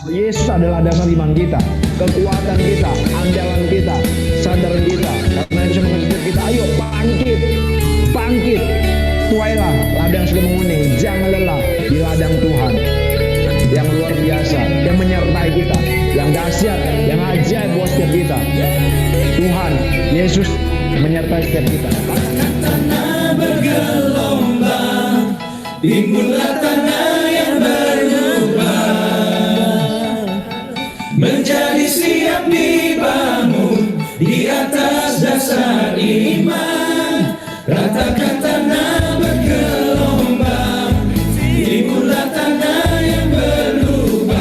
Yesus adalah dasar iman kita, kekuatan kita, andalan kita, sandaran kita. Karena itu saya mengajak kita, ayo bangkit, bangkit. Tuailah ladang sudah menguning, jangan lelah di ladang Tuhan yang luar biasa, yang menyertai kita, yang dahsyat, yang ajaib buat setiap kita. Tuhan Yesus menyertai setiap kita. Tanah bergelombang, timbullah tanah yang berlubang, menjadi siap dibangun di atas dasar iman. Ratakan tanah bergelombang, timbullah tanah yang berlubang,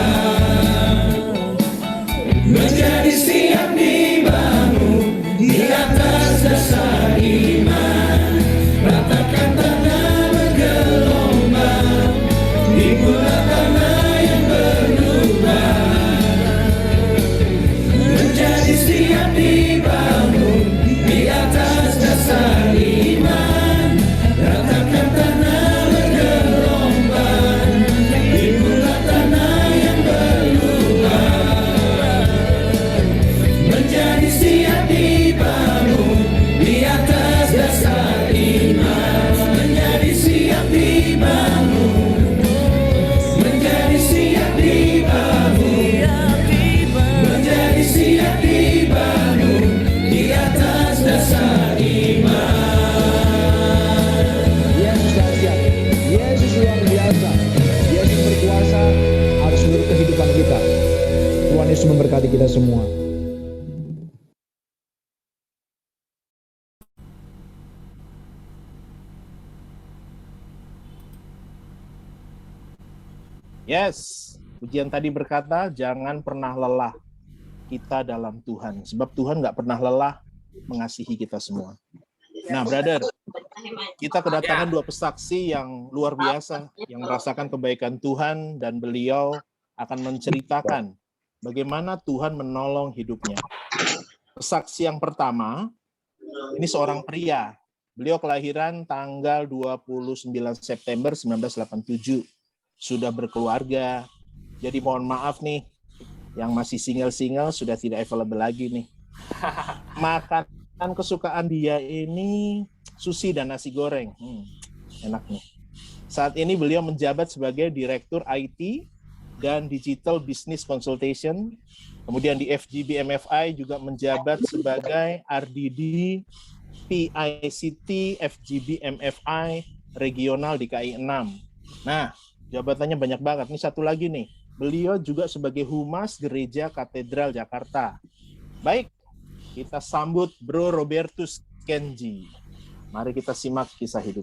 menjadi siap dibangun di atas dasar iman. Ratakan tanah bergelombang, timbullah tanah yang berlubang, menjadi siap dibangun di atas dasar iman. Ratakan tanah bergelombang, timbullah tanah yang berlubang, menjadi siap dibangun di atas dasar iman. Menjadi siap dibangun, menjadi siap dibangun, menjadi siap dibangun di atas dasar iman. Yesus dahsyat, Yesus luar biasa, Yesus berkuasa atas seluruh kehidupan kita. Tuhan Yesus memberkati kita semua. Yes, pujian tadi berkata, jangan pernah lelah kita dalam Tuhan. Sebab Tuhan nggak pernah lelah mengasihi kita semua. Nah, brother, kita kedatangan dua pesaksi yang luar biasa, yang merasakan kebaikan Tuhan, dan beliau akan menceritakan bagaimana Tuhan menolong hidupnya. Pesaksi yang pertama, ini seorang pria. Beliau kelahiran tanggal 29 September 1987. Sudah berkeluarga. Jadi mohon maaf nih, yang masih single-single sudah tidak available lagi nih. Makanan kesukaan dia ini sushi dan nasi goreng. Enak nih. Saat ini beliau menjabat sebagai Direktur IT dan Digital Business Consultation. Kemudian di FGB MFI juga menjabat sebagai RDD PICT FGB MFI Regional DKI 6. Nah, jabatannya banyak banget. Ini satu lagi nih. Beliau juga sebagai Humas Gereja Katedral Jakarta. Baik, kita sambut Bro Robertus Kenji. Mari kita simak kisah hidup.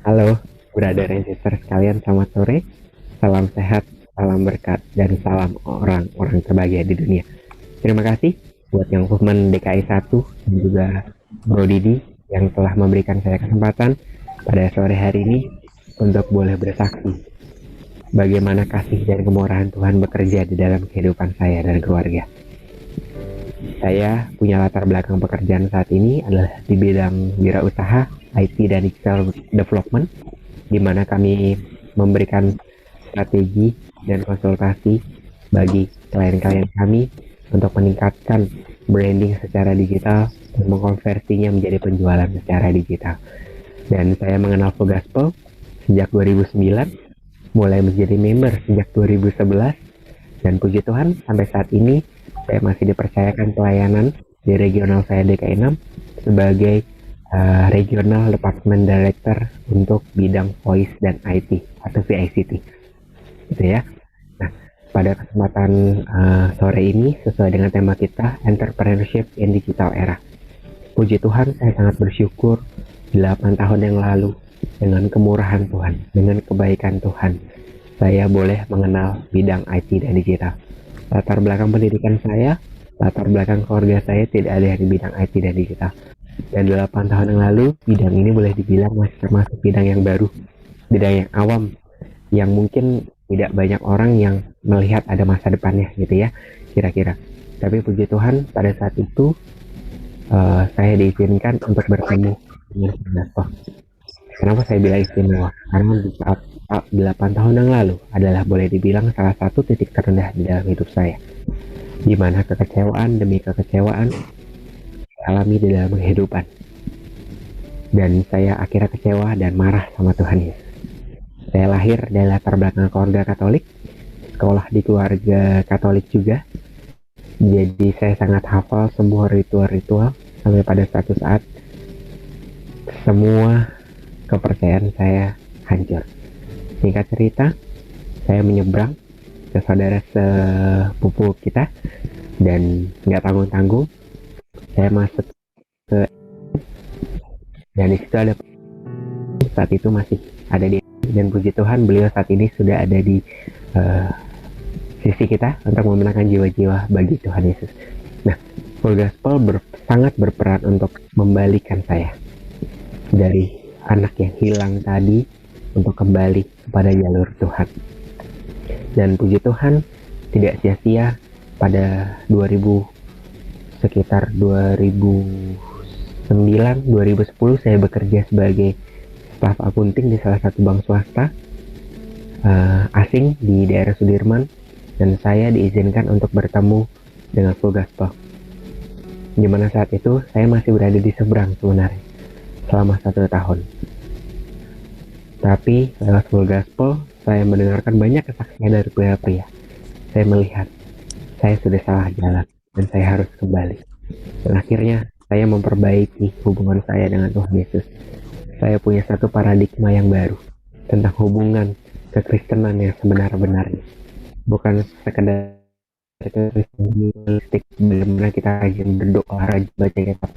Halo, brother and sister sekalian, selamat sore. Salam sehat, salam berkat, dan salam orang-orang terbahagia di dunia. Terima kasih buat yang movement DKI 1 dan juga Bro Didi yang telah memberikan saya kesempatan pada sore hari ini untuk boleh bersaksi bagaimana kasih dan kemurahan Tuhan bekerja di dalam kehidupan saya dan keluarga. Saya punya latar belakang pekerjaan saat ini adalah di bidang wirausaha, IT dan digital development, di mana kami memberikan strategi dan konsultasi bagi klien-klien kami untuk meningkatkan branding secara digital dan mengkonversinya menjadi penjualan secara digital. Dan saya mengenal Flow Gospel sejak 2009, mulai menjadi member sejak 2011, dan puji Tuhan sampai saat ini saya masih dipercayakan pelayanan di regional saya DKI 6 sebagai Regional Department Director untuk bidang Voice dan IT atau VICT, gitu ya. Nah, pada kesempatan sore ini sesuai dengan tema kita Entrepreneurship in Digital Era. Puji Tuhan, saya sangat bersyukur 8 tahun yang lalu dengan kemurahan Tuhan, dengan kebaikan Tuhan, saya boleh mengenal bidang IT dan digital. Latar belakang pendidikan saya, latar belakang keluarga saya tidak ada di bidang IT dan digital. Dan 8 tahun yang lalu, bidang ini boleh dibilang masih termasuk bidang yang baru, bidang yang awam, yang mungkin tidak banyak orang yang melihat ada masa depannya gitu ya, kira-kira. Tapi puji Tuhan, pada saat itu saya diizinkan untuk bertemu dengan Saudara. Kenapa saya bilang istimewa? Karena di saat 8 tahun yang lalu adalah boleh dibilang salah satu titik terendah di dalam hidup saya, di mana kekecewaan demi kekecewaan alami di dalam kehidupan. Dan saya akhirnya kecewa dan marah sama Tuhan Yesus. Saya lahir dari latar belakang keluarga Katolik, sekolah di keluarga Katolik juga. Jadi saya sangat hafal semua ritual-ritual sampai pada suatu saat semua kepercayaan saya hancur. Singkat cerita, saya menyeberang ke saudara sepupu kita dan nggak tanggung-tanggung saya masuk ke, dan di situ ada, saat itu masih ada di, dan puji Tuhan beliau saat ini sudah ada di sisi kita untuk memenangkan jiwa-jiwa bagi Tuhan Yesus. Nah, Full Gospel sangat berperan untuk membalikan saya dari anak yang hilang tadi untuk kembali kepada jalur Tuhan. Dan puji Tuhan tidak sia-sia pada sekitar 2009, 2010 saya bekerja sebagai staf akunting di salah satu bank swasta asing di daerah Sudirman, dan saya diizinkan untuk bertemu dengan Full Gospel. Dimana saat itu saya masih berada di seberang sebenarnya selama 1 tahun. Tapi lewat Full Gospel saya mendengarkan banyak kesaksian dari pria-pria. Saya melihat saya sudah salah jalan dan saya harus kembali. Dan akhirnya saya memperbaiki hubungan saya dengan Tuhan Yesus. Saya punya satu paradigma yang baru tentang hubungan kekristenan yang sebenar-benarnya. Bukan sekedar kristenistik bagaimana kita rajin berdoa, rajin baca kitab,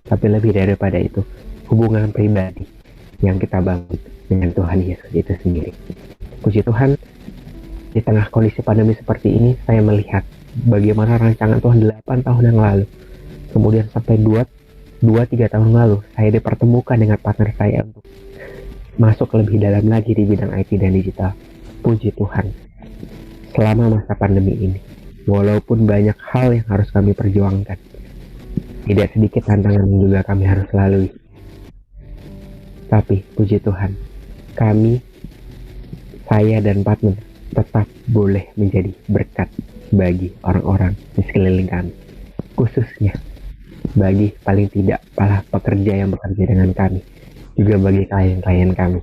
tapi lebih daripada itu, hubungan pribadi yang kita bangun dengan Tuhan Yesus itu sendiri. Puji Tuhan, di tengah kondisi pandemi seperti ini, saya melihat bagaimana rancangan Tuhan 8 tahun yang lalu, kemudian sampai 2-3 tahun lalu, saya dipertemukan dengan partner saya untuk masuk lebih dalam lagi di bidang IT dan digital. Puji Tuhan, selama masa pandemi ini, walaupun banyak hal yang harus kami perjuangkan, tidak sedikit tantangan yang juga kami harus lalui. Tapi puji Tuhan, saya dan partner tetap boleh menjadi berkat bagi orang-orang di sekeliling kami, khususnya bagi paling tidak para pekerja yang bekerja dengan kami, juga bagi klien-klien kami.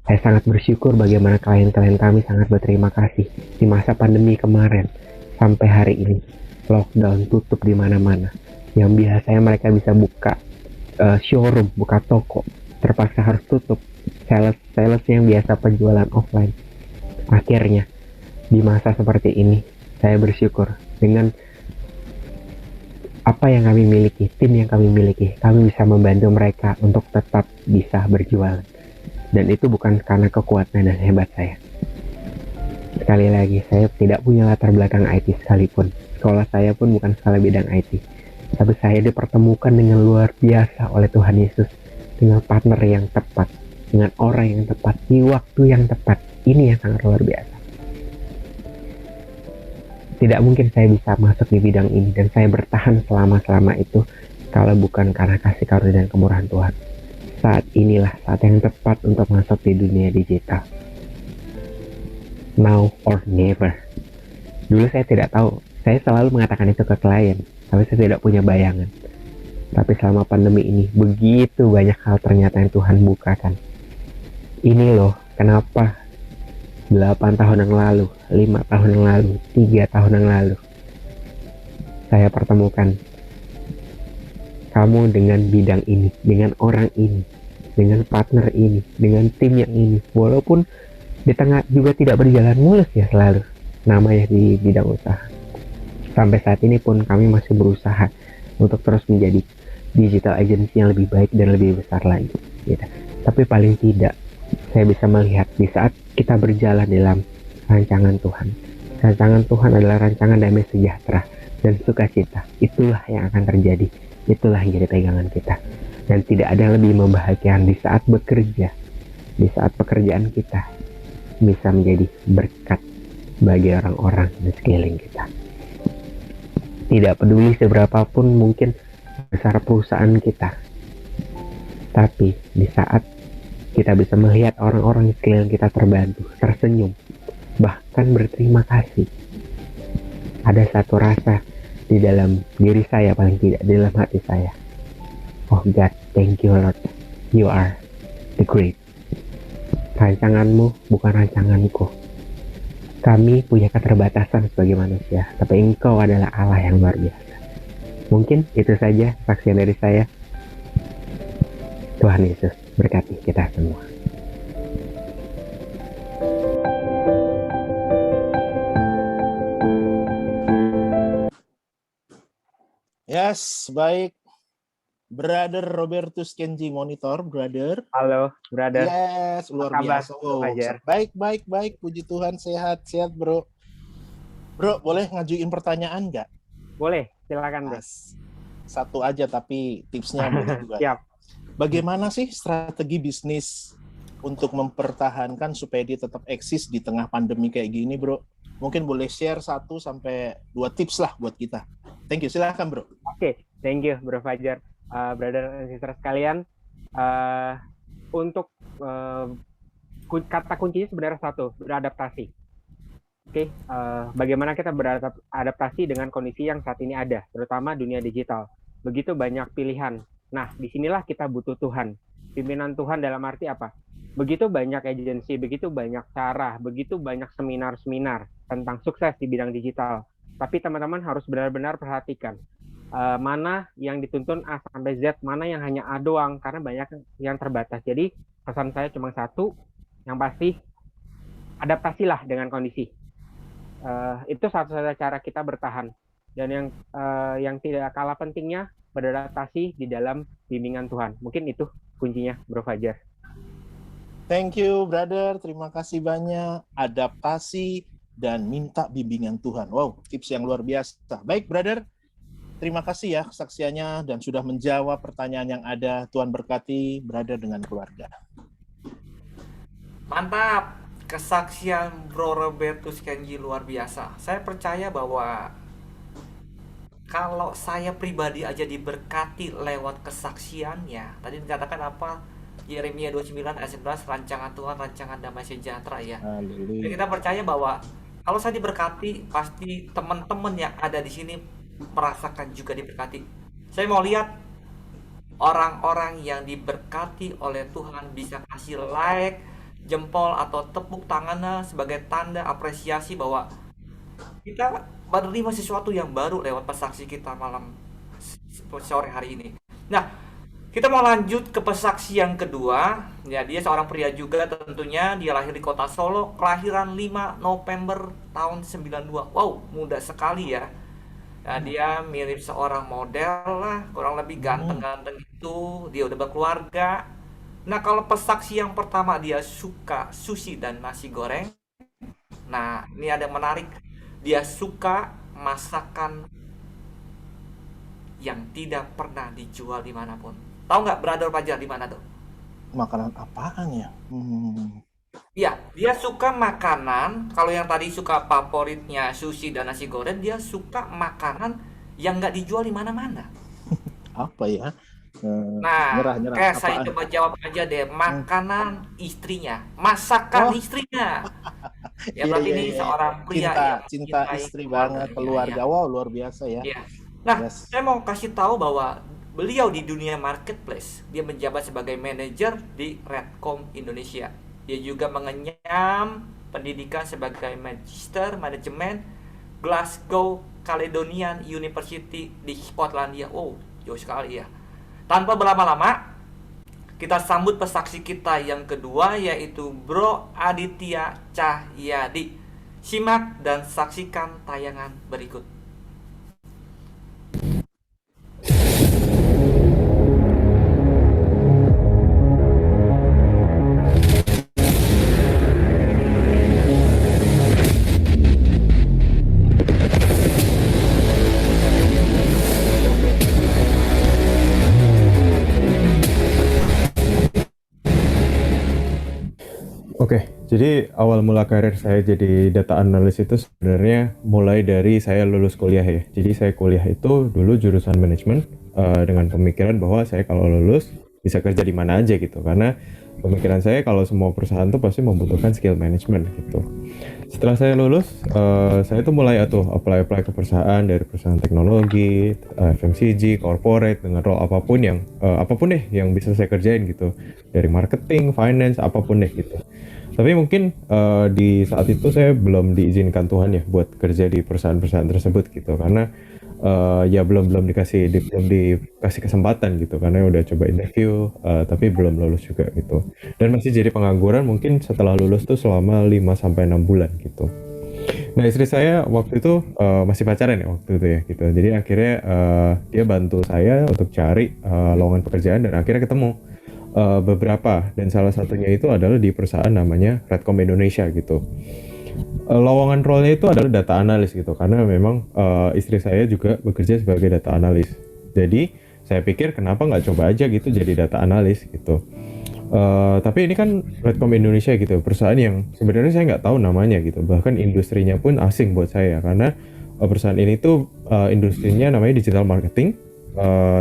Saya sangat bersyukur bagaimana klien-klien kami sangat berterima kasih di masa pandemi kemarin sampai hari ini. Lockdown, tutup di mana-mana. Yang biasanya mereka bisa buka showroom, buka toko, terpaksa harus tutup. Sales yang biasa penjualan offline. Akhirnya di masa seperti ini, saya bersyukur dengan apa yang kami miliki, tim yang kami miliki, kami bisa membantu mereka untuk tetap bisa berjualan. Dan itu bukan karena kekuatan dan hebat saya. Sekali lagi, saya tidak punya latar belakang IT sekalipun. Sekolah saya pun bukan sekolah bidang IT. Tapi saya dipertemukan dengan luar biasa oleh Tuhan Yesus, dengan partner yang tepat, dengan orang yang tepat, di waktu yang tepat. Ini yang sangat luar biasa. Tidak mungkin saya bisa masuk di bidang ini dan saya bertahan selama itu kalau bukan karena kasih karunia dan kemurahan Tuhan. Saat inilah saat yang tepat untuk masuk di dunia digital. Now or never. Dulu saya tidak tahu. Saya selalu mengatakan itu ke klien, tapi saya tidak punya bayangan. Tapi selama pandemi ini, begitu banyak hal ternyata yang Tuhan bukakan. Ini loh, kenapa 8 tahun yang lalu, 5 tahun yang lalu, 3 tahun yang lalu, saya pertemukan kamu dengan bidang ini, dengan orang ini, dengan partner ini, dengan tim yang ini. Walaupun di tengah juga tidak berjalan mulus ya selalu, namanya di bidang usaha. Sampai saat ini pun kami masih berusaha untuk terus menjadi digital agency yang lebih baik dan lebih besar lagi. Gitu. Tapi paling tidak, saya bisa melihat di saat kita berjalan dalam rancangan Tuhan. Rancangan Tuhan adalah rancangan damai sejahtera dan sukacita. Itulah yang akan terjadi itulah yang jadi pegangan kita. Dan tidak ada lebih membahagiakan di saat bekerja, di saat pekerjaan kita bisa menjadi berkat bagi orang-orang di sekeliling kita. Tidak peduli seberapapun mungkin besar perusahaan kita, tapi di saat kita bisa melihat orang-orang di sekeliling kita terbantu, tersenyum, bahkan berterima kasih, ada satu rasa di dalam diri saya, paling tidak di dalam hati saya. Oh God, thank you Lord, you are the great. Rancanganmu bukan rancanganku. Kami punya keterbatasan sebagai manusia, tapi Engkau adalah Allah yang luar biasa. Mungkin itu saja saksian dari saya. Tuhan Yesus berkati kita semua. Yes, baik. Brother Robertus Kenji monitor, brother. Halo, brother. Yes, luar kabar, biasa. Wow. Fajar? Baik. Puji Tuhan, sehat, bro. Bro, boleh ngajuin pertanyaan nggak? Boleh, silakan, Bro. Satu aja, tapi tipsnya boleh juga. Siap. Bagaimana sih strategi bisnis untuk mempertahankan supaya dia tetap eksis di tengah pandemi kayak gini, bro? Mungkin boleh share 1-2 tips lah buat kita. Thank you, silakan, bro. Oke, thank you, Bro Fajar. Brother and sister sekalian, untuk kata kuncinya sebenarnya satu, beradaptasi. Oke, bagaimana kita beradaptasi dengan kondisi yang saat ini ada, terutama dunia digital. Begitu banyak pilihan. Nah, disinilah kita butuh Tuhan. Pimpinan Tuhan dalam arti apa? Begitu banyak agensi, begitu banyak cara, begitu banyak seminar-seminar tentang sukses di bidang digital. Tapi teman-teman harus benar-benar perhatikan mana yang dituntun A sampai Z, mana yang hanya A doang, karena banyak yang terbatas. Jadi pesan saya cuma satu, yang pasti adaptasilah dengan kondisi. Itu satu-satunya cara kita bertahan. Dan yang tidak kalah pentingnya, beradaptasi di dalam bimbingan Tuhan. Mungkin itu kuncinya, Bro Fajar. Thank you, brother. Terima kasih banyak. Adaptasi dan minta bimbingan Tuhan. Wow, tips yang luar biasa. Baik, brother. Terima kasih ya kesaksiannya dan sudah menjawab pertanyaan yang ada. Tuhan berkati brother dengan keluarga. Mantap, kesaksian Bro Robertus Kenji luar biasa. Saya percaya bahwa kalau saya pribadi aja diberkati lewat kesaksiannya. Tadi dikatakan apa? Yeremia 29 ayat 11, rancangan Tuhan, rancangan damai sejahtera ya. Haleluya. Jadi kita percaya bahwa kalau saya diberkati, pasti teman-teman yang ada di sini merasakan juga diberkati. Saya mau lihat orang-orang yang diberkati oleh Tuhan bisa kasih like, jempol atau tepuk tangannya sebagai tanda apresiasi bahwa kita menerima sesuatu yang baru lewat pesaksi kita malam sore hari ini. Nah, kita mau lanjut ke pesaksi yang kedua. Ya, dia seorang pria juga tentunya. Dia lahir di kota Solo, kelahiran 5 November tahun 92. Wow, muda sekali ya. Nah, dia mirip seorang model lah, kurang lebih ganteng-ganteng itu. Dia udah berkeluarga. Nah, kalau pesaksi yang pertama dia suka sushi dan nasi goreng. Nah, ini ada yang menarik. Dia suka masakan yang tidak pernah dijual dimanapun. Tahu nggak, Brother Fajar, di mana tuh? Makanan apaan ya? Iya, dia suka makanan. Kalau yang tadi suka favoritnya sushi dan nasi goreng, dia suka makanan yang nggak dijual di mana-mana. Apa ya? Nah, Nyerah. saya Apaan? coba jawab aja deh. Makanan istrinya, masakan istrinya. Ya, berarti ini seorang pria yang cinta mencintai istri banget, keluarga. keluarganya. Wow, luar biasa ya. Iya. Nah, Yes. saya mau kasih tahu bahwa beliau di dunia marketplace, dia menjabat sebagai manajer di Redcom Indonesia. Dia juga mengenyam pendidikan sebagai Magister Manajemen Glasgow Caledonian University di Skotlandia. Wow, jauh sekali ya. Tanpa berlama-lama, kita sambut pesaksi kita yang kedua, yaitu Bro Aditya Cahyadi. Simak dan saksikan tayangan berikut. Oke, jadi awal mula karir saya jadi data analis itu sebenarnya mulai dari saya lulus kuliah ya. Jadi saya kuliah itu dulu jurusan manajemen dengan pemikiran bahwa saya kalau lulus bisa kerja di mana aja gitu. Karena pemikiran saya kalau semua perusahaan tuh pasti membutuhkan skill management gitu. Setelah saya lulus, saya tuh mulai apply ke perusahaan, dari perusahaan teknologi, FMCG, corporate, dengan role apapun deh yang bisa saya kerjain gitu, dari marketing, finance, apapun deh gitu. Tapi mungkin di saat itu saya belum diizinkan Tuhan ya buat kerja di perusahaan-perusahaan tersebut gitu, karena ya belum dikasih kesempatan gitu, karena udah coba interview tapi belum lulus juga gitu. Dan masih jadi pengangguran mungkin setelah lulus tuh selama 5 sampai 6 bulan gitu. Nah, istri saya waktu itu masih pacaran ya waktu itu ya gitu. Jadi akhirnya dia bantu saya untuk cari lowongan pekerjaan dan akhirnya ketemu beberapa, dan salah satunya itu adalah di perusahaan namanya Redcom Indonesia gitu. Lowongan role-nya itu adalah data analis gitu, karena memang istri saya juga bekerja sebagai data analis. Jadi saya pikir kenapa nggak coba aja gitu jadi data analis gitu. Tapi ini kan Redcom Indonesia gitu, perusahaan yang sebenarnya saya nggak tahu namanya gitu, bahkan industrinya pun asing buat saya, karena perusahaan ini tuh industrinya namanya digital marketing,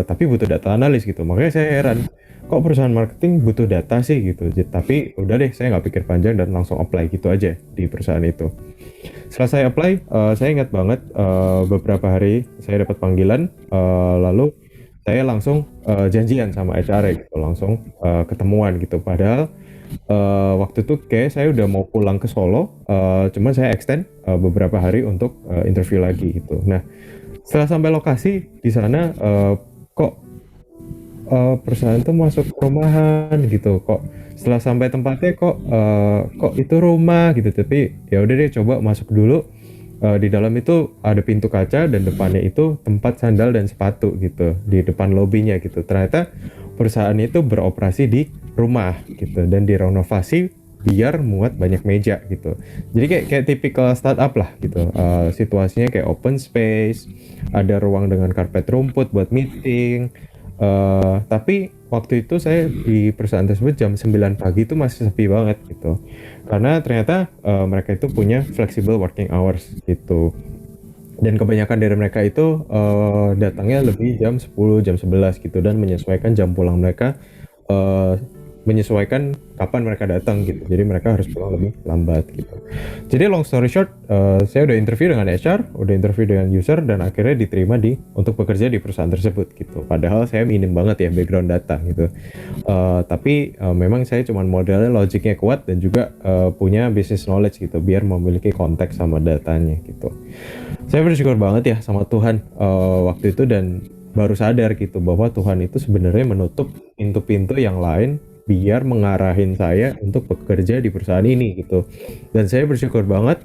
tapi butuh data analis gitu. Makanya saya heran, kok perusahaan marketing butuh data sih gitu. Tapi udah deh, saya nggak pikir panjang dan langsung apply gitu aja di perusahaan itu. Setelah saya apply, saya ingat banget beberapa hari saya dapat panggilan, lalu saya langsung janjian sama HR gitu, langsung ketemuan gitu. Padahal waktu itu kayak saya udah mau pulang ke Solo, cuman saya extend beberapa hari untuk interview lagi gitu. Nah, setelah sampai lokasi di sana, kok perusahaan tuh masuk perumahan gitu, kok setelah sampai tempatnya kok itu rumah gitu. Tapi ya udah deh, coba masuk dulu. Di dalam itu ada pintu kaca dan depannya itu tempat sandal dan sepatu gitu di depan lobinya gitu. Ternyata perusahaan itu beroperasi di rumah gitu dan direnovasi biar muat banyak meja gitu. Jadi kayak tipikal startup lah gitu. Situasinya kayak open space, ada ruang dengan karpet rumput buat meeting. Tapi waktu itu saya di perusahaan tersebut jam 9 pagi itu masih sepi banget gitu, karena ternyata mereka itu punya flexible working hours gitu, dan kebanyakan dari mereka itu datangnya lebih jam 10, jam 11 gitu, dan menyesuaikan jam pulang mereka, menyesuaikan kapan mereka datang gitu. Jadi mereka harus pulang lebih lambat gitu. Jadi long story short, saya udah interview dengan HR, udah interview dengan user, dan akhirnya diterima untuk bekerja di perusahaan tersebut gitu. Padahal saya minim banget ya background data gitu. Tapi memang saya cuman modalnya logiknya kuat dan juga punya business knowledge gitu, biar memiliki konteks sama datanya gitu. Saya bersyukur banget ya sama Tuhan waktu itu, dan baru sadar gitu bahwa Tuhan itu sebenarnya menutup pintu-pintu yang lain biar mengarahin saya untuk bekerja di perusahaan ini gitu. Dan saya bersyukur banget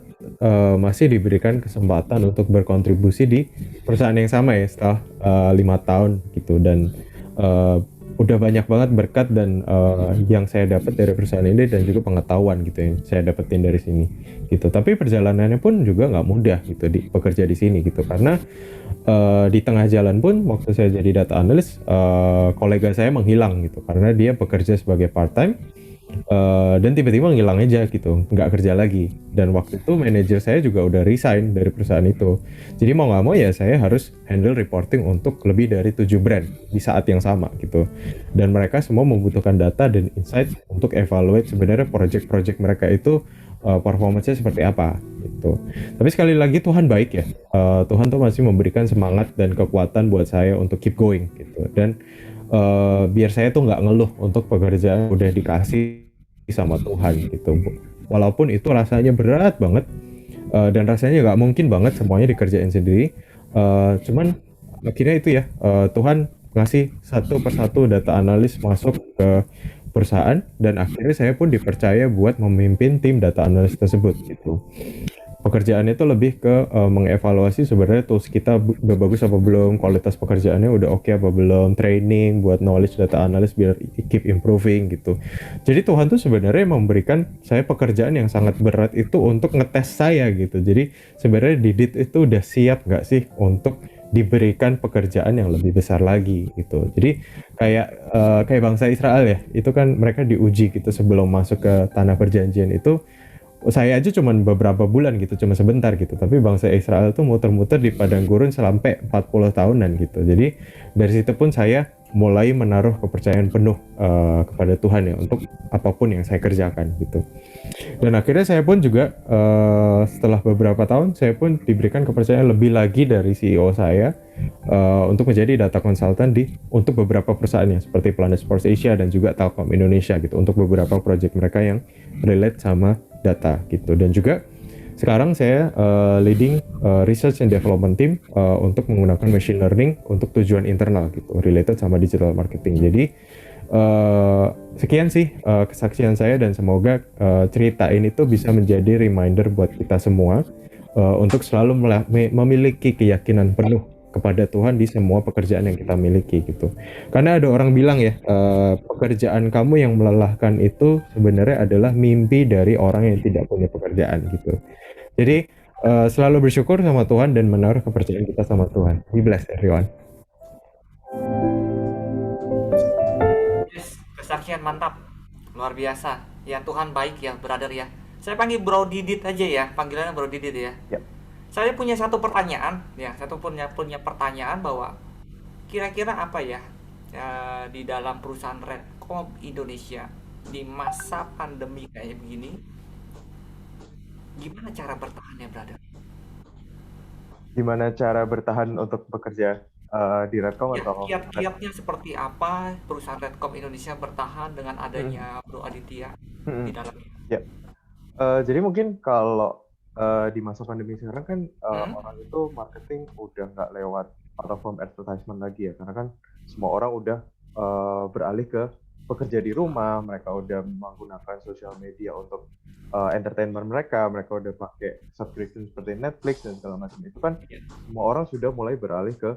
masih diberikan kesempatan untuk berkontribusi di perusahaan yang sama ya setelah 5 tahun gitu. Dan udah banyak banget berkat dan yang saya dapat dari perusahaan ini, dan juga pengetahuan gitu yang saya dapetin dari sini gitu. Tapi perjalanannya pun juga nggak mudah gitu bekerja di sini gitu, karena di tengah jalan pun waktu saya jadi data analis, kolega saya menghilang gitu karena dia bekerja sebagai part time, dan tiba-tiba ngilang aja gitu, nggak kerja lagi. Dan waktu itu manajer saya juga udah resign dari perusahaan itu. Jadi mau nggak mau ya saya harus handle reporting untuk lebih dari 7 brand di saat yang sama gitu. Dan mereka semua membutuhkan data dan insight untuk evaluate sebenarnya project-project mereka itu performance-nya seperti apa gitu. Tapi sekali lagi Tuhan baik ya. Tuhan tuh masih memberikan semangat dan kekuatan buat saya untuk keep going gitu. Dan biar saya tuh nggak ngeluh untuk pekerjaan udah dikasih sama Tuhan gitu. Walaupun itu rasanya berat banget, dan rasanya nggak mungkin banget semuanya dikerjain sendiri. Cuman akhirnya itu ya, Tuhan ngasih satu persatu data analis masuk ke perusahaan, dan akhirnya saya pun dipercaya buat memimpin tim data analis tersebut gitu. Pekerjaannya itu lebih ke mengevaluasi sebenarnya tools kita udah bagus apa belum, kualitas pekerjaannya udah oke apa belum, training buat knowledge data analis biar keep improving gitu. Jadi Tuhan tuh sebenarnya memberikan saya pekerjaan yang sangat berat itu untuk ngetes saya gitu. Jadi sebenarnya Didit itu udah siap nggak sih untuk diberikan pekerjaan yang lebih besar lagi gitu. Jadi kayak bangsa Israel ya, itu kan mereka diuji gitu sebelum masuk ke tanah perjanjian itu. Saya aja cuman beberapa bulan gitu, cuma sebentar gitu. Tapi bangsa Israel tuh muter-muter di padang gurun sampai 40 tahunan gitu. Jadi dari situ pun saya mulai menaruh kepercayaan penuh kepada Tuhan ya untuk apapun yang saya kerjakan gitu. Dan akhirnya saya pun juga setelah beberapa tahun saya pun diberikan kepercayaan lebih lagi dari CEO saya untuk menjadi data consultant untuk beberapa perusahaannya seperti Planet Sports Asia dan juga Telkom Indonesia gitu untuk beberapa project mereka yang relate sama data gitu. Dan juga sekarang saya leading research and development team untuk menggunakan machine learning untuk tujuan internal gitu related sama digital marketing. Jadi sekian sih kesaksian saya dan semoga cerita ini tuh bisa menjadi reminder buat kita semua untuk selalu memiliki keyakinan penuh kepada Tuhan di semua pekerjaan yang kita miliki gitu. Karena ada orang bilang ya, pekerjaan kamu yang melelahkan itu sebenarnya adalah mimpi dari orang yang tidak punya pekerjaan gitu. Jadi selalu bersyukur sama Tuhan dan menaruh kepercayaan kita sama Tuhan. Be blessed everyone. Yes, kesaksian mantap, luar biasa. Ya Tuhan baik ya, brother ya. Saya panggil Bro Didit aja ya, panggilannya Bro Didit ya. Yap. Saya punya satu pertanyaan, ya, punya pertanyaan bahwa kira-kira apa ya, di dalam perusahaan Redcom Indonesia di masa pandemi kayak begini, gimana cara bertahannya, brother? Gimana cara bertahan untuk bekerja di Redcom Ya, atau kiat-kiatnya seperti apa perusahaan Redcom Indonesia bertahan dengan adanya Bro Aditya di dalamnya? Ya. Jadi mungkin kalau di masa pandemi sekarang kan orang itu marketing udah nggak lewat platform advertisement lagi ya, karena kan semua orang udah beralih ke bekerja di rumah, mereka udah menggunakan sosial media untuk entertainment mereka udah pakai subscription seperti Netflix dan segala macam itu kan semua orang sudah mulai beralih ke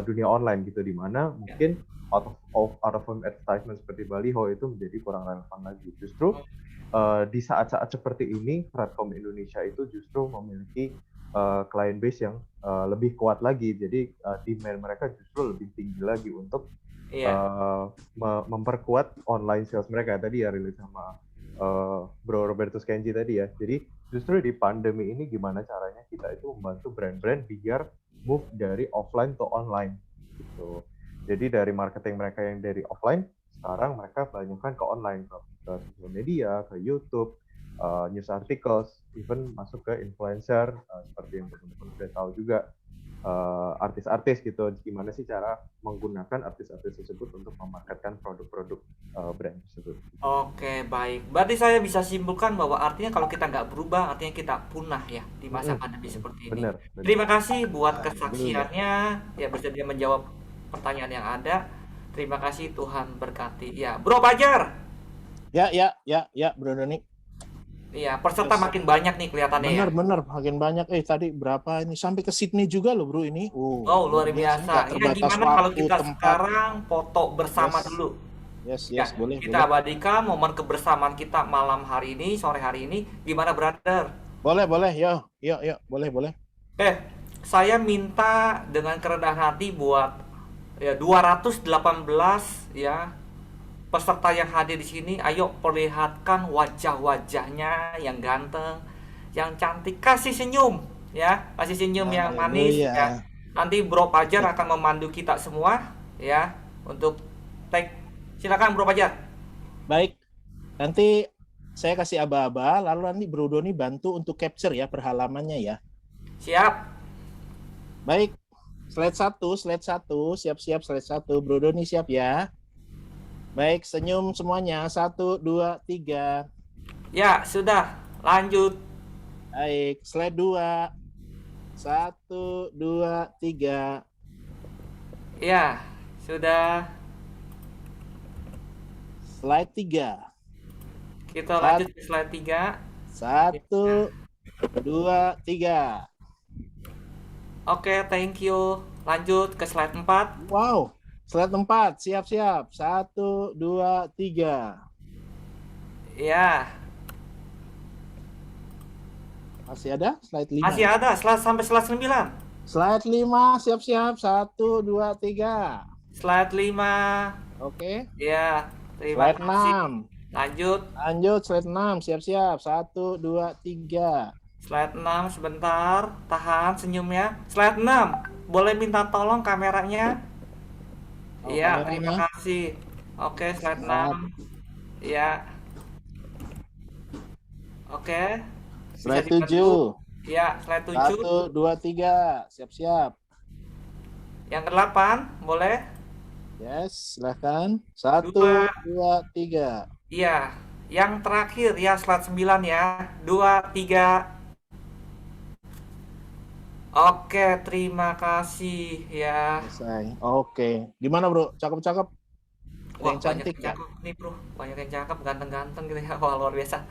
dunia online gitu, di mana mungkin out of home advertisement seperti baliho itu menjadi kurang relevan lagi. Justru di saat-saat seperti ini, Redcom Indonesia itu justru memiliki client base yang lebih kuat lagi. Jadi demand mereka justru lebih tinggi lagi untuk memperkuat online sales mereka. Tadi ya relate sama Bro Robertus Kenji tadi ya. Jadi justru di pandemi ini gimana caranya kita itu membantu brand-brand biar move dari offline ke online gitu. Jadi dari marketing mereka yang dari offline, sekarang mereka banyakkan ke online, ke social media, ke YouTube, news articles, even masuk ke influencer, seperti yang teman-teman sudah tahu juga, artis-artis gitu. Gimana sih cara menggunakan artis-artis tersebut untuk memarketkan produk-produk brand tersebut. Oke, baik. Berarti saya bisa simpulkan bahwa artinya kalau kita nggak berubah, artinya kita punah ya di masa pandemi seperti ini. Benar. Terima kasih buat kesaksiannya, ya bersedia menjawab pertanyaan yang ada. Terima kasih, Tuhan berkati. Ya, Bro Fajar. Ya, Bro Doni. Iya, peserta makin banyak nih kelihatannya ya. Bener, makin banyak. Tadi berapa ini? Sampai ke Sydney juga loh, Bro, ini. Oh, luar biasa. Ya, gimana kalau kita sekarang foto bersama dulu? Yes, Ya, boleh. kita abadikan momen kebersamaan kita malam hari ini, sore hari ini. Gimana, brother? Boleh. Yuk, boleh. Saya minta dengan kerendahan hati buat ya 218 ya peserta yang hadir di sini. Ayo perlihatkan wajah-wajahnya yang ganteng, yang cantik. Kasih senyum ya, kasih senyum yang manis ya. Nanti Bro Fajar akan memandu kita semua ya untuk take. Silakan Bro Fajar. Baik. Nanti saya kasih aba-aba, lalu nanti Bro Doni bantu untuk capture ya per halamannya ya. Siap. Baik. Slide 1, siap-siap slide 1. Bro Doni siap ya. Baik, senyum semuanya. 1, 2, 3. Ya, sudah. Lanjut. Baik, slide 2. 1, 2, 3. Ya, sudah. Slide 3. Kita lanjut ke slide 3. 1, 2, 3. Oke, thank you. Lanjut ke slide 4. Wow, slide 4. Siap-siap. 1, 2, 3. Ya. Masih ada slide 5? Masih ada sampai slide 9. Slide 5, siap-siap. 1, 2, 3. Slide 5. Oke. Ya, terima Slide kasih. 6. Lanjut. Lanjut, slide 6. Siap-siap. 1, 2, 3. Slide 6 sebentar. Tahan senyumnya. Slide 6. Boleh minta tolong kameranya? Oh, Iya, kameranya. terima kasih. Oke, slide Siap. 6. Iya. Oke. Bisa Slide dibantu? 7. Iya, slide 7. 1, 2, 3. Siap-siap. Yang ke-8, boleh? Yes, silahkan. 1, Dua. 2, 3. Iya. Yang terakhir ya, slide 9 ya. 2, 3. Oke, terima kasih ya. Selesai. Oke. Gimana, Bro? Cakep-cakep? Ada Wah, yang cantik banyak ya? yang cakep nih, Bro. Banyak yang cakep, ganteng-ganteng gitu ya. Wah, luar biasa.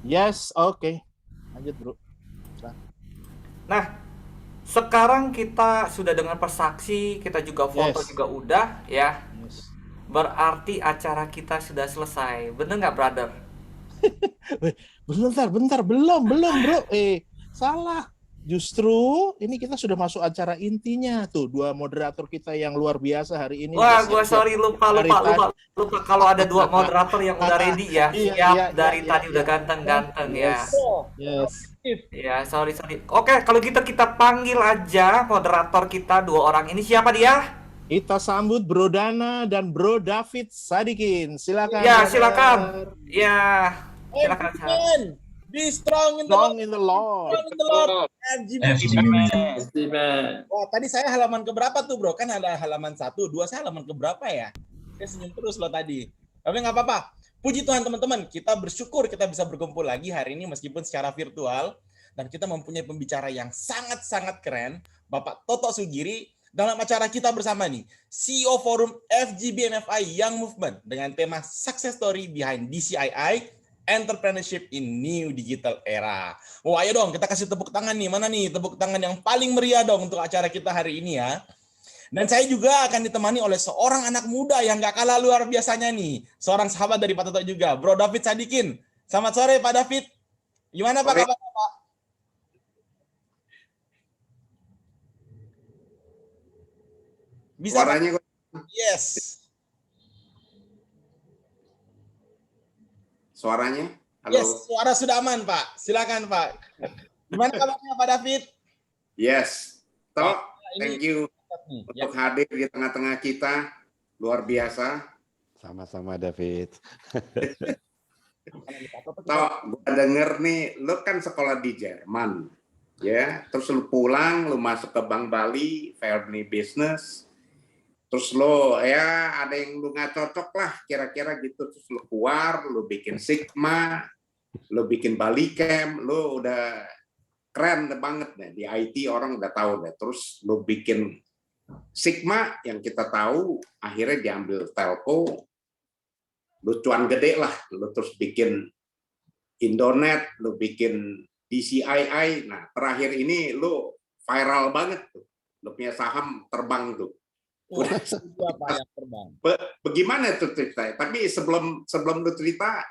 Yes, oke. Lanjut, Bro. Nah, sekarang kita sudah dengan persaksi, kita juga foto Yes. juga udah ya. Yes. Berarti acara kita sudah selesai. Bener nggak, brother? Bentar, belum, Bro. Salah. Justru ini kita sudah masuk acara intinya. Tuh, dua moderator kita yang luar biasa hari ini. Wah, udah gua siap-siap sorry lupa. dari tadi. Kalau ada dua moderator yang udah ready ya, siap Iya, dari iya, tadi iya. udah ganteng-ganteng ya. Yes. Yes. Ya, sorry. Oke, kalau gitu kita panggil aja moderator kita dua orang ini. Siapa dia? Kita sambut Bro Dana dan Bro David Sadikin. Silakan. Ya, brother. silakan. Ya, silakan. Amen. Be strong in the Strong Lord. in the Lord. Strong in the Lord. Wah, tadi saya halaman keberapa tuh, Bro? Kan ada halaman 1, 2, saya halaman keberapa ya? Saya senyum terus loh tadi. Tapi nggak apa-apa. Puji Tuhan teman-teman, kita bersyukur kita bisa berkumpul lagi hari ini meskipun secara virtual. Dan kita mempunyai pembicara yang sangat-sangat keren, Bapak Toto Sugiri, dalam acara kita bersama nih, CEO Forum FGBMFI Young Movement dengan tema Success Story Behind DCII, Entrepreneurship in New Digital Era. Wah, ayo dong, kita kasih tepuk tangan nih. Mana nih tepuk tangan yang paling meriah dong untuk acara kita hari ini ya. Dan saya juga akan ditemani oleh seorang anak muda yang gak kalah luar biasanya nih. Seorang sahabat dari Pak Toto juga, Bro David Sadikin. Selamat sore, Pak David. Gimana Pak kabarnya, Pak? Bisa, Pak? Suaranya kok. Yes. Suaranya? Halo. Yes, suara sudah aman, Pak. Silakan, Pak. Gimana kabarnya, Pak David? Yes. Tok, Ini thank you ya. untuk hadir di tengah-tengah kita. Luar biasa. Sama-sama David. Tok, gua denger nih, lu kan sekolah di Jerman. Ya, terus lu pulang, lu masuk ke Bank Bali, family business. Terus lo ya ada yang lu nggak cocok lah kira-kira gitu, terus lu keluar, lu bikin Sigma, lu bikin Bali Camp, lu udah keren banget deh di IT, orang udah tahu deh. Terus lu bikin Sigma yang kita tahu akhirnya diambil Telco, lu cuan gede lah, lu terus bikin Indonet, lu bikin DCII. Nah terakhir ini lu viral banget tuh, lu punya saham terbang tuh. Siapa yang terbang? Bagaimana itu ceritanya? Tapi sebelum lu cerita,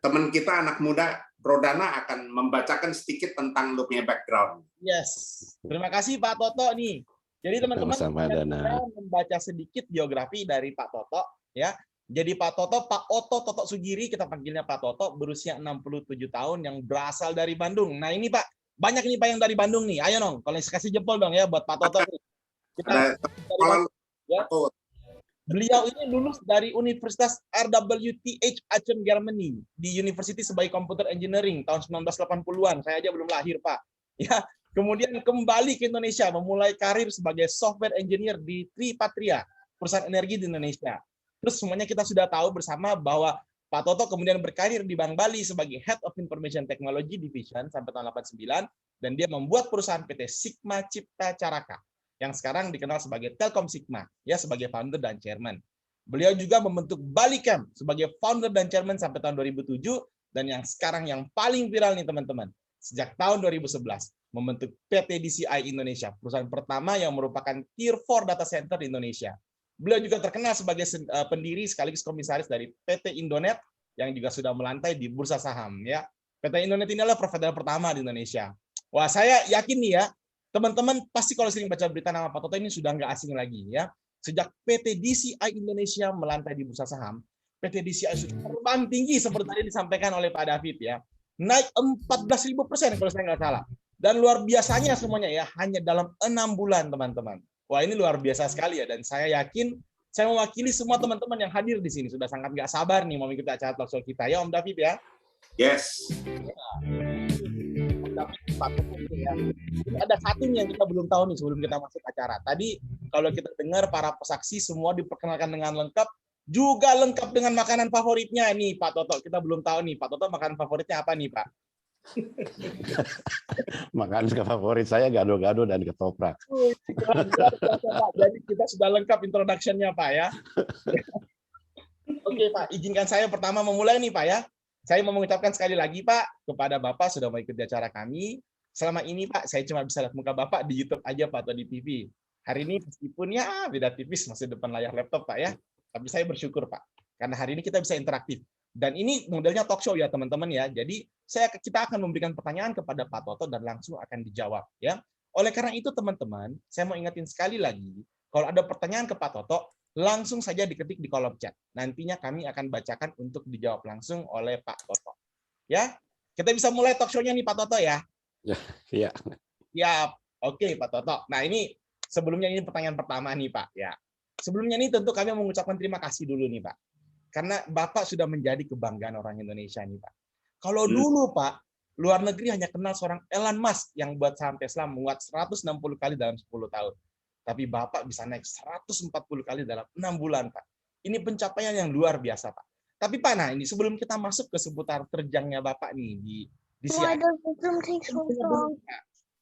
teman kita anak muda Bro Dana akan membacakan sedikit tentang lu punya background. Yes. Terima kasih Pak Toto nih. Jadi teman-teman Sama-sama, Dana. saya membaca sedikit biografi dari Pak Toto ya. Jadi Pak Toto, Pak Oto Toto Sugiri, kita panggilnya Pak Toto, berusia 67 tahun yang berasal dari Bandung. Nah ini Pak, banyak nih Pak yang dari Bandung nih. Ayo dong, kalau kasih jempol dong ya buat Pak Toto. Kita Kalau ya. Beliau ini lulus dari Universitas RWTH Aachen, Germany, di University sebagai Computer Engineering tahun 1980-an. Saya aja belum lahir, Pak. Ya, kemudian kembali ke Indonesia, memulai karir sebagai software engineer di Tripatria, perusahaan energi di Indonesia. Terus semuanya kita sudah tahu bersama bahwa Pak Toto kemudian berkarir di Bank Bali sebagai Head of Information Technology Division sampai tahun 89, dan dia membuat perusahaan PT Sigma Cipta Caraka, yang sekarang dikenal sebagai Telkom Sigma, ya, sebagai founder dan chairman. Beliau juga membentuk Bali Camp sebagai founder dan chairman sampai tahun 2007, dan yang sekarang yang paling viral nih teman-teman, sejak tahun 2011, membentuk PT DCI Indonesia, perusahaan pertama yang merupakan Tier 4 data center di Indonesia. Beliau juga terkenal sebagai pendiri sekaligus komisaris dari PT Indonet, yang juga sudah melantai di bursa saham. Ya, PT Indonet ini adalah provider pertama di Indonesia. Wah, saya yakin nih ya, Teman-teman pasti kalau sering baca berita nama Pak Toto ini sudah nggak asing lagi ya. Sejak PT DCI Indonesia melantai di bursa saham, PT DCI sudah terbang tinggi seperti tadi disampaikan oleh Pak David ya. Naik 14.000% kalau saya nggak salah. Dan luar biasanya semuanya ya, hanya dalam 6 bulan teman-teman. Wah ini luar biasa sekali ya, dan saya yakin saya mewakili semua teman-teman yang hadir di sini sudah sangat nggak sabar nih mau mengikuti acara talk show kita ya Om David ya. Yes. Ya. Ada satu yang kita belum tahu nih sebelum kita masuk acara. Tadi kalau kita dengar para pesaksi semua diperkenalkan dengan lengkap, juga lengkap dengan makanan favoritnya nih Pak Toto. Kita belum tahu nih Pak Toto makanan favoritnya apa nih Pak? Makanan favorit saya gado-gado dan ketoprak. Jadi kita sudah lengkap introduction-nya Pak ya. Oke Pak, izinkan saya pertama memulai nih Pak ya. Saya mau mengucapkan sekali lagi Pak kepada Bapak sudah mengikuti acara kami. Selama ini Pak, saya cuma bisa lihat muka Bapak di YouTube aja Pak atau di TV. Hari ini meskipun ya beda tipis masih depan layar laptop Pak ya. Tapi saya bersyukur Pak karena hari ini kita bisa interaktif. Dan ini modelnya talk show ya teman-teman ya. Jadi kita akan memberikan pertanyaan kepada Pak Toto dan langsung akan dijawab ya. Oleh karena itu teman-teman, saya mau ingetin sekali lagi, kalau ada pertanyaan ke Pak Toto, langsung saja diketik di kolom chat. Nantinya kami akan bacakan untuk dijawab langsung oleh Pak Toto. Ya, kita bisa mulai talk show-nya nih Pak Toto ya. Iya. Ya, oke Pak Toto. Nah ini sebelumnya ini pertanyaan pertama nih Pak ya. Sebelumnya ini tentu kami mengucapkan terima kasih dulu nih Pak. Karena Bapak sudah menjadi kebanggaan orang Indonesia nih Pak. Kalau dulu Pak, luar negeri hanya kenal seorang Elon Musk yang buat saham Tesla menguat 160 kali dalam 10 tahun. Tapi Bapak bisa naik 140 kali dalam 6 bulan, Pak. Ini pencapaian yang luar biasa, Pak. Tapi Pak, nah ini sebelum kita masuk ke seputar terjangnya Bapak nih di siang.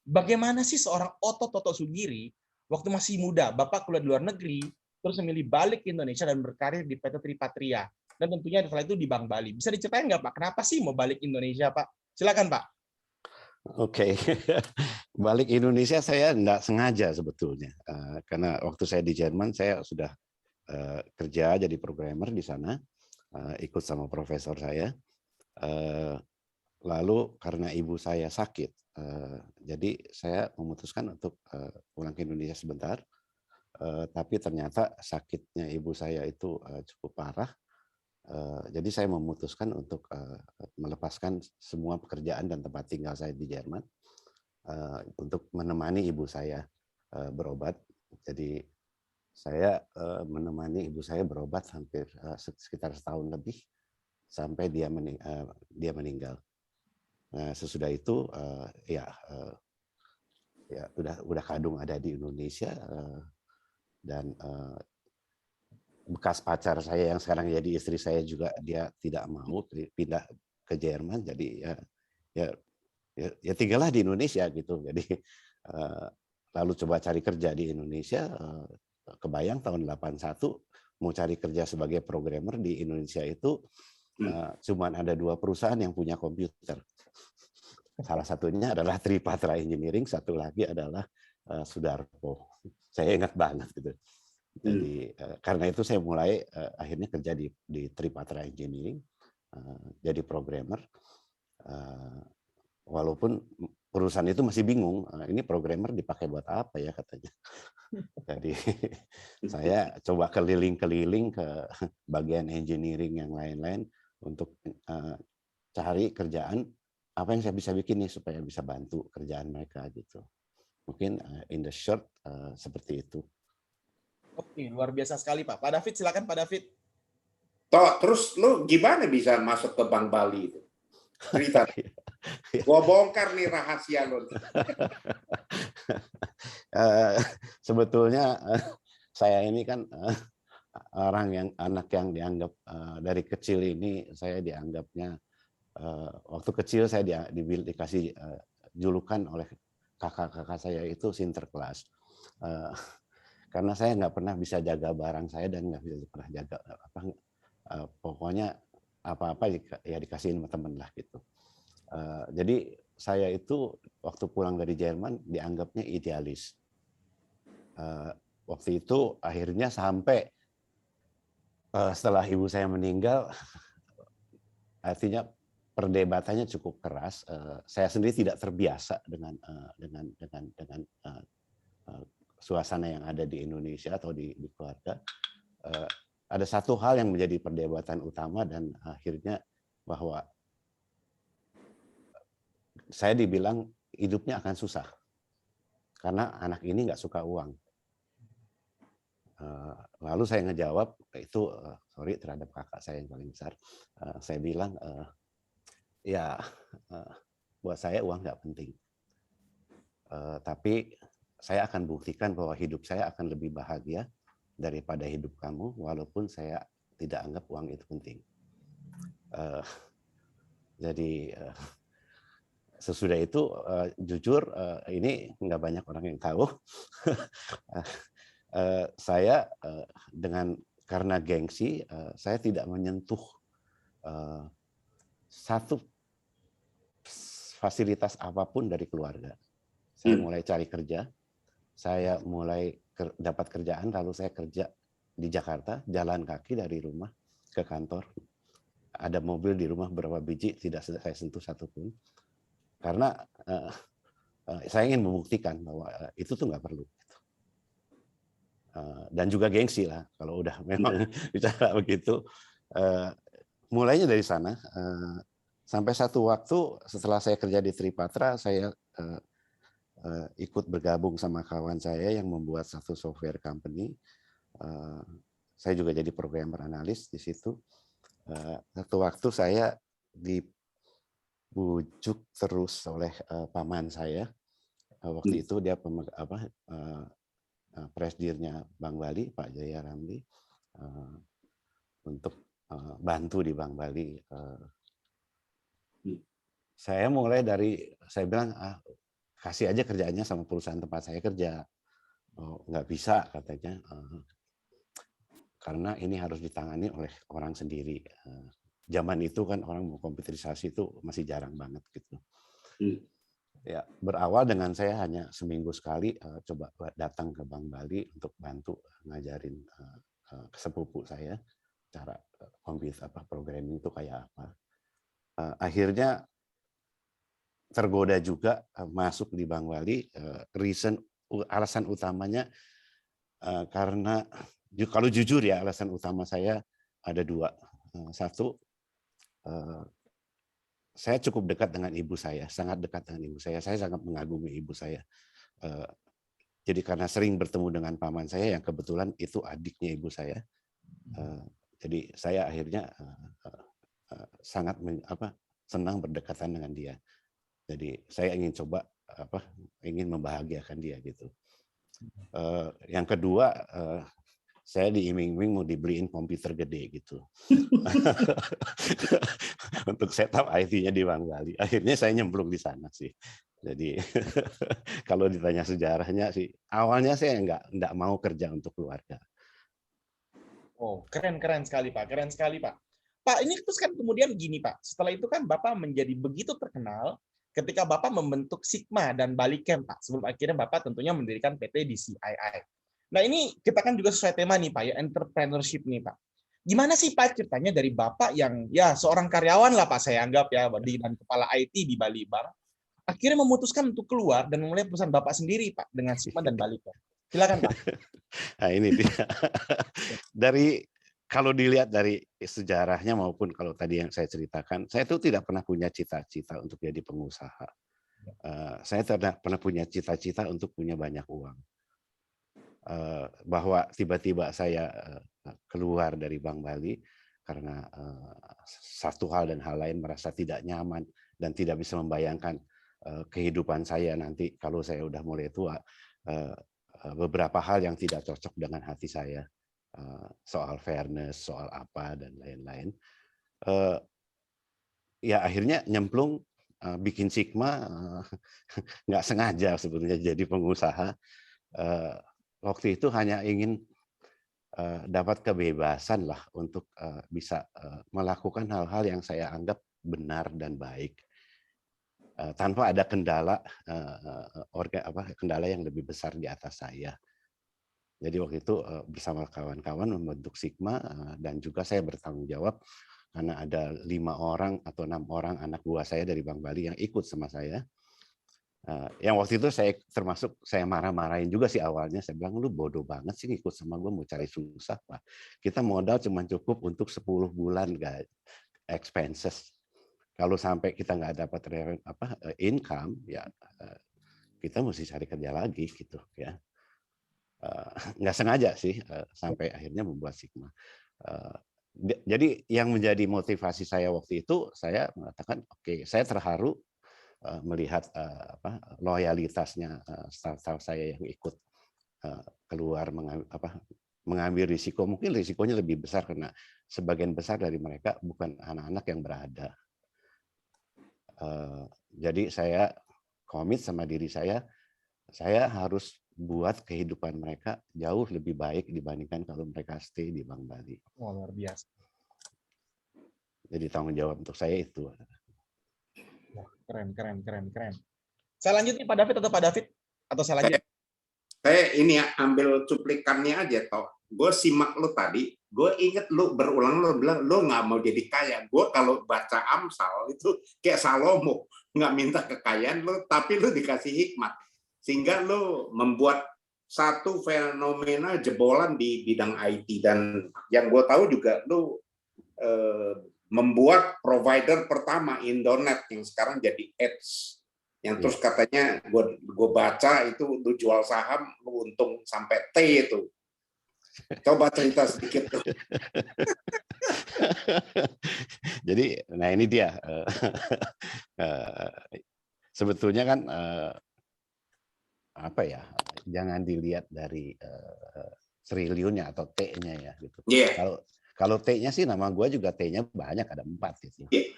Bagaimana sih seorang Otto Toto Sugiri waktu masih muda, Bapak kuliah di luar negeri, terus memilih balik ke Indonesia dan berkarir di PT Tripatria. Dan tentunya setelah itu di Bank Bali. Bisa diceritain nggak Pak, kenapa sih mau balik Indonesia, Pak? Silakan Pak. Oke. Balik Indonesia saya enggak sengaja sebetulnya. Karena waktu saya di Jerman, saya sudah kerja jadi programmer di sana, ikut sama profesor saya. Lalu karena ibu saya sakit, jadi saya memutuskan untuk pulang ke Indonesia sebentar. Tapi ternyata sakitnya ibu saya itu cukup parah. Jadi saya memutuskan untuk melepaskan semua pekerjaan dan tempat tinggal saya di Jerman untuk menemani ibu saya berobat. Jadi saya menemani ibu saya berobat hampir sekitar setahun lebih sampai dia meninggal. Nah, sesudah itu ya udah kadung ada di Indonesia dan bekas pacar saya yang sekarang jadi istri saya juga dia tidak mau pindah ke Jerman, jadi ya tinggallah di Indonesia gitu. Jadi lalu coba cari kerja di Indonesia, kebayang tahun 81 mau cari kerja sebagai programmer di Indonesia itu cuman ada 2 perusahaan yang punya komputer. Salah satunya adalah Tripatra Engineering, satu lagi adalah Sudarpo. Saya ingat banget gitu. Jadi karena itu saya mulai akhirnya kerja di Tripatra Engineering, jadi programmer. Walaupun perusahaan itu masih bingung, ini programmer dipakai buat apa ya katanya. Jadi saya coba keliling-keliling ke bagian engineering yang lain-lain untuk cari kerjaan apa yang saya bisa bikin nih supaya bisa bantu kerjaan mereka gitu. Mungkin in the short seperti itu. Oke, luar biasa sekali Pak. Pak David, silakan Pak David. Toh, terus lu gimana bisa masuk ke Bank Bali itu? Cerita. Gua bongkar nih rahasia lu. Sebetulnya saya ini kan anak yang dianggap dari kecil ini saya dianggapnya waktu kecil saya dikasih julukan oleh kakak-kakak saya itu Sinterklas. Karena saya nggak pernah bisa jaga barang saya dan nggak bisa pernah jaga pokoknya apa-apa ya dikasihin sama temen lah gitu. Jadi saya itu waktu pulang dari Jerman dianggapnya idealis. Waktu itu akhirnya sampai setelah ibu saya meninggal, artinya perdebatannya cukup keras. Saya sendiri tidak terbiasa dengan suasana yang ada di Indonesia atau di keluarga. Ada satu hal yang menjadi perdebatan utama dan akhirnya bahwa saya dibilang hidupnya akan susah karena anak ini nggak suka uang. Lalu saya ngejawab itu, sorry terhadap kakak saya yang paling besar, saya bilang ya buat saya uang nggak penting, tapi saya akan buktikan bahwa hidup saya akan lebih bahagia daripada hidup kamu, walaupun saya tidak anggap uang itu penting. Jadi sesudah itu jujur ini nggak banyak orang yang tahu. Saya karena gengsi, saya tidak menyentuh satu fasilitas apapun dari keluarga. Saya mulai cari kerja, saya mulai dapat kerjaan, lalu saya kerja di Jakarta, jalan kaki dari rumah ke kantor. Ada mobil di rumah berapa biji, tidak saya sentuh satupun. Karena saya ingin membuktikan bahwa itu tuh nggak perlu. Dan juga gengsi lah, kalau udah memang bicara begitu. Mulainya dari sana, sampai satu waktu setelah saya kerja di Tripatra, saya ikut bergabung sama kawan saya yang membuat satu software company. Saya juga jadi programmer analis di situ. Satu waktu saya dibujuk terus oleh paman saya. Waktu itu dia presdirnya Bank Bali, Pak Jaya Ramli, untuk bantu di Bank Bali. Saya mulai saya bilang, kasih aja kerjaannya sama perusahaan tempat saya kerja. Oh, nggak bisa katanya, karena ini harus ditangani oleh orang sendiri. Zaman itu kan orang mau komputerisasi itu masih jarang banget gitu. Ya, berawal dengan saya hanya seminggu sekali coba datang ke Bank Bali untuk bantu ngajarin sepupu saya cara komputer programming itu kayak apa. Akhirnya tergoda juga masuk di Bank Bali. Alasan utamanya karena kalau jujur ya, alasan utama saya ada dua. Satu, saya cukup dekat dengan ibu saya, sangat dekat dengan ibu saya sangat mengagumi ibu saya. Jadi karena sering bertemu dengan paman saya yang kebetulan itu adiknya ibu saya, jadi saya akhirnya sangat senang berdekatan dengan dia. Jadi saya ingin coba ingin membahagiakan dia gitu. Yang kedua, saya diiming-iming mau dibeliin komputer gede gitu. Untuk setup IT-nya di Bank Bali. Akhirnya saya nyemplung di sana sih. Jadi kalau ditanya sejarahnya sih, awalnya saya nggak mau kerja untuk keluarga. Oh, keren sekali Pak, keren sekali Pak. Pak, ini terus kan kemudian gini Pak, setelah itu kan Bapak menjadi begitu terkenal ketika Bapak membentuk Sigma dan Balicamp Pak, sebelum akhirnya Bapak tentunya mendirikan PT DCII. Nah ini kita kan juga sesuai tema nih Pak, ya entrepreneurship nih Pak. Gimana sih Pak ceritanya dari Bapak yang ya seorang karyawan lah Pak saya anggap ya, dan kepala IT di Bali Bank, akhirnya memutuskan untuk keluar dan memulai perusahaan Bapak sendiri Pak dengan Sigma dan Balicamp. Silakan Pak. Nah ini dia. Kalau dilihat dari sejarahnya maupun kalau tadi yang saya ceritakan, saya itu tidak pernah punya cita-cita untuk jadi pengusaha. Saya tidak pernah punya cita-cita untuk punya banyak uang. Bahwa tiba-tiba saya keluar dari Bank Bali karena satu hal dan hal lain merasa tidak nyaman dan tidak bisa membayangkan kehidupan saya nanti kalau saya udah mulai tua. Beberapa hal yang tidak cocok dengan hati saya. Soal fairness, soal apa dan lain-lain. Ya akhirnya nyemplung bikin Sigma, nggak sengaja sebetulnya jadi pengusaha. Waktu itu hanya ingin dapat kebebasan lah untuk bisa melakukan hal-hal yang saya anggap benar dan baik tanpa ada kendala kendala yang lebih besar di atas saya. Jadi waktu itu bersama kawan-kawan membentuk Sigma dan juga saya bertanggung jawab karena ada 5 orang atau 6 orang anak buah saya dari Bank Bali yang ikut sama saya. Yang waktu itu saya marah-marahin juga sih awalnya. Saya bilang, lu bodoh banget sih ngikut sama gue, mau cari susah, Pak. Kita modal cuma cukup untuk 10 bulan guys, expenses. Kalau sampai kita nggak dapat income, ya kita mesti cari kerja lagi gitu ya. Nggak sengaja sih sampai akhirnya membuat Sigma. Jadi yang menjadi motivasi saya waktu itu, saya mengatakan, oke, saya terharu melihat loyalitasnya staff saya yang ikut keluar mengambil risiko. Mungkin risikonya lebih besar karena sebagian besar dari mereka bukan anak-anak yang berada. Jadi saya komit sama diri saya harus buat kehidupan mereka jauh lebih baik dibandingkan kalau mereka stay di Bank Bali. Wah, luar biasa. Jadi tanggung jawab untuk saya itu. Wah, keren. Saya lanjut nih Pak David atau Pak David? Atau saya lanjut? Saya ini ya, ambil cuplikannya aja, toh. Gue simak lu tadi, gue inget lu berulang lu bilang lu nggak mau jadi kaya. Gue kalau baca Amsal itu kayak Salomo, nggak minta kekayaan lu, tapi lu dikasih hikmat. Sehingga lu membuat satu fenomena jebolan di bidang IT. Dan yang gue tahu juga lu membuat provider pertama Indonet yang sekarang jadi Edge. Yang terus katanya gue baca itu lu jual saham, lu untung sampai T itu. Coba cerita sedikit tuh. Jadi, nah ini dia. Sebetulnya kan jangan dilihat dari triliunnya atau T-nya ya gitu. Yeah. Kalau T-nya sih nama gue juga T-nya banyak, ada 4 gitu. Yeah.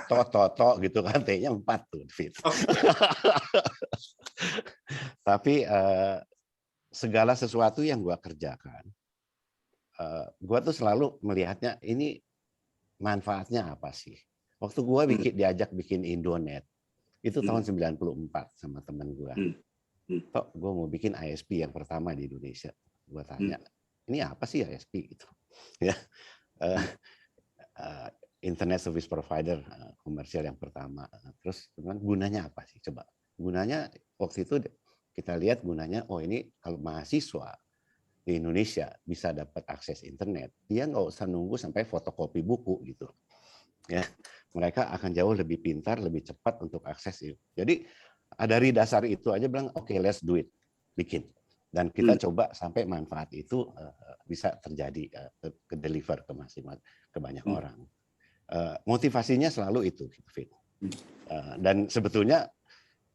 Toto gitu kan, T-nya 4 tuh Fit. Tapi segala sesuatu yang gue kerjakan, gue tuh selalu melihatnya ini manfaatnya apa sih. Waktu gue diajak bikin Indonet, itu tahun 94 sama teman gue. Tok, gue mau bikin ISP yang pertama di Indonesia. Gue tanya, ini apa sih ISP gitu? Ya, Internet Service Provider komersial yang pertama. Terus gunanya apa sih? Coba gunanya waktu itu kita lihat gunanya, oh ini kalau mahasiswa di Indonesia bisa dapat akses internet, dia nggak usah nunggu sampai fotokopi buku gitu. Ya, mereka akan jauh lebih pintar, lebih cepat untuk akses itu. Jadi dari dasar itu aja bilang, oke, let's do it, bikin. Dan kita coba sampai manfaat itu bisa terjadi, ke deliver ke ke banyak orang. Motivasinya selalu itu, Fit. Dan sebetulnya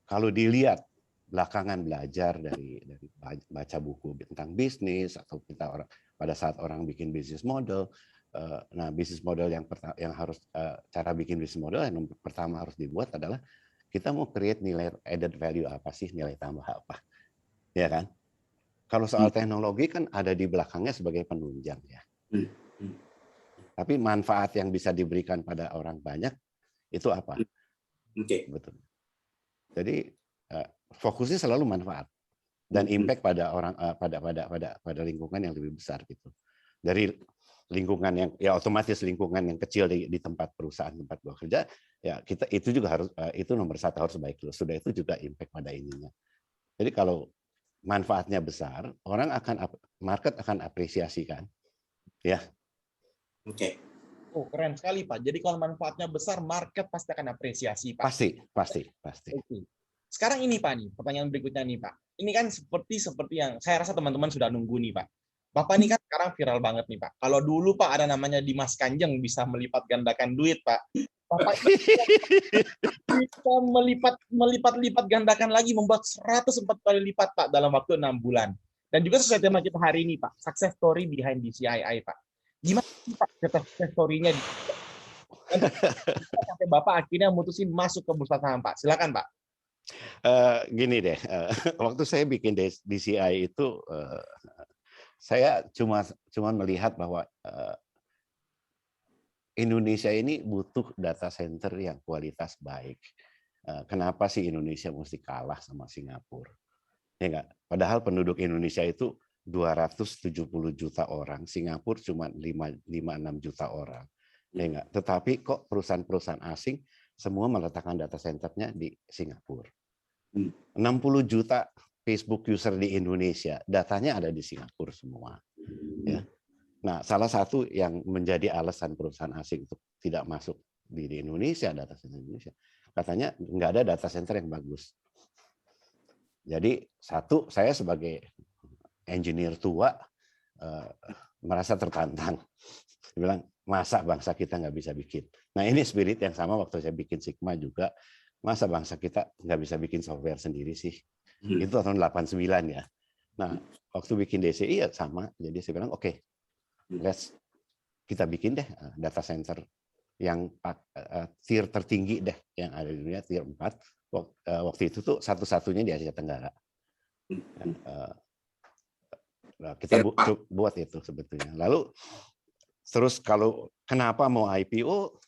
kalau dilihat belakangan belajar dari baca buku tentang bisnis atau kita pada saat orang bikin bisnis model, nah bisnis model yang harus cara bikin bisnis model yang pertama harus dibuat adalah kita mau create nilai added value apa sih, nilai tambah apa, ya kan? Kalau soal teknologi kan ada di belakangnya sebagai penunjang ya. Tapi manfaat yang bisa diberikan pada orang banyak itu apa? Betul. Jadi fokusnya selalu manfaat dan impact pada orang pada lingkungan yang lebih besar gitu. Dari lingkungan yang ya otomatis lingkungan yang kecil di tempat perusahaan tempat gua kerja ya kita itu juga harus itu nomor 1 harus baik dulu. Sudah itu juga impact pada ininya. Jadi kalau manfaatnya besar, market akan apresiasi kan, ya. Oke. Oh, keren sekali Pak. Jadi kalau manfaatnya besar, market pasti akan apresiasi Pak. Pasti. Oke. Sekarang ini Pak nih, pertanyaan berikutnya nih Pak. Ini kan seperti yang saya rasa teman-teman sudah nunggu nih Pak. Bapak ini kan sekarang viral banget nih Pak. Kalau dulu Pak ada namanya Dimas Kanjeng bisa melipat gandakan duit Pak. Bapak bisa melipat gandakan lagi, membuat 104 kali lipat Pak dalam waktu 6 bulan. Dan juga sesuai tema kita hari ini Pak, success story behind DCII Pak. Gimana sih Pak success story-nya? Sampai Bapak akhirnya mutusin masuk ke bursa saham Pak. Silakan Pak. Gini deh, waktu saya bikin DCI itu saya cuma melihat bahwa Indonesia ini butuh data center yang kualitas baik. Kenapa sih Indonesia mesti kalah sama Singapura? Ya enggak? Padahal penduduk Indonesia itu 270 juta orang, Singapura cuma 5-6 juta orang. Ya enggak. Tetapi kok perusahaan-perusahaan asing semua meletakkan data centernya di Singapura. 60 juta Facebook user di Indonesia, datanya ada di Singapura semua. Ya. Nah, salah satu yang menjadi alasan perusahaan asing untuk tidak masuk di Indonesia, data center Indonesia, katanya nggak ada data center yang bagus. Jadi satu, saya sebagai engineer tua merasa tertantang. Dia bilang, masa bangsa kita nggak bisa bikin. Nah, ini spirit yang sama waktu saya bikin Sigma juga. Masa bangsa kita nggak bisa bikin software sendiri sih? Itu tahun 89 ya. Nah, waktu bikin DCI ya sama. Jadi saya bilang, oke, kita bikin deh data center yang tier tertinggi deh yang ada di dunia, tier 4. Waktu itu tuh satu-satunya di Asia Tenggara. Kita buat itu sebetulnya. Lalu terus kalau kenapa mau IPO?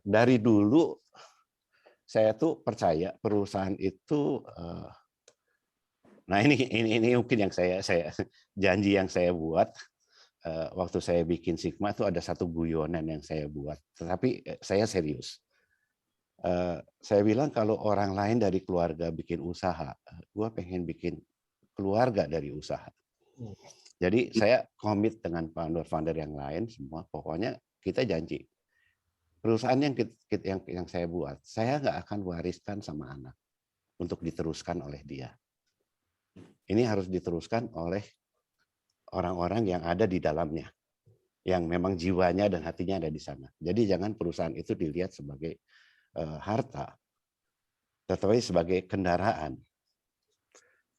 Dari dulu saya tuh percaya perusahaan itu. Nah ini mungkin yang saya janji yang saya buat waktu saya bikin Sigma itu ada satu guyonan yang saya buat, tetapi saya serius. Saya bilang kalau orang lain dari keluarga bikin usaha, gue pengen bikin keluarga dari usaha. Jadi saya komit dengan founder-founder yang lain semua, pokoknya kita janji perusahaan yang saya buat, saya nggak akan wariskan sama anak untuk diteruskan oleh dia. Ini harus diteruskan oleh orang-orang yang ada di dalamnya, yang memang jiwanya dan hatinya ada di sana. Jadi jangan perusahaan itu dilihat sebagai harta, tetapi sebagai kendaraan.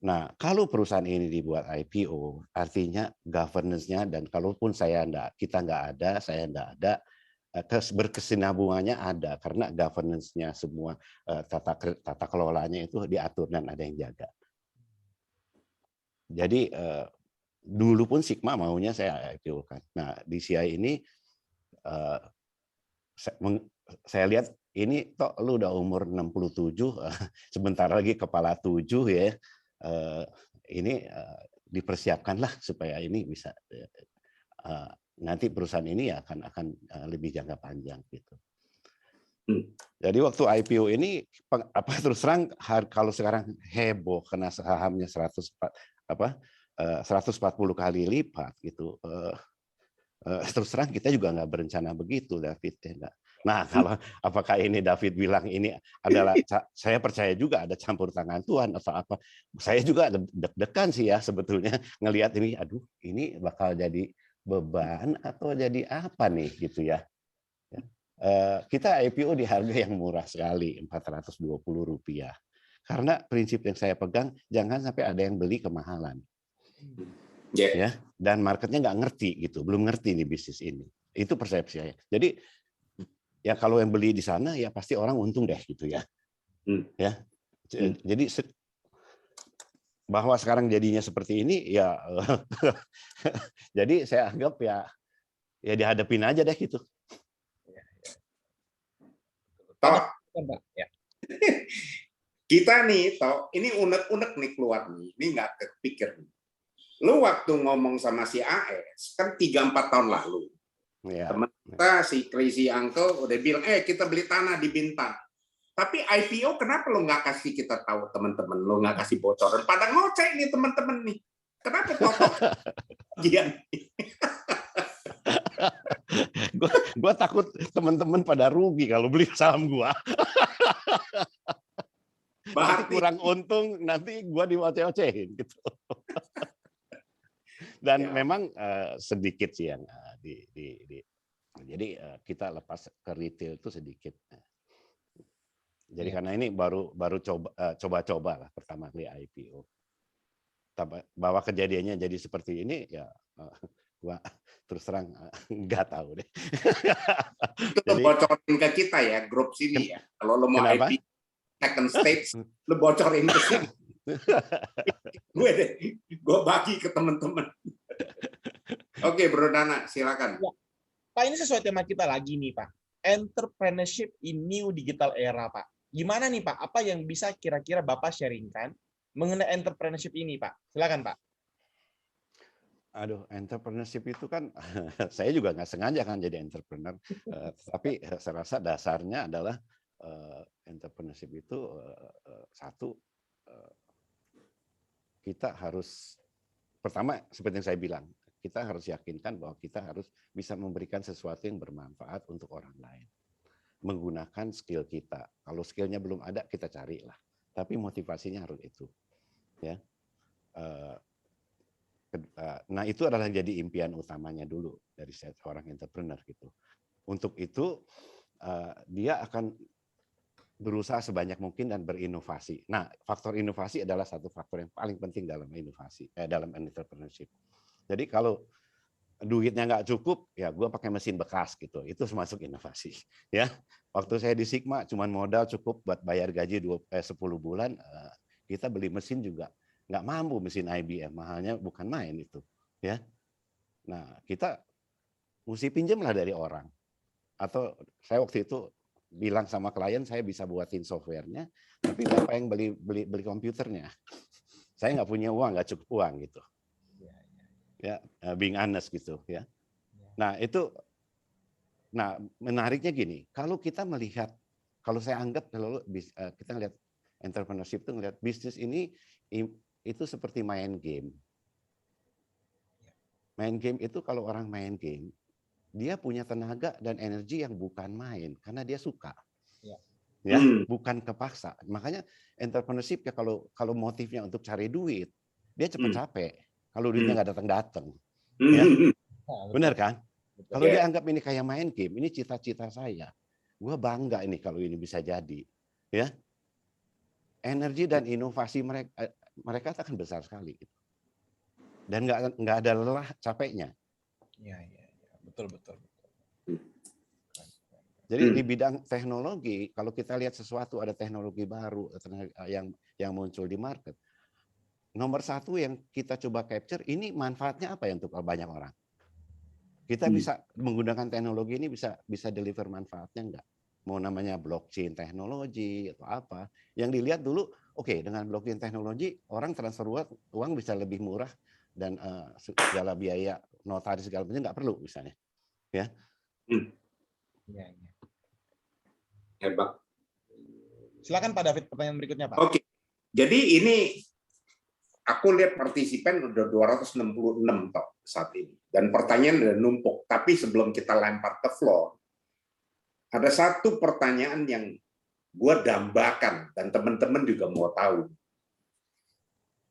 Nah, kalau perusahaan ini dibuat IPO, artinya governance-nya, dan kalaupun saya nggak ada, berkesinambungannya ada, karena governance-nya semua, tata kelolanya itu diatur dan ada yang jaga. Jadi dulu pun Sigma maunya saya IPO kan. Nah di CI ini saya lihat ini toh lu udah umur 67, sebentar lagi kepala 7 ya. Ini dipersiapkanlah supaya ini bisa nanti perusahaan ini ya akan lebih jangka panjang gitu. Jadi waktu IPO ini terus terang kalau sekarang heboh karena sahamnya 140 kali lipat gitu. Terus terang kita juga nggak berencana begitu, David. Nah, kalau apakah ini David bilang ini adalah, saya percaya juga ada campur tangan Tuhan atau apa. Saya juga deg-degan sih ya sebetulnya ngelihat ini, aduh ini bakal jadi beban atau jadi apa nih gitu ya. Kita IPO di harga yang murah sekali, Rp420. Karena prinsip yang saya pegang, jangan sampai ada yang beli kemahalan. Ya, dan marketnya nggak ngerti gitu, belum ngerti nih bisnis ini. Itu persepsi saya. Jadi ya kalau yang beli di sana ya pasti orang untung deh gitu ya. Ya, jadi bahwa sekarang jadinya seperti ini ya, jadi saya anggap ya dihadapin aja deh gitu. Kita nih, ini unek-unek nih keluar nih, ini nggak kepikir. Lu waktu ngomong sama si AS, kan 3-4 tahun lalu, teman kita si Crazy Uncle udah bilang, kita beli tanah di Bintan. Tapi IPO kenapa lu nggak kasih kita tahu teman-teman, lu nggak kasih bocoran? Pada ngoceh nih teman-teman nih. Kenapa tokoh? Gue takut teman-teman pada rugi kalau beli saham gue. Nanti kurang untung, nanti gue dioceh-ocehin gitu. Dan memang sedikit sih yang jadi kita lepas ke retail itu sedikit. Jadi karena ini baru coba-coba lah pertama kali IPO. Bahwa kejadiannya jadi seperti ini ya gua terus terang nggak tahu deh. Itu bocorin ke kita ya grup sini ya. Kalau lo mau IPO second stage, lo bocorin ke sini. Gue bagi ke teman-teman. Oke, Bro Dana, silakan. Ya. Pak, ini sesuai tema kita lagi nih, Pak. Entrepreneurship in new digital era, Pak. Gimana nih, Pak? Apa yang bisa kira-kira Bapak sharingkan mengenai entrepreneurship ini, Pak? Silakan, Pak. Aduh, entrepreneurship itu kan saya juga nggak sengaja kan jadi entrepreneur, tapi saya rasa dasarnya adalah entrepreneurship itu satu, kita harus pertama seperti yang saya bilang, kita harus yakinkan bahwa kita harus bisa memberikan sesuatu yang bermanfaat untuk orang lain. Menggunakan skill kita. Kalau skillnya belum ada, kita carilah. Tapi motivasinya harus itu. Ya. Nah itu adalah jadi impian utamanya dulu dari seorang entrepreneur gitu. Untuk itu dia akan berusaha sebanyak mungkin dan berinovasi. Nah, faktor inovasi adalah satu faktor yang paling penting dalam inovasi, dalam entrepreneurship. Jadi kalau duitnya nggak cukup, ya gue pakai mesin bekas gitu. Itu termasuk inovasi. Ya, waktu saya di Sigma cuma modal cukup buat bayar gaji 10 bulan, kita beli mesin juga nggak mampu, mesin IBM mahalnya bukan main itu. Ya, nah kita mesti pinjam lah dari orang. Atau saya waktu itu bilang sama klien saya bisa buatin softwarenya, tapi siapa yang beli komputernya? Saya nggak punya uang, nggak cukup uang gitu. Ya, being honest gitu ya. Nah itu, nah menariknya gini, kalau kita melihat, kalau saya anggap kalau kita lihat entrepreneurship itu ngelihat bisnis ini itu seperti main game. Main game itu kalau orang main game, dia punya tenaga dan energi yang bukan main karena dia suka, ya bukan kepaksa. Makanya entrepreneurship ya kalau motifnya untuk cari duit, dia cepat capek. Kalau duitnya nggak datang, ya benar kan? Kalau dia anggap ini kayak main game, ini cita-cita saya, gue bangga ini kalau ini bisa jadi, ya energi dan inovasi mereka akan besar sekali, dan nggak ada lelah capeknya. Betul. Jadi di bidang teknologi, kalau kita lihat sesuatu ada teknologi baru yang muncul di market, nomor satu yang kita coba capture ini manfaatnya apa ya untuk banyak orang. Kita bisa menggunakan teknologi ini bisa deliver manfaatnya enggak? Mau namanya blockchain teknologi atau apa? Yang dilihat dulu, oke, dengan blockchain teknologi orang transfer uang bisa lebih murah dan segala biaya notaris segala macam nggak perlu misalnya, ya. Hebat. Silakan Pak David, pertanyaan berikutnya Pak. Oke, jadi ini aku lihat partisipan udah 266 toh saat ini, dan pertanyaan udah numpuk. Tapi sebelum kita lempar ke floor, ada satu pertanyaan yang gue dambakan dan teman-teman juga mau tahu.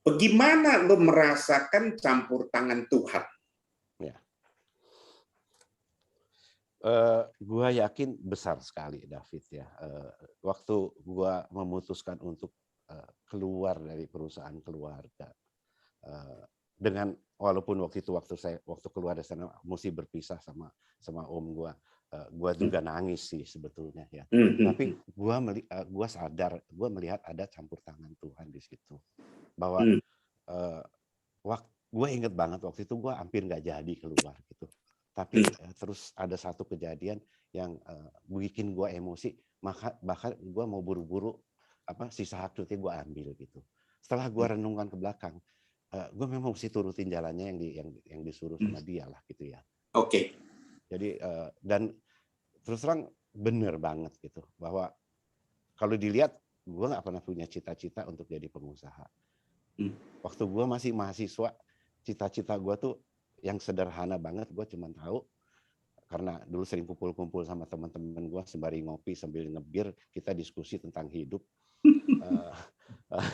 Bagaimana lo merasakan campur tangan Tuhan? Ya. Gua yakin besar sekali David ya. Waktu gua memutuskan untuk keluar dari perusahaan keluarga, dengan walaupun waktu keluar dari sana mesti berpisah sama om gua juga nangis sih sebetulnya ya. Tapi gua sadar, gua melihat ada campur tangan Tuhan di situ, bahwa gue inget banget waktu itu gue hampir nggak jadi keluar gitu. Tapi terus ada satu kejadian yang bikin gue emosi, bahkan gue mau buru-buru sisa hak cuti gue ambil gitu. Setelah gue renungkan ke belakang, gue memang mesti turutin jalannya yang disuruh sama dia lah gitu ya. Oke. Jadi dan terus terang bener banget gitu, bahwa kalau dilihat gue nggak pernah punya cita-cita untuk jadi pengusaha. Waktu gue masih mahasiswa, cita-cita gue tuh yang sederhana banget. Gue cuma tahu karena dulu sering kumpul-kumpul sama teman-teman gue sembari ngopi sambil ngebir, kita diskusi tentang hidup.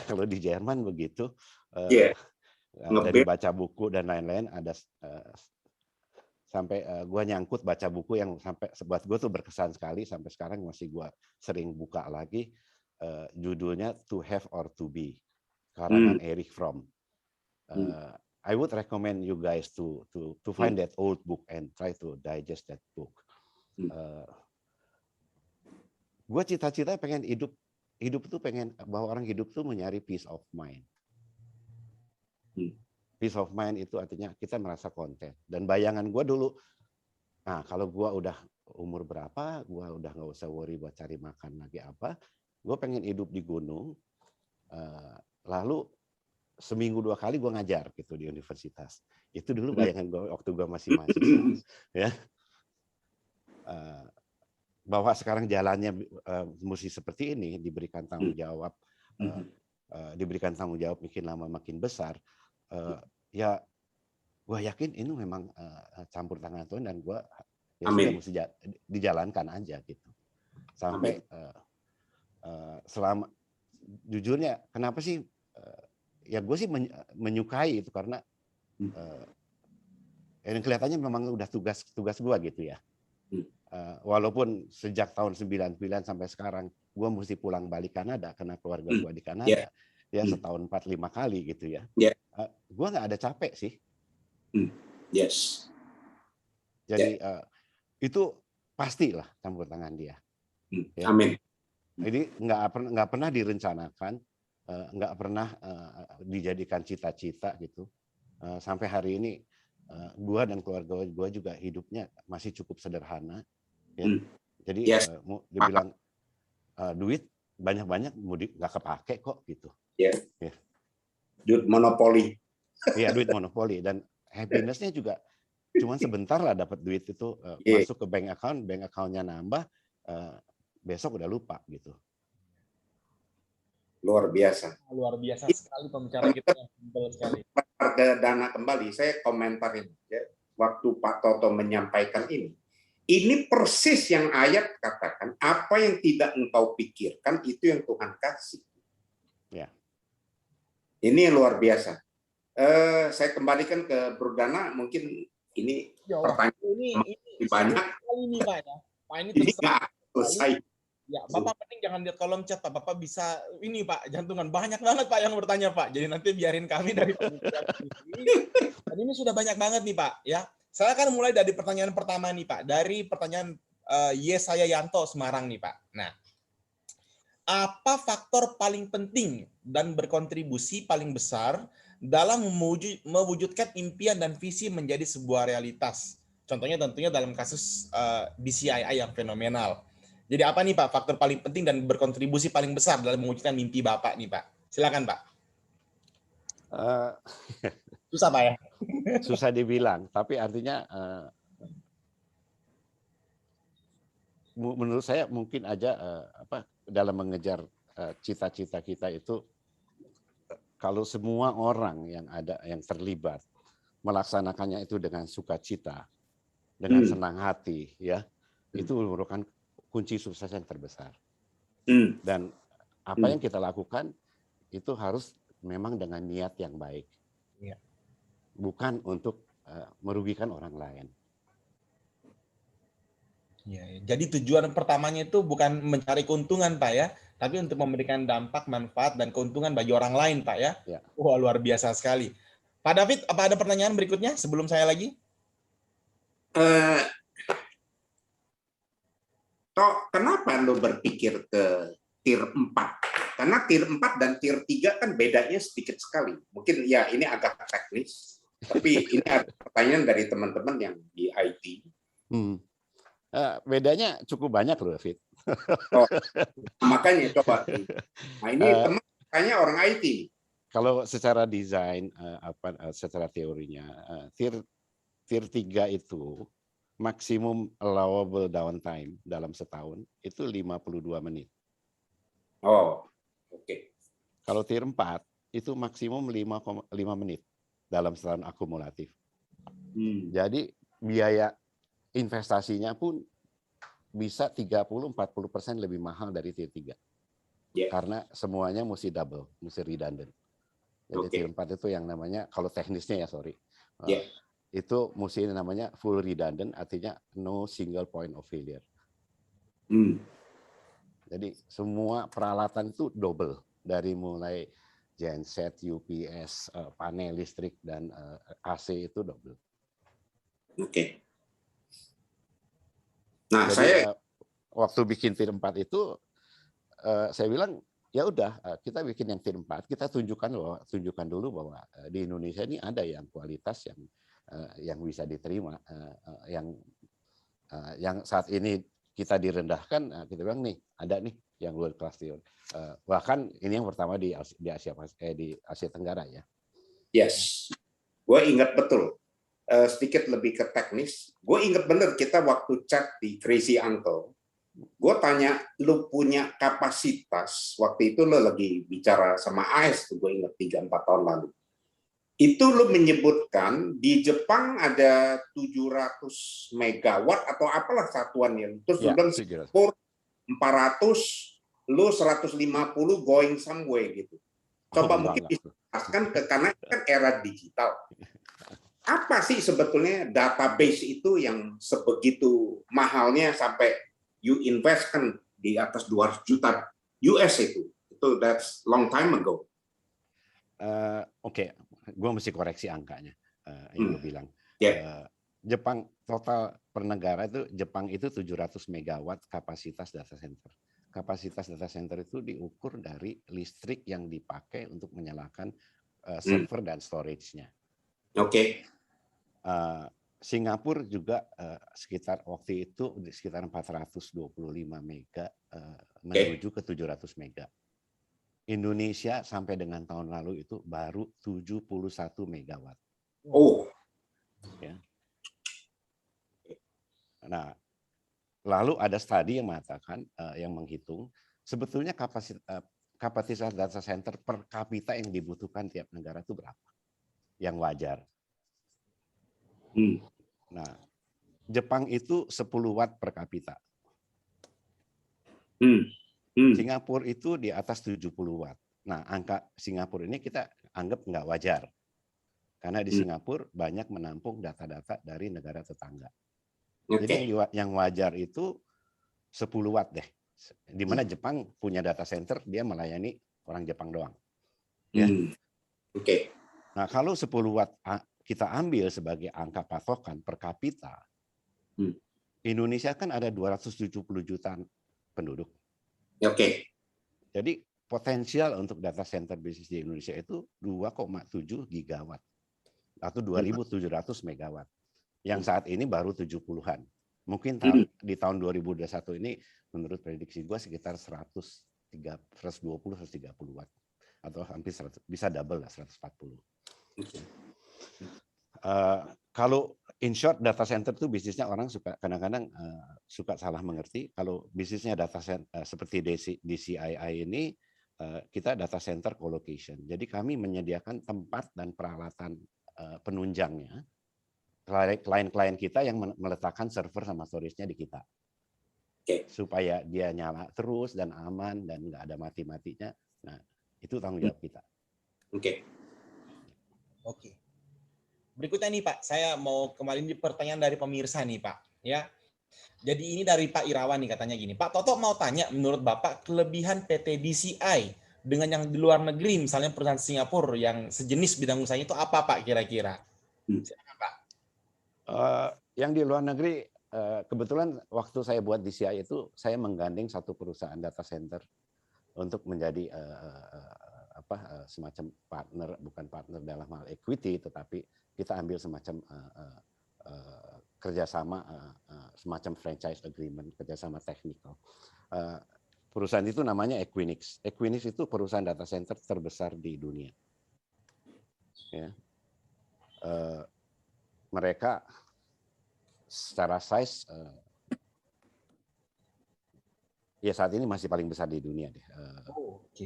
Kalau di Jerman begitu, dari baca buku dan lain-lain, ada sampai gue nyangkut baca buku yang sampai buat gue tuh berkesan sekali, sampai sekarang masih gue sering buka lagi. Judulnya To Have or To Be, karangan Erich Fromm. I would recommend you guys to find that old book and try to digest that book. Gue cita-cita pengen hidup tuh pengen bahwa orang hidup tuh mencari peace of mind. Peace of mind itu artinya kita merasa konten. Dan bayangan gue dulu, nah kalau gue udah umur berapa, gue udah nggak usah worry buat cari makan lagi apa. Gue pengen hidup di gunung. Lalu seminggu 2 kali gue ngajar gitu di universitas. Itu dulu bayangan gue waktu gue masih mahasiswa, ya. Bahwa sekarang jalannya mesti seperti ini, diberikan tanggung jawab, makin lama makin besar. Ya, gue yakin ini memang campur tangan Tuhan, dan gue ya sudah mesti dijalankan aja gitu. Sampai selama jujurnya, kenapa sih? Ya gue sih menyukai itu karena yang kelihatannya memang udah tugas gue gitu ya. Walaupun sejak tahun 99 sampai sekarang gue mesti pulang balik Kanada karena keluarga gue di Kanada, ya setahun 4-5 kali gitu ya. Gue nggak ada capek sih. Jadi itu pastilah campur tangan dia. Ya. Amin. Jadi nggak pernah direncanakan, nggak pernah dijadikan cita-cita gitu. Sampai hari ini gue dan keluarga gue juga hidupnya masih cukup sederhana. Ya. Jadi dibilang duit banyak-banyak nggak kepake kok gitu. Duit monopoli. Iya, duit monopoli, dan happiness-nya juga cuman sebentar lah dapat duit itu, masuk ke bank account-nya nambah, besok udah lupa gitu. Luar biasa sekali pembicaraan kita yang simpel sekali. Harga dana kembali, saya komentarin ya, waktu Pak Toto menyampaikan ini persis yang ayat katakan, apa yang tidak engkau pikirkan itu yang Tuhan kasih. Ya. Ini luar biasa. Saya kembalikan ke Bro Dana, mungkin ini pertanyaan ini banyak. Ini Pak ya. Pak ini nggak selesai. Ya, Bapak penting jangan lihat kolom chat Pak. Bapak bisa ini Pak, jantungan banyak banget Pak yang bertanya Pak. Jadi nanti biarin kami dari ini. Dan ini sudah banyak banget nih Pak ya. Saya akan mulai dari pertanyaan pertama nih Pak, dari pertanyaan Yesaya Yanto Semarang nih Pak. Nah, apa faktor paling penting dan berkontribusi paling besar dalam mewujudkan impian dan visi menjadi sebuah realitas? Contohnya tentunya dalam kasus BCII yang fenomenal. Jadi apa nih Pak faktor paling penting dan berkontribusi paling besar dalam mewujudkan mimpi Bapak nih Pak? Silakan Pak. Susah Pak ya? Susah dibilang, tapi artinya menurut saya mungkin aja dalam mengejar cita-cita kita itu, kalau semua orang yang terlibat melaksanakannya itu dengan sukacita, dengan senang hati, ya, itu merupakan kunci sukses yang terbesar. Dan apa yang kita lakukan itu harus memang dengan niat yang baik, bukan untuk merugikan orang lain. Ya, jadi tujuan pertamanya itu bukan mencari keuntungan Pak ya, tapi untuk memberikan dampak, manfaat, dan keuntungan bagi orang lain Pak ya. Wah, luar biasa sekali. Pak David, apa ada pertanyaan berikutnya sebelum saya lagi? Kenapa lo berpikir ke tier 4? Karena tier 4 dan tier 3 kan bedanya sedikit sekali. Mungkin ya ini agak teknis, tapi ini ada pertanyaan dari teman-teman yang di IT. Bedanya cukup banyak loh, David. Makanya coba. Nah ini teman kayaknya orang IT. Kalau secara desain, secara teorinya, tier 3 itu maksimum allowable downtime dalam setahun itu 52 menit. Oh, oke. Kalau tier 4 itu maksimum 5 menit dalam setahun akumulatif. Jadi biaya investasinya pun bisa 30-40% lebih mahal dari tier 3. Karena semuanya mesti double, mesti redundant. Jadi tier 4 itu yang namanya, kalau teknisnya ya sorry, itu mesti namanya full redundant, artinya no single point of failure. Jadi semua peralatan itu double, dari mulai genset, UPS, panel listrik, dan AC itu double. Oke. Nah, jadi, saya waktu bikin tier 4 itu saya bilang ya udah, kita bikin yang tier 4, kita tunjukkan dulu bahwa di Indonesia ini ada yang kualitas yang bisa diterima, yang saat ini kita direndahkan, kita bilang nih ada nih yang world class tier. Bahkan ini yang pertama di Asia Tenggara ya. Yes, gue ingat betul. sedikit lebih ke teknis. Gue inget bener kita waktu chat di Crazy Uncle, gue tanya, lu punya kapasitas, waktu itu lo lagi bicara sama AS, tuh gue inget 3-4 tahun lalu. Itu lo menyebutkan di Jepang ada 700 megawatt atau apalah satuannya. Terus Ya, lu bilang 700. Singapura 400, lu 150 going somewhere gitu. Coba mungkin dijelaskan karena kan era digital. Apa sih sebetulnya database itu yang sebegitu mahalnya sampai you invest kan di atas 200 juta US itu that's long time ago. Oke, gue mesti koreksi angkanya yang lo bilang. Yeah. Jepang total per negara itu Jepang itu 700 megawatt kapasitas data center. Kapasitas data center itu diukur dari listrik yang dipakai untuk menyalakan server dan storage-nya. Oke. Singapura juga sekitar waktu itu sekitar 425 mega menuju ke 700 mega. Indonesia sampai dengan tahun lalu itu baru 71 megawatt. Oh. Ya. Nah, lalu ada studi yang mengatakan yang menghitung sebetulnya kapasitas data center per kapita yang dibutuhkan tiap negara itu berapa? Yang wajar. Nah, Jepang itu 10 watt per kapita. Singapura itu di atas 70 watt. Nah, angka Singapura ini kita anggap nggak wajar. Karena di Singapura banyak menampung data-data dari negara tetangga. Jadi yang wajar itu 10 watt deh. Di mana Jepang punya data center, dia melayani orang Jepang doang. Ya. Oke. Nah, kalau 10 watt kita ambil sebagai angka patokan per kapita, Indonesia kan ada 270 juta penduduk. Oke. Jadi potensial untuk data center bisnis di Indonesia itu 2,7 gigawatt atau 2.700 megawatt. Yang saat ini baru 70-an. Mungkin di tahun 2021 ini menurut prediksi gue sekitar 120-130 watt atau hampir 100, bisa double lah 140. Kalau in short data center itu bisnisnya orang suka kadang-kadang suka salah mengerti. Kalau bisnisnya data center seperti DCII ini kita data center colocation. Jadi kami menyediakan tempat dan peralatan penunjangnya. Klien-klien kita yang meletakkan server sama storage-nya di kita. Supaya dia nyala terus dan aman dan nggak ada mati-matinya. Nah, itu tanggung jawab kita. Oke. Berikutnya nih Pak, saya mau kembali di pertanyaan dari pemirsa nih Pak. Ya, jadi ini dari Pak Irawan nih katanya gini, Pak Toto mau tanya menurut Bapak kelebihan PT DCI dengan yang di luar negeri, misalnya perusahaan Singapura yang sejenis bidang usahanya itu apa Pak kira-kira? Silakan Pak. Yang di luar negeri, kebetulan waktu saya buat DCI itu saya menggandeng satu perusahaan data center untuk menjadi semacam partner, bukan partner dalam hal equity, tetapi kita ambil semacam kerjasama, semacam franchise agreement, kerjasama teknikal. Perusahaan itu namanya Equinix. Equinix itu perusahaan data center terbesar di dunia. Ya. Mereka secara size ya saat ini masih paling besar di dunia deh.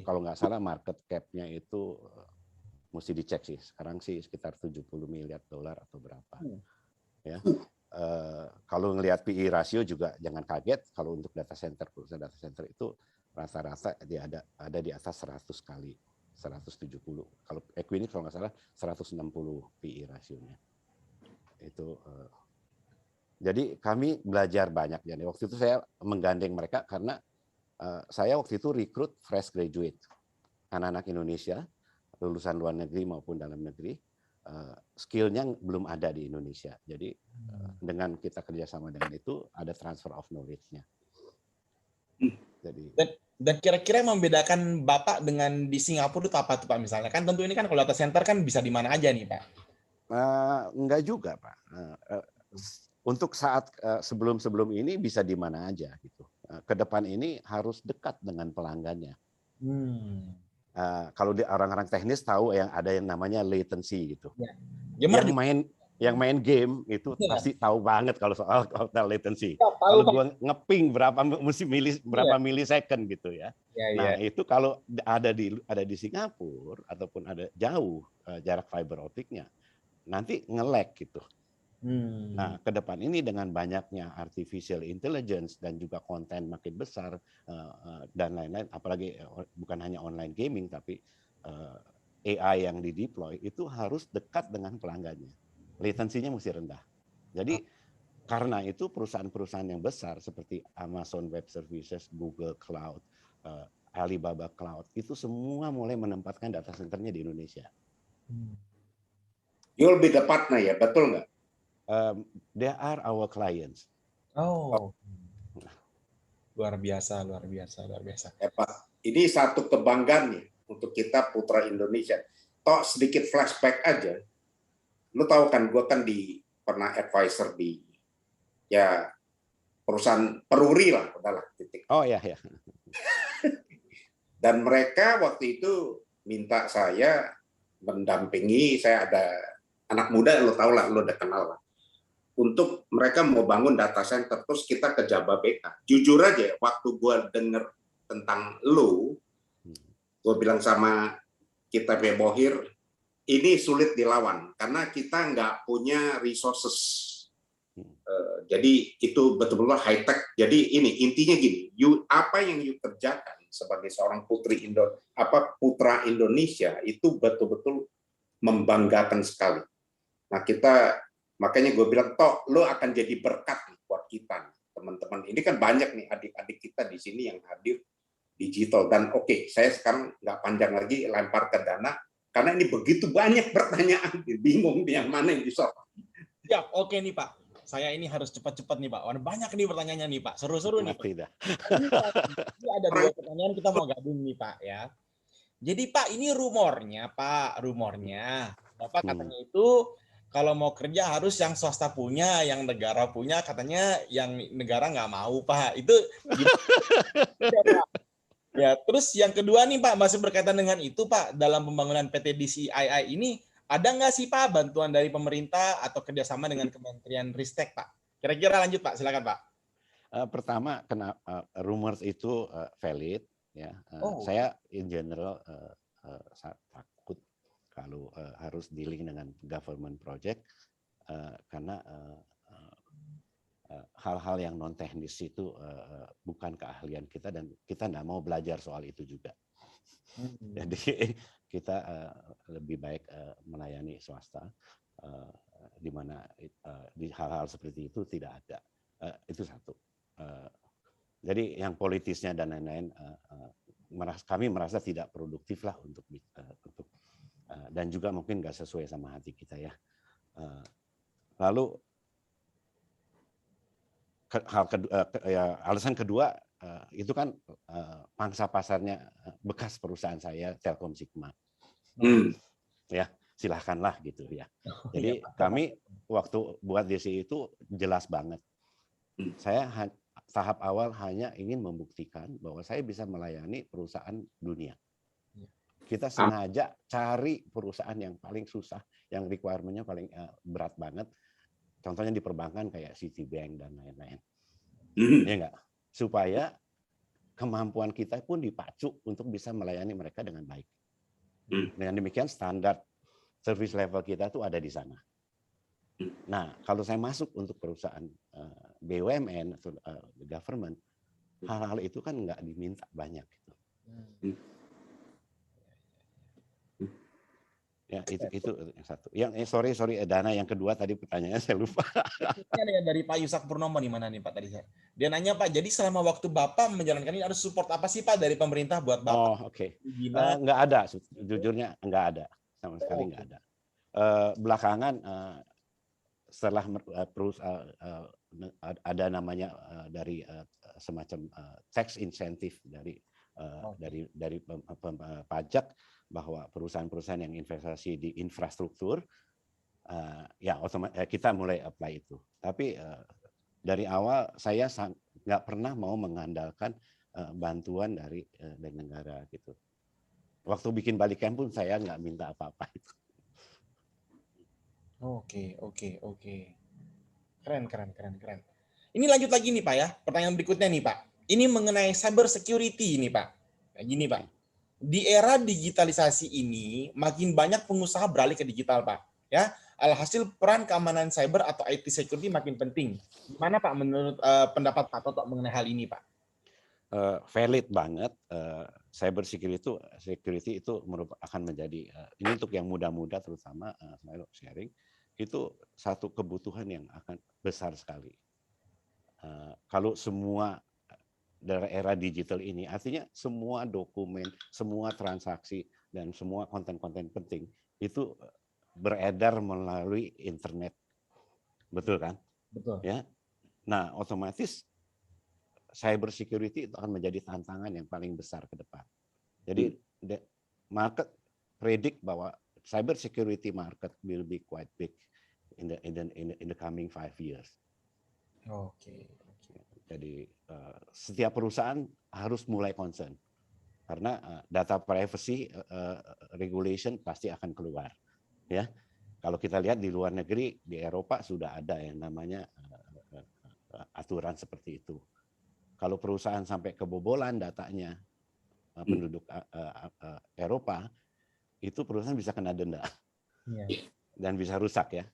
Kalau nggak salah market cap-nya itu mesti dicek sih. Sekarang sih sekitar 70 miliar dolar atau berapa. Ya. Kalau ngelihat PE ratio juga jangan kaget kalau untuk data center, perusahaan data center itu rata-rata dia ada di atas 100 kali, 170. Kalau Equinix kalau nggak salah 160 PE rasionya. Itu jadi kami belajar banyak. Jadi waktu itu saya menggandeng mereka karena saya waktu itu rekrut fresh graduate, anak-anak Indonesia, lulusan luar negeri maupun dalam negeri, skillnya belum ada di Indonesia. Jadi dengan kita kerjasama dengan itu ada transfer of knowledge-nya. Jadi dan kira-kira yang membedakan Bapak dengan di Singapura itu apa tuh Pak misalnya? Kan tentu ini kan kalau data center kan bisa di mana aja nih Pak. Enggak juga Pak. Untuk saat sebelum ini bisa di mana aja gitu. Ke depan ini harus dekat dengan pelanggannya. Kalau orang-orang teknis tahu yang ada yang namanya latency gitu. Ya. Yang main yang main game itu Iya. pasti tahu banget kalau soal latency. Tahu, Kalau Pak. gua ngeping berapa millisecond gitu ya. Iya, iya. Nah, itu kalau ada di Singapura ataupun ada jauh jarak fiber optiknya, nanti nge-lag gitu. Nah, ke depan ini dengan banyaknya artificial intelligence dan juga konten makin besar dan lain-lain, apalagi bukan hanya online gaming tapi AI yang dideploy itu harus dekat dengan pelanggannya. Latensinya mesti rendah. Jadi karena itu perusahaan-perusahaan yang besar seperti Amazon Web Services, Google Cloud, Alibaba Cloud itu semua mulai menempatkan data centernya di Indonesia. You'll be the partner ya, betul nggak? They are our clients. Oh. Luar biasa, luar biasa, luar biasa. Ya, Pak. Ini satu kebanggaan nih untuk kita putra Indonesia. Tok sedikit flashback aja. Lu tahu kan, gue kan pernah advisor di ya perusahaan peruri lah, udahlah titik. Oh ya ya. Dan mereka waktu itu minta saya mendampingi, saya ada anak muda, lo tau lah, lo udah kenal lah. Untuk mereka mau bangun data center, terus kita ke Jababeka. Jujur aja, waktu gue denger tentang lo, gue bilang sama kita Bohir, ini sulit dilawan karena kita nggak punya resources. Jadi itu betul-betul high tech. Jadi ini intinya gini, apa yang you kerjakan sebagai seorang putra Indonesia itu betul-betul membanggakan sekali. Nah kita makanya gue bilang, Tok, lo akan jadi berkat nih buat kita, teman-teman. Ini kan banyak nih adik-adik kita di sini yang hadir digital. Dan oke, saya sekarang nggak panjang lagi, lempar ke Dana, karena ini begitu banyak pertanyaan, bingung nih yang mana yang disort. Siap, oke nih Pak. Saya ini harus cepat-cepat nih Pak. Banyak nih pertanyaannya nih Pak. Seru-seru nih Pak. Ini ada 2 pertanyaan kita mau gabung nih Pak ya. Jadi Pak, ini rumornya Pak, Bapak katanya itu kalau mau kerja harus yang swasta punya, yang negara punya, katanya yang negara nggak mau Pak. Itu ya, terus yang kedua nih Pak, masih berkaitan dengan itu Pak, dalam pembangunan PT DCII ini, ada nggak sih Pak bantuan dari pemerintah atau kerjasama dengan Kementerian Ristek Pak? Kira-kira lanjut Pak, silakan Pak. Pertama, rumors itu valid. Ya, saya in general takut kalau harus dealing dengan government project karena hal-hal yang non teknis itu bukan keahlian kita dan kita tidak mau belajar soal itu juga. Jadi kita lebih baik melayani swasta di mana di hal-hal seperti itu tidak ada. Itu satu. Jadi yang politisnya dan lain-lain kami merasa tidak produktif lah untuk dan juga mungkin nggak sesuai sama hati kita ya. Lalu alasan kedua itu kan pangsa pasarnya bekas perusahaan saya Telkom Sigma. Ya silahkanlah gitu ya. Jadi kami waktu buat DC itu jelas banget. Saya tahap awal hanya ingin membuktikan bahwa saya bisa melayani perusahaan dunia. Kita sengaja cari perusahaan yang paling susah, yang requirement-nya paling berat banget. Contohnya di perbankan kayak Citibank dan lain-lain. Ya enggak? Supaya kemampuan kita pun dipacu untuk bisa melayani mereka dengan baik. Dengan demikian standar service level kita tuh ada di sana. Nah, kalau saya masuk untuk perusahaan BUMN atau government, hal-hal itu kan nggak diminta banyak. Gitu. Ya, itu yang satu. Yang sorry Dana, yang kedua tadi pertanyaannya saya lupa. Ini dari Pak Yusak Purnomo di mana nih Pak tadi saya? Dia nanya Pak, jadi selama waktu Bapak menjalankan ini ada support apa sih Pak dari pemerintah buat Bapak? Oh, oke. Nggak ada, jujurnya nggak ada. Sama sekali nggak ada. Belakangan setelah ada namanya dari semacam tax incentive dari pajak bahwa perusahaan-perusahaan yang investasi di infrastruktur kita mulai apply itu. Tapi dari awal saya nggak pernah mau mengandalkan bantuan dari negara gitu. Waktu bikin Bali Camp pun saya nggak minta apa-apa itu. Oke, oke, oke. Keren, keren, keren, keren. Ini lanjut lagi nih Pak ya, pertanyaan berikutnya nih Pak. Ini mengenai cyber security nih Pak. Kayak gini Pak. Di era digitalisasi ini, makin banyak pengusaha beralih ke digital Pak. Ya, alhasil peran keamanan cyber atau IT security makin penting. Gimana Pak menurut pendapat Pak Toto mengenai hal ini Pak? Valid banget. Cyber security itu akan menjadi ini untuk yang muda-muda terutama saya sharing itu satu kebutuhan yang akan besar sekali. Kalau semua dari era digital ini artinya semua dokumen, semua transaksi dan semua konten-konten penting itu beredar melalui internet, betul kan? Betul. Ya. Nah, otomatis cyber security itu akan menjadi tantangan yang paling besar ke depan. Jadi market predict bahwa cyber security market will be quite big in the coming 5 years. Oke. Jadi setiap perusahaan harus mulai concern karena data privacy regulation pasti akan keluar. Ya, kalau kita lihat di luar negeri di Eropa sudah ada yang namanya aturan seperti itu. Kalau perusahaan sampai kebobolan datanya penduduk Eropa, itu perusahaan bisa kena denda dan bisa rusak ya.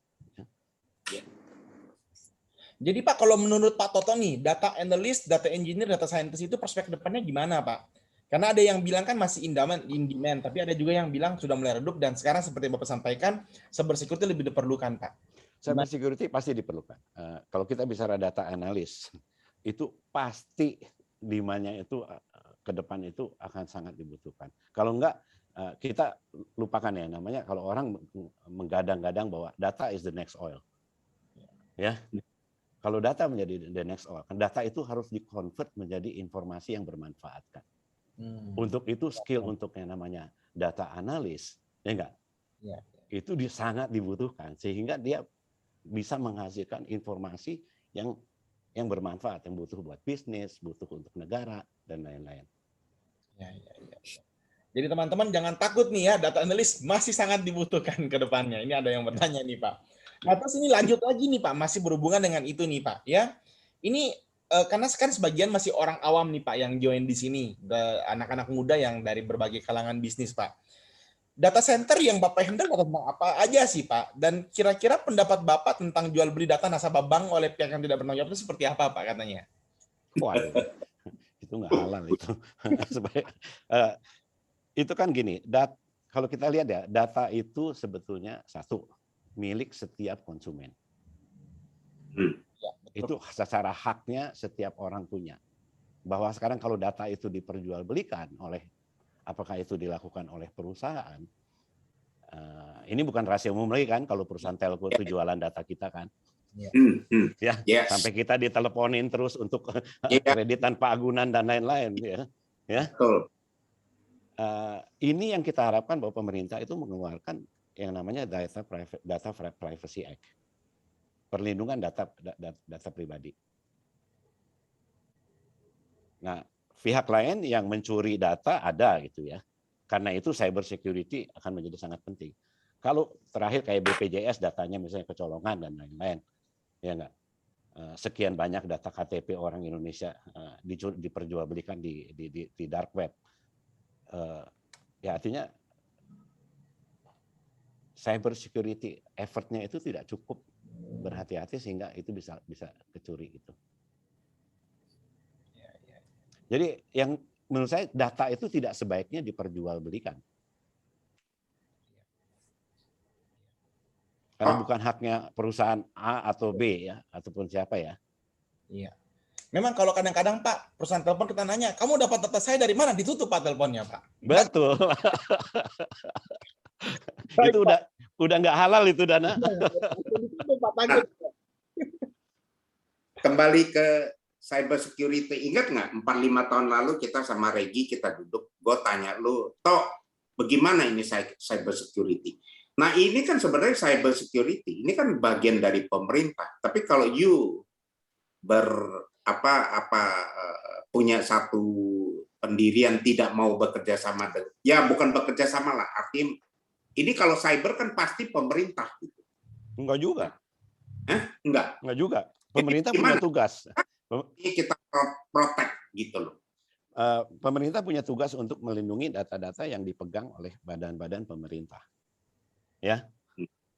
Jadi Pak, kalau menurut Pak Toto nih, data analyst, data engineer, data scientist itu prospek depannya gimana Pak? Karena ada yang bilang kan masih in demand, tapi ada juga yang bilang sudah mulai redup dan sekarang seperti Bapak sampaikan, cyber security lebih diperlukan Pak. Cyber security pasti diperlukan. Kalau kita bicara data analis, itu pasti demand-nya itu ke depan itu akan sangat dibutuhkan. Kalau enggak, kita lupakan ya namanya kalau orang menggadang-gadang bahwa data is the next oil. Ya. Kalau data menjadi the next oil, data itu harus di-convert menjadi informasi yang bermanfaat kan. Untuk itu skill untuk yang namanya data analis, ya enggak? Ya. Itu sangat dibutuhkan sehingga dia bisa menghasilkan informasi yang bermanfaat, yang butuh buat bisnis, butuh untuk negara, dan lain-lain. Ya. Jadi teman-teman jangan takut nih ya, data analis masih sangat dibutuhkan ke depannya. Ini ada yang bertanya nih Pak. Nah terus ini lanjut lagi nih Pak, masih berhubungan dengan itu nih Pak. Ya, ini karena sekarang sebagian masih orang awam nih Pak yang join di sini, anak-anak muda yang dari berbagai kalangan bisnis Pak. Data center yang Bapak handle tentang apa aja sih Pak? Dan kira-kira pendapat Bapak tentang jual beli data nasabah bank oleh pihak yang tidak bertanggung jawab itu seperti apa Pak katanya? Waduh, itu nggak halal itu. Itu kan gini, kalau kita lihat ya, data itu sebetulnya satu, milik setiap konsumen. Ya, itu secara haknya setiap orang punya. Bahwa sekarang kalau data itu diperjualbelikan oleh apakah itu dilakukan oleh perusahaan? Ini bukan rahasia umum lagi kan kalau perusahaan telco itu jualan data kita kan? Ya, sampai kita diteleponin terus untuk kredit tanpa agunan dan lain-lain ya. Betul. Ini yang kita harapkan bahwa pemerintah itu mengeluarkan yang namanya Data Privacy Act. Perlindungan data pribadi. Nah, pihak lain yang mencuri data ada gitu ya. Karena itu cyber security akan menjadi sangat penting. Kalau terakhir kayak BPJS datanya misalnya kecolongan dan lain-lain, ya enggak. Sekian banyak data KTP orang Indonesia diperjualbelikan di dark web. Ya artinya cyber security effortnya itu tidak cukup berhati-hati sehingga itu bisa kecuri gitu. Jadi yang menurut saya data itu tidak sebaiknya diperjualbelikan. Karena bukan haknya perusahaan A atau B ya, ataupun siapa ya. Iya. Memang kalau kadang-kadang Pak, perusahaan telepon kita nanya, kamu dapat data saya dari mana? Ditutup Pak teleponnya Pak. Betul. Itu udah nggak halal itu Dana. Kembali ke cyber security, ingat nggak 4-5 tahun lalu kita sama Regi kita duduk, gue tanya lu, Tok, bagaimana ini cyber security? Nah ini kan sebenarnya cyber security, ini kan bagian dari pemerintah. Tapi kalau you punya satu pendirian tidak mau bekerja sama dengan, ya bukan bekerja sama lah, artinya ini kalau cyber kan pasti pemerintah gitu. Enggak juga, Enggak. enggak juga. Pemerintah Jadi punya gimana? tugas. Ini kita protect gitu loh. Pemerintah punya tugas untuk melindungi data-data yang dipegang oleh badan-badan pemerintah. Ya.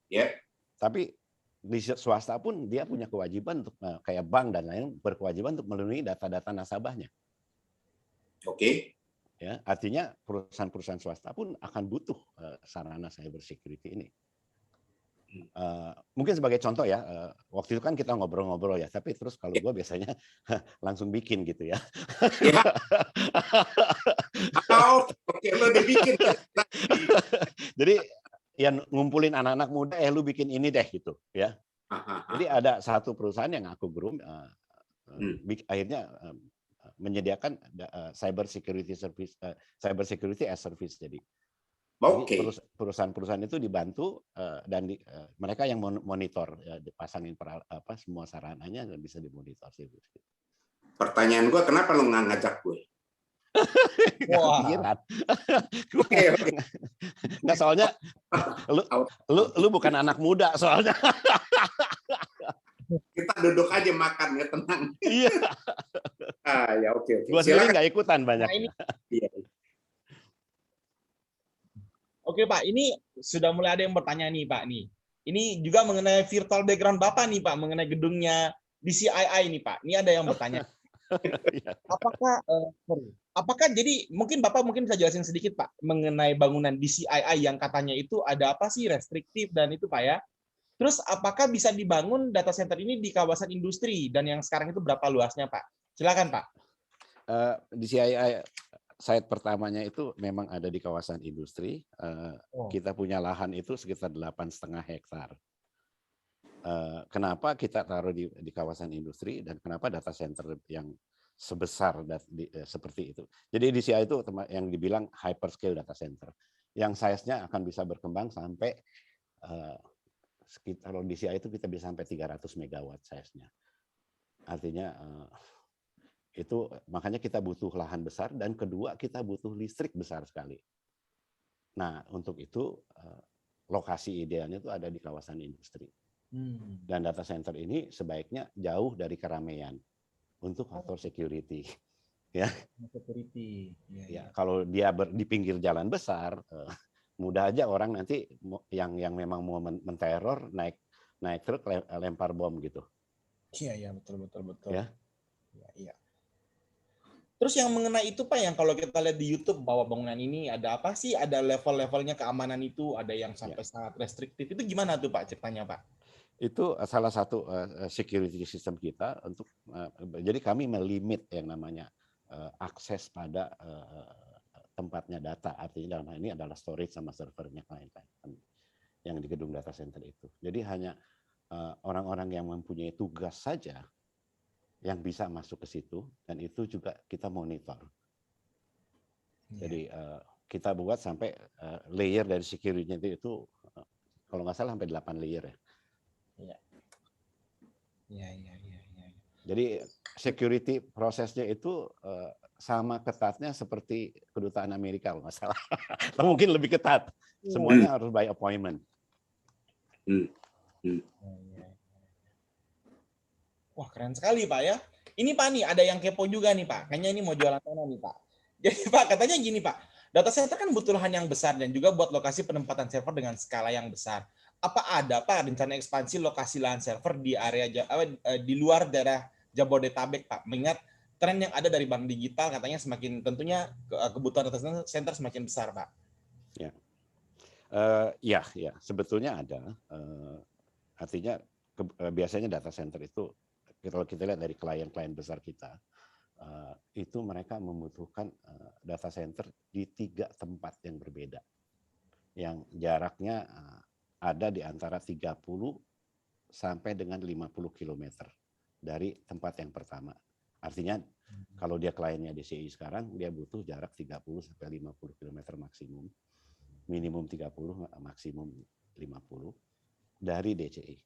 Ya. Tapi di swasta pun dia punya kewajiban untuk kayak bank dan lain berkewajiban untuk melindungi data-data nasabahnya. Oke. Ya, artinya perusahaan-perusahaan swasta pun akan butuh sarana cyber security ini. Mungkin sebagai contoh ya, waktu itu kan kita ngobrol-ngobrol ya, tapi terus kalau gue biasanya langsung bikin gitu ya. Ya. Oke, lo dibikin. Jadi ya ngumpulin anak-anak muda, lu bikin ini deh gitu ya. Jadi ada satu perusahaan yang aku groom, akhirnya menyediakan cyber security service, cyber security as service. Jadi perusahaan-perusahaan itu dibantu dan mereka yang monitor, dipasangin semua sarananya dan bisa dimonitor sih. Pertanyaan gue, kenapa lo nggak ngajak gue? Kepikiran. Nggak, soalnya lu bukan anak muda soalnya. Kita duduk aja makan ya, tenang. Iya. Ya oke. Gua sendiri nggak ikutan banyak. Iya. Oke Pak, ini sudah mulai ada yang bertanya nih Pak nih. Ini juga mengenai virtual background Bapak nih Pak, mengenai gedungnya DCII nih Pak. Ini ada yang bertanya. Apakah jadi mungkin Bapak bisa jelasin sedikit Pak mengenai bangunan DCII yang katanya itu ada apa sih restriktif dan itu Pak ya. Terus apakah bisa dibangun data center ini di kawasan industri dan yang sekarang itu berapa luasnya Pak? Silakan Pak. DCII site pertamanya itu memang ada di kawasan industri. Kita punya lahan itu sekitar 8,5 hektar. Kenapa kita taruh di kawasan industri dan kenapa data center yang sebesar seperti itu? Jadi DCI itu yang dibilang hyperscale data center, yang size-nya akan bisa berkembang sampai sekitar, kalau DCI itu kita bisa sampai 300 megawatt size-nya. Artinya itu makanya kita butuh lahan besar dan kedua kita butuh listrik besar sekali. Nah untuk itu lokasi idealnya itu ada di kawasan industri. Dan data center ini sebaiknya jauh dari keramaian untuk faktor security. Ya. Security. Ya, kalau dia di pinggir jalan besar, mudah aja orang nanti yang memang mau menteror naik truk lempar bom gitu. Iya betul. Ya. Iya. Terus yang mengenai itu Pak, yang kalau kita lihat di YouTube bahwa bangunan ini ada apa sih? Ada level-levelnya keamanan itu, ada yang sampai sangat restriktif. Itu gimana tuh Pak ceritanya Pak? Itu salah satu security system kita untuk jadi kami melimit yang namanya akses pada tempatnya data. Artinya dalam hal ini adalah storage sama servernya klien-klien yang di gedung data center itu. Jadi hanya orang-orang yang mempunyai tugas saja yang bisa masuk ke situ dan itu juga kita monitor. Jadi kita buat sampai layer dari security-nya itu kalau nggak salah sampai 8 layer ya. Iya. Jadi security prosesnya itu sama ketatnya seperti kedutaan Amerika kalau nggak salah. Atau mungkin lebih ketat. Semuanya harus by appointment. Wah keren sekali Pak ya. Ini Pak nih ada yang kepo juga nih Pak. Kayaknya ini mau jualan tanah nih Pak. Jadi Pak katanya gini Pak. Data center kan butuh lahan yang besar dan juga buat lokasi penempatan server dengan skala yang besar. Apa ada Pak rencana ekspansi lokasi lahan server di area di luar daerah Jabodetabek Pak? Mengingat tren yang ada dari bank digital katanya semakin tentunya kebutuhan data center semakin besar Pak. Ya, sebetulnya ada. Artinya biasanya data center itu kalau kita lihat dari klien-klien besar kita, itu mereka membutuhkan data center di 3 tempat yang berbeda, yang jaraknya ada di antara 30 sampai dengan 50 km dari tempat yang pertama. Artinya kalau dia kliennya DCI sekarang, dia butuh jarak 30 sampai 50 km maksimum, minimum 30, maksimum 50 dari DCI.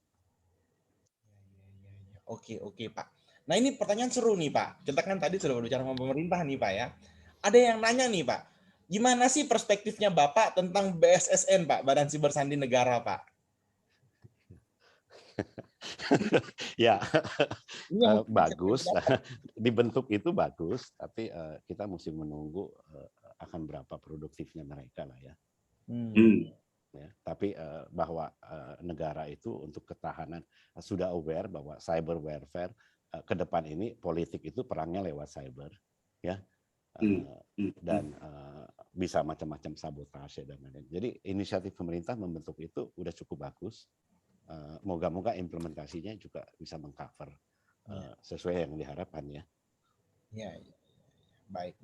Oke Pak. Nah ini pertanyaan seru nih Pak. Kita kan tadi sudah berbicara sama pemerintah nih Pak ya. Ada yang nanya nih Pak. Gimana sih perspektifnya Bapak tentang BSSN Pak, Badan Siber Sandi Negara Pak? Ya, Ini yang bagus. Dibentuk itu bagus, tapi kita mesti menunggu akan berapa produktifnya mereka lah ya. Ya, tapi bahwa negara itu untuk ketahanan sudah aware bahwa cyber warfare ke depan ini politik itu perangnya lewat cyber, ya, dan bisa macam-macam sabotase dan lain-lain. Jadi inisiatif pemerintah membentuk itu udah cukup bagus. Moga-moga implementasinya juga bisa mengcover sesuai yang diharapkan ya. Ya, baik.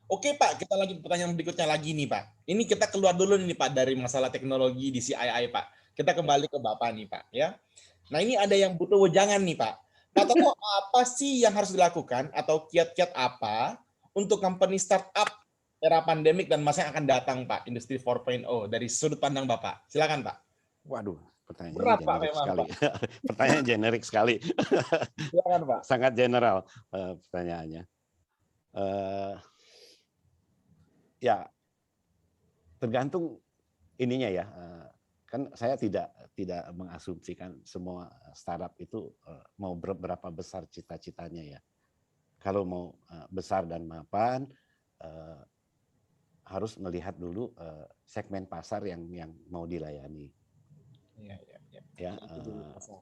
Oke Pak, kita lagi pertanyaan berikutnya lagi nih Pak. Ini kita keluar dulu nih Pak dari masalah teknologi di CII Pak. Kita kembali ke Bapak nih Pak ya. Nah ini ada yang butuh wejangan nih Pak. Pak Toto, apa sih yang harus dilakukan atau kiat-kiat apa untuk company startup era pandemik dan masa yang akan datang Pak, Industri 4.0 dari sudut pandang Bapak. Silakan Pak. Waduh, pertanyaannya Berat, Pak, generik memang, sekali. Pertanyaan generik sekali. Silakan Pak. Sangat general pertanyaannya. Ya, tergantung ininya ya. Kan saya tidak mengasumsikan semua startup itu mau berapa besar cita-citanya ya. Kalau mau besar dan mapan, harus melihat dulu segmen pasar yang mau dilayani. Ya,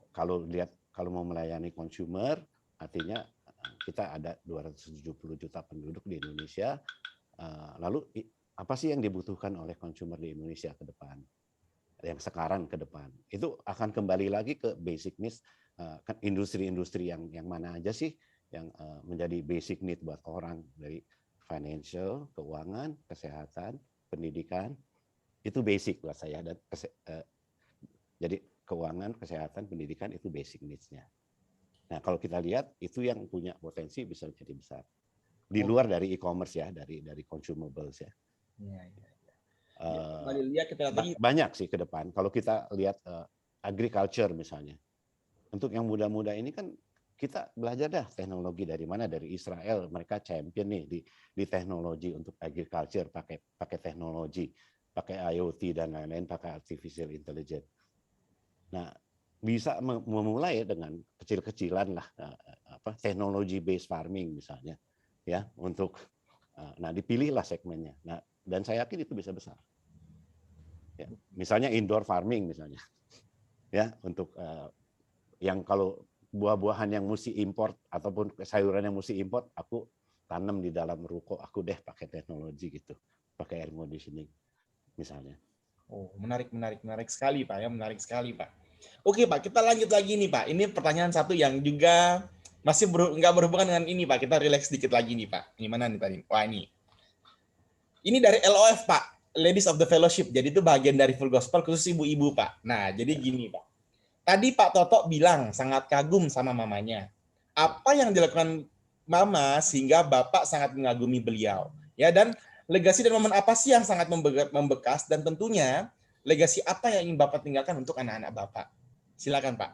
kalau mau melayani consumer, artinya kita ada 270 juta penduduk di Indonesia. Lalu apa sih yang dibutuhkan oleh consumer di Indonesia ke depan? Yang sekarang ke depan itu akan kembali lagi ke basic needs. Industri-industri yang mana aja sih yang menjadi basic need buat orang, dari financial, keuangan, kesehatan, pendidikan, itu basic buat saya. Dan jadi keuangan, kesehatan, pendidikan itu basic needs-nya. Nah kalau kita lihat itu yang punya potensi bisa jadi besar di luar dari e-commerce ya, dari consumables ya. Banyak sih ke depan. Kalau kita lihat agriculture misalnya, untuk yang muda-muda ini kan kita belajar dah teknologi dari mana, dari Israel. Mereka champion nih di teknologi untuk agriculture, pakai teknologi, pakai IoT dan lain-lain, pakai artificial intelligence. Nah bisa memulai dengan kecil-kecilan lah, teknologi based farming misalnya. Ya, untuk dipilihlah segmennya. Nah, dan saya yakin itu bisa besar. Ya, misalnya indoor farming misalnya. Ya, untuk yang kalau buah-buahan yang mesti import ataupun sayuran yang mesti import, aku tanam di dalam ruko, aku deh pakai teknologi gitu. Pakai air conditioning misalnya. Oh, menarik sekali Pak ya, menarik sekali Pak. Oke Pak, kita lanjut lagi nih Pak. Ini pertanyaan satu yang juga masih nggak berhubungan dengan ini Pak. Kita relax sedikit lagi nih Pak. Ini mana nih tadi? Wah ini. Ini dari LOF Pak, Ladies of the Fellowship. Jadi itu bagian dari Full Gospel khusus ibu-ibu Pak. Nah jadi gini Pak. Tadi Pak Toto bilang sangat kagum sama mamanya. Apa yang dilakukan mama sehingga Bapak sangat mengagumi beliau? Ya, dan legasi dan momen apa sih yang sangat membekas, dan tentunya legasi apa yang ingin Bapak tinggalkan untuk anak-anak Bapak? Silakan Pak.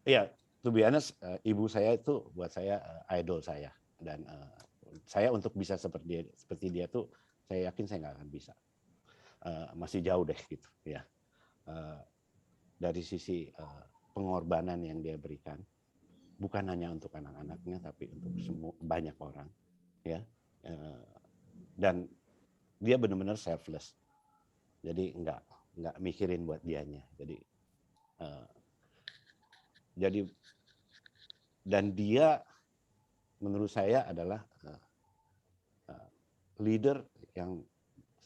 Iya, to be honest, ibu saya itu buat saya idol saya, dan saya untuk bisa seperti dia tuh saya yakin saya nggak akan bisa. Masih jauh deh gitu ya. Dari sisi pengorbanan yang dia berikan, bukan hanya untuk anak-anaknya tapi untuk semua, banyak orang ya. Dan dia benar-benar selfless, jadi nggak mikirin buat dianya. Jadi dan dia menurut saya adalah leader yang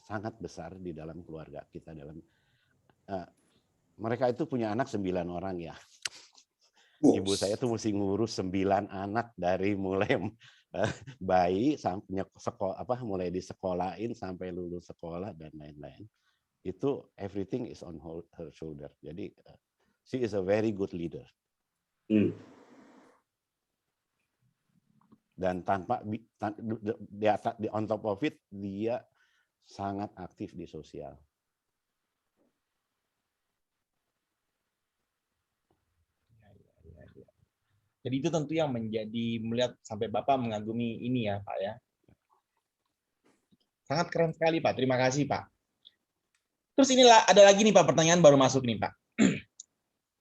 sangat besar di dalam keluarga kita. Mereka itu punya anak 9 orang ya. Ibu saya tuh mesti ngurus 9 anak dari mulai bayi sampai mulai disekolahin sampai lulus sekolah dan lain-lain. Itu everything is on her shoulder. Jadi she is a very good leader. Dan on top of it, dia sangat aktif di sosial. Jadi itu tentu yang melihat sampai Bapak mengagumi ini ya Pak ya. Sangat keren sekali Pak, terima kasih Pak. Terus inilah ada lagi nih Pak, pertanyaan baru masuk nih Pak.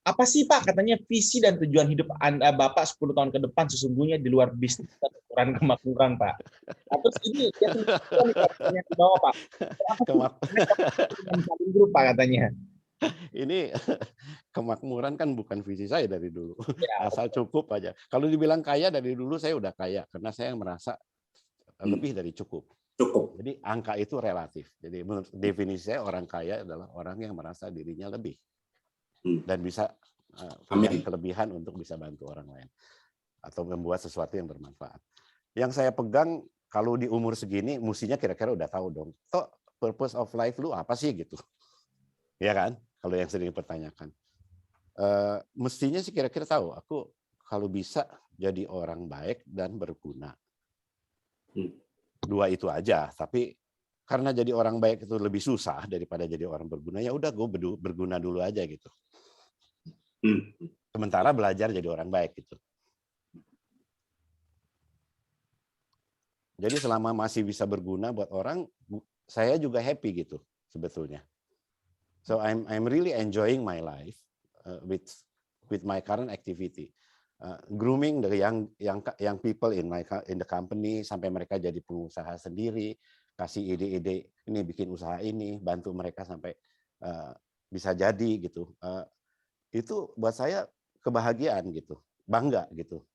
Apa sih Pak katanya visi dan tujuan hidup Bapak 10 tahun ke depan sesungguhnya di luar bisnis dan ukuran kemakmuran Pak? Nah, terus ini dia nih katanya di bawah Pak. Apa sih Kemak- yang paling grup Pak katanya? ini kemakmuran kan bukan visi saya dari dulu. Ya, Asal cukup aja. Kalau dibilang kaya dari dulu saya udah kaya karena saya merasa lebih dari cukup. Cukup. Jadi angka itu relatif. Jadi menurut definisi saya orang kaya adalah orang yang merasa dirinya lebih dan bisa punya Amin. kelebihan untuk bisa bantu orang lain atau membuat sesuatu yang bermanfaat. Yang saya pegang kalau di umur segini mestinya kira-kira udah tahu dong. Toh purpose of life lu apa sih gitu? Ya kan? Kalau yang sering dipertanyakan. Mestinya sih kira-kira tahu. Aku kalau bisa jadi orang baik dan berguna. Dua itu aja. Tapi karena jadi orang baik itu lebih susah daripada jadi orang berguna, ya udah gue berguna dulu aja gitu. Sementara belajar jadi orang baik gitu. Jadi selama masih bisa berguna buat orang, saya juga happy gitu sebetulnya. So I'm really enjoying my life with my current activity. Grooming the young people in the company sampai mereka jadi pengusaha sendiri, kasih ide-ide ini bikin usaha ini, bantu mereka sampai bisa jadi gitu. Itu buat saya kebahagiaan gitu, bangga gitu.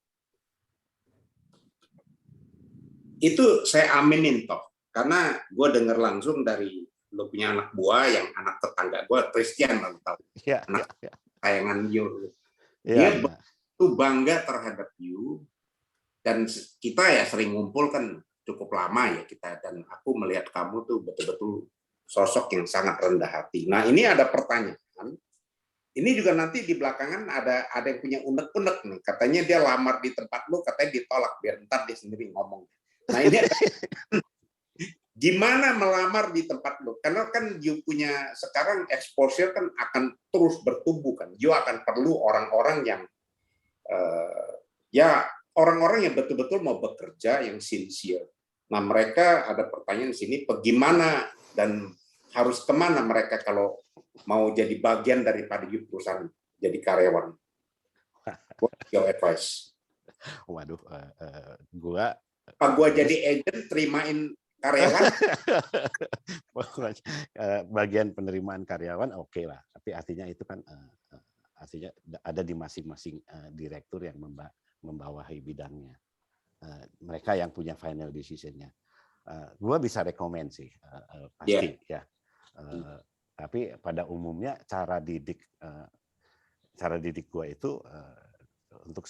Itu saya aminin toh, karena gue dengar langsung dari lo punya anak buah yang anak tetangga gue Christian, lo tahu, anak sayangan you. Dia betul bangga terhadap you, dan kita ya sering ngumpul kan cukup lama ya kita, dan aku melihat kamu tuh betul-betul sosok yang sangat rendah hati. Nah ini ada pertanyaan. Ini juga nanti di belakangan ada yang punya unek-unek nih. Katanya dia lamar di tempat lu, katanya ditolak. Biar ntar dia sendiri ngomong. Nah ini gimana melamar di tempat lu? Karena kan you punya sekarang exposure kan akan terus bertumbuh kan. You akan perlu orang-orang yang orang-orang yang betul-betul mau bekerja, yang sincere. Nah mereka ada pertanyaan di sini, bagaimana dan harus kemana mereka kalau mau jadi bagian daripada perusahaan, jadi karyawan? What's your advice? Waduh, gua jadi agent terimain karyawan? Bagian penerimaan karyawan oke lah, tapi artinya itu kan artinya ada di masing-masing direktur yang membawahi bidangnya. Mereka yang punya final decision-nya. Gua bisa rekomend sih, pasti ya. Tapi pada umumnya cara didik gua itu untuk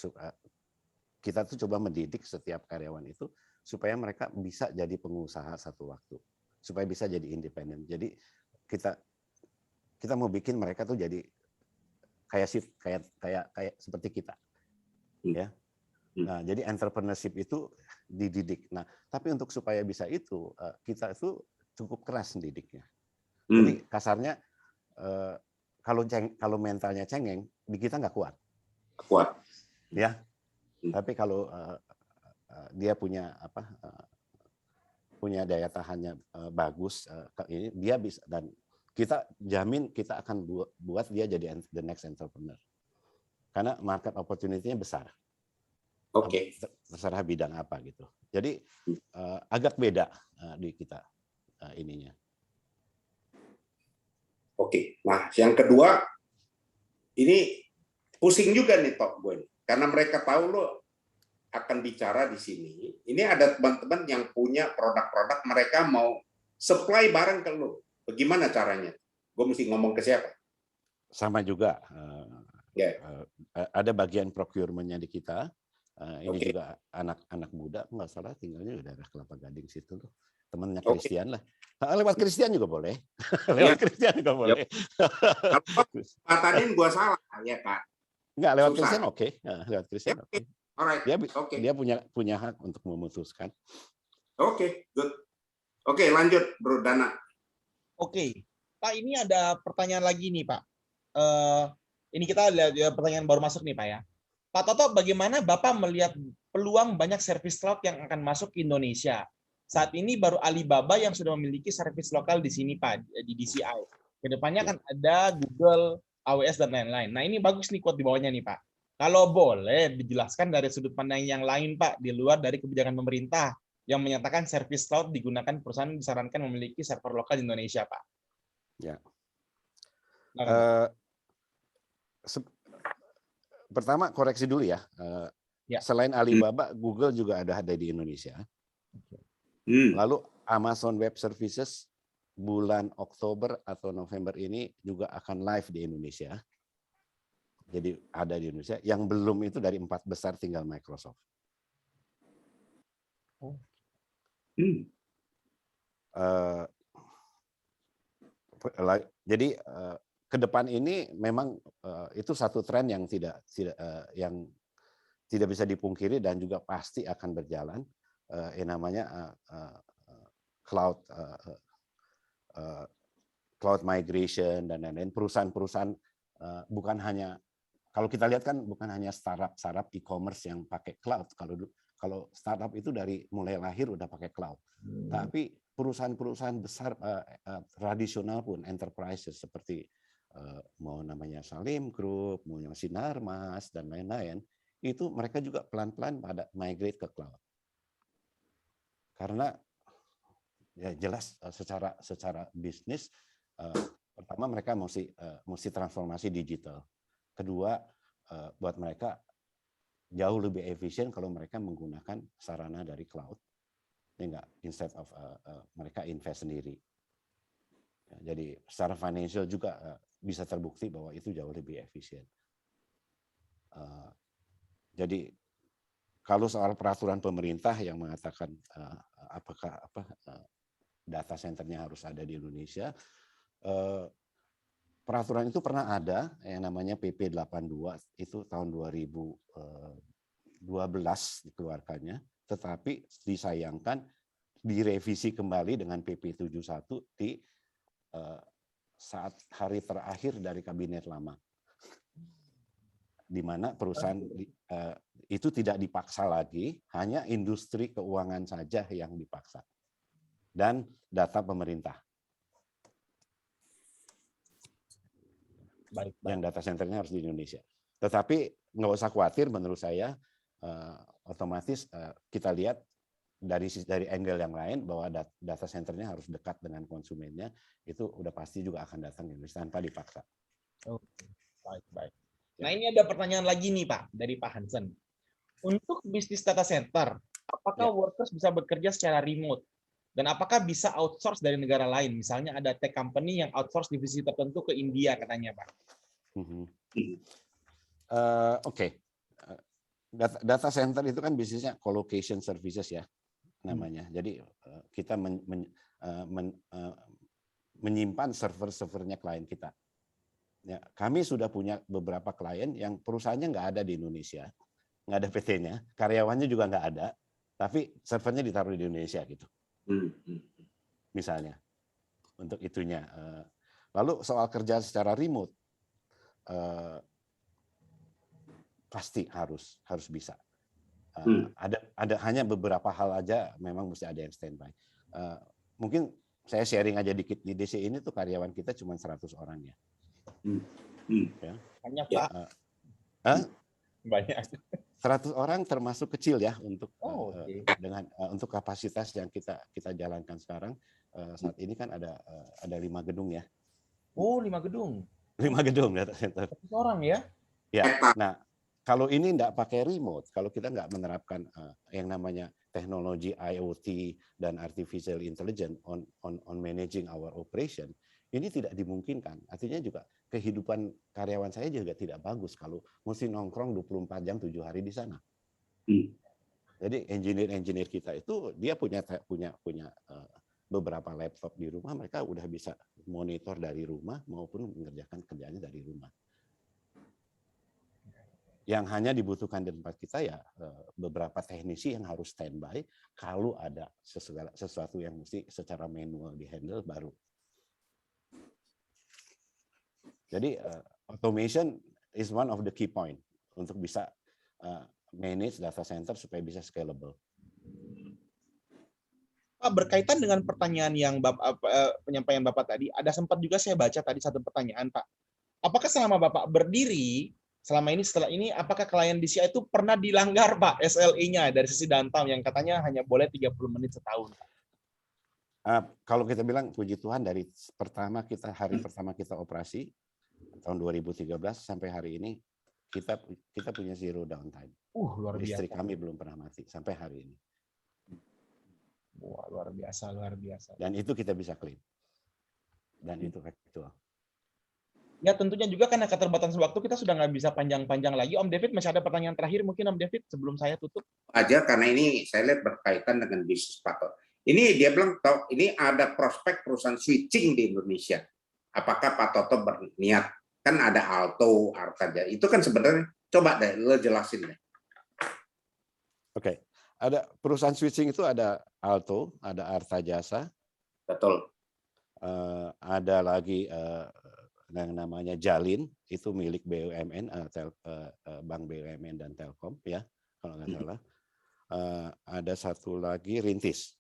kita tuh coba mendidik setiap karyawan itu supaya mereka bisa jadi pengusaha satu waktu, supaya bisa jadi independen. Jadi kita mau bikin mereka tuh jadi kayak seperti kita, ya. Nah, jadi entrepreneurship itu dididik. Nah, tapi untuk supaya bisa itu kita itu cukup keras mendidiknya. Jadi kasarnya kalau mentalnya cengeng, di kita nggak kuat. Kuat. Ya. Tapi kalau dia punya punya daya tahannya bagus, ini dia bisa, dan kita jamin kita akan buat dia jadi the next entrepreneur. Karena market opportunity-nya besar. Oke. Terserah bidang apa gitu. Jadi agak beda di kita ininya. Oke. Nah, yang kedua ini pusing juga nih Tok gue. Karena mereka tahu lo akan bicara di sini. Ini ada teman-teman yang punya produk-produk, mereka mau supply barang ke lo. Bagaimana caranya? Gue mesti ngomong ke siapa? Sama juga. Ada bagian procurement-nya di kita. Ini juga anak-anak muda, nggak salah tinggalnya di daerah Kelapa Gading situ tuh. Temannya Christian lah. Lewat Christian juga boleh. Lewat Christian juga boleh. Kalau katanin gue salah, ya Kak. Enggak, lewat Christian oke. Lewat Christian oke. Alright. Dia punya hak untuk memutuskan. Oke, good. Oke, lanjut Bro Dana. Oke. Pak, ini ada pertanyaan lagi nih, Pak. Ini kita lihat pertanyaan baru masuk nih, Pak ya. Pak Toto, bagaimana Bapak melihat peluang banyak service cloud yang akan masuk ke Indonesia? Saat ini baru Alibaba yang sudah memiliki service lokal di sini, Pak, di DCI. Kedepannya kan ada Google, AWS dan lain-lain. Nah, ini bagus nih quote di bawahnya nih, Pak. Kalau boleh dijelaskan dari sudut pandang yang lain, Pak, di luar dari kebijakan pemerintah yang menyatakan service cloud digunakan perusahaan disarankan memiliki server lokal di Indonesia, Pak. Ya. Silakan, Pak. Pertama koreksi dulu ya. Ya. Selain Alibaba, Google juga ada di Indonesia. Lalu Amazon Web Services bulan Oktober atau November ini juga akan live di Indonesia. Jadi ada di Indonesia. Yang belum itu dari 4 besar tinggal Microsoft. Jadi ke depan ini memang itu satu tren yang tidak bisa dipungkiri dan juga pasti akan berjalan. Yang namanya cloud migration dan lain-lain. Perusahaan-perusahaan bukan hanya, kalau kita lihat kan bukan hanya startup e-commerce yang pakai cloud. Kalau startup itu dari mulai lahir udah pakai cloud. Tapi perusahaan-perusahaan besar tradisional pun, enterprises seperti mau namanya Salim Group, mau yang Sinarmas dan lain-lain, itu mereka juga pelan-pelan pada migrate ke cloud. Karena ya jelas secara bisnis, pertama mereka mesti transformasi digital. Kedua, buat mereka jauh lebih efisien kalau mereka menggunakan sarana dari cloud, ya enggak, instead of mereka invest sendiri. Ya, jadi secara financial juga bisa terbukti bahwa itu jauh lebih efisien. Jadi kalau soal peraturan pemerintah yang mengatakan apakah data centernya harus ada di Indonesia, peraturan itu pernah ada yang namanya PP 82 itu tahun 2012 dikeluarkannya, tetapi disayangkan direvisi kembali dengan PP 71 di saat hari terakhir dari kabinet lama, di mana perusahaan itu tidak dipaksa lagi, hanya industri keuangan saja yang dipaksa dan data pemerintah. Baik. Yang data centernya harus di Indonesia. Tetapi nggak usah khawatir, menurut saya otomatis kita lihat dari angle yang lain bahwa data centernya harus dekat dengan konsumennya, itu udah pasti juga akan datang di Indonesia tanpa dipaksa. Oke, baik. Nah, ini ada pertanyaan lagi nih, Pak, dari Pak Hansen. Untuk bisnis data center, apakah workers bisa bekerja secara remote? Dan apakah bisa outsource dari negara lain? Misalnya ada tech company yang outsource divisi tertentu ke India katanya, Pak. Oke. Data center itu kan bisnisnya colocation services ya namanya. Jadi kita menyimpan server-servernya klien kita. Ya, kami sudah punya beberapa klien yang perusahaannya nggak ada di Indonesia, nggak ada PT-nya, karyawannya juga nggak ada, tapi servernya ditaruh di Indonesia gitu. Misalnya untuk itunya. Lalu soal kerja secara remote, pasti harus bisa. Ada hanya beberapa hal aja memang mesti ada yang standby. Mungkin saya sharing aja dikit, di DC ini tuh karyawan kita cuma 100 orang ya. Ya. Banyak, Pak. Banyak. 100 orang termasuk kecil ya untuk Okay. untuk kapasitas yang kita jalankan sekarang. Saat ini kan ada 5 gedung ya. Oh, 5 gedung. 5 gedung data center. 100 orang ya? Ya. Nah, kalau ini enggak pakai remote, kalau kita nggak menerapkan yang namanya teknologi IoT dan artificial intelligence on managing our operation, ini tidak dimungkinkan. Artinya juga kehidupan karyawan saya juga tidak bagus kalau mesti nongkrong 24 jam 7 hari di sana. Jadi engineer kita itu dia punya beberapa laptop di rumah, mereka udah bisa monitor dari rumah maupun mengerjakan kerjaannya dari rumah. Yang hanya dibutuhkan di tempat kita ya beberapa teknisi yang harus standby kalau ada sesuatu yang mesti secara manual dihandle baru. Jadi automation is one of the key point untuk bisa manage data center supaya bisa scalable. Pak, berkaitan dengan pertanyaan yang penyampaian Bapak tadi, ada sempat juga saya baca tadi satu pertanyaan, Pak. apakah selama Bapak berdiri, selama ini setelah ini, apakah klien DCI itu pernah dilanggar Pak SLA-nya dari sisi downtime yang katanya hanya boleh 30 menit setahun? Pak? Kalau kita bilang puji Tuhan dari hari pertama kita operasi tahun 2013 sampai hari ini kita punya zero downtime. Luar biasa. Listrik kami belum pernah mati sampai hari ini. Wah, luar biasa, luar biasa. Dan itu kita bisa klaim. Dan itu faktual. Ya tentunya juga karena keterbatasan waktu kita sudah nggak bisa panjang-panjang lagi. Om David masih ada pertanyaan terakhir mungkin Om David sebelum saya tutup? Aja karena ini saya lihat berkaitan dengan bisnis Pak Toto. Ini dia bilang, ini ada prospek perusahaan switching di Indonesia. Apakah Pak Toto berniat? Kan ada Alto, Artaja. Itu kan sebenarnya, coba deh, lo jelasin deh. Oke. Ada perusahaan switching itu ada Alto, ada Arta Jasa. Betul. Ada lagi yang namanya Jalin, itu milik BUMN, Bank BUMN dan Telkom, ya, kalau nggak salah. Ada satu lagi Rintis.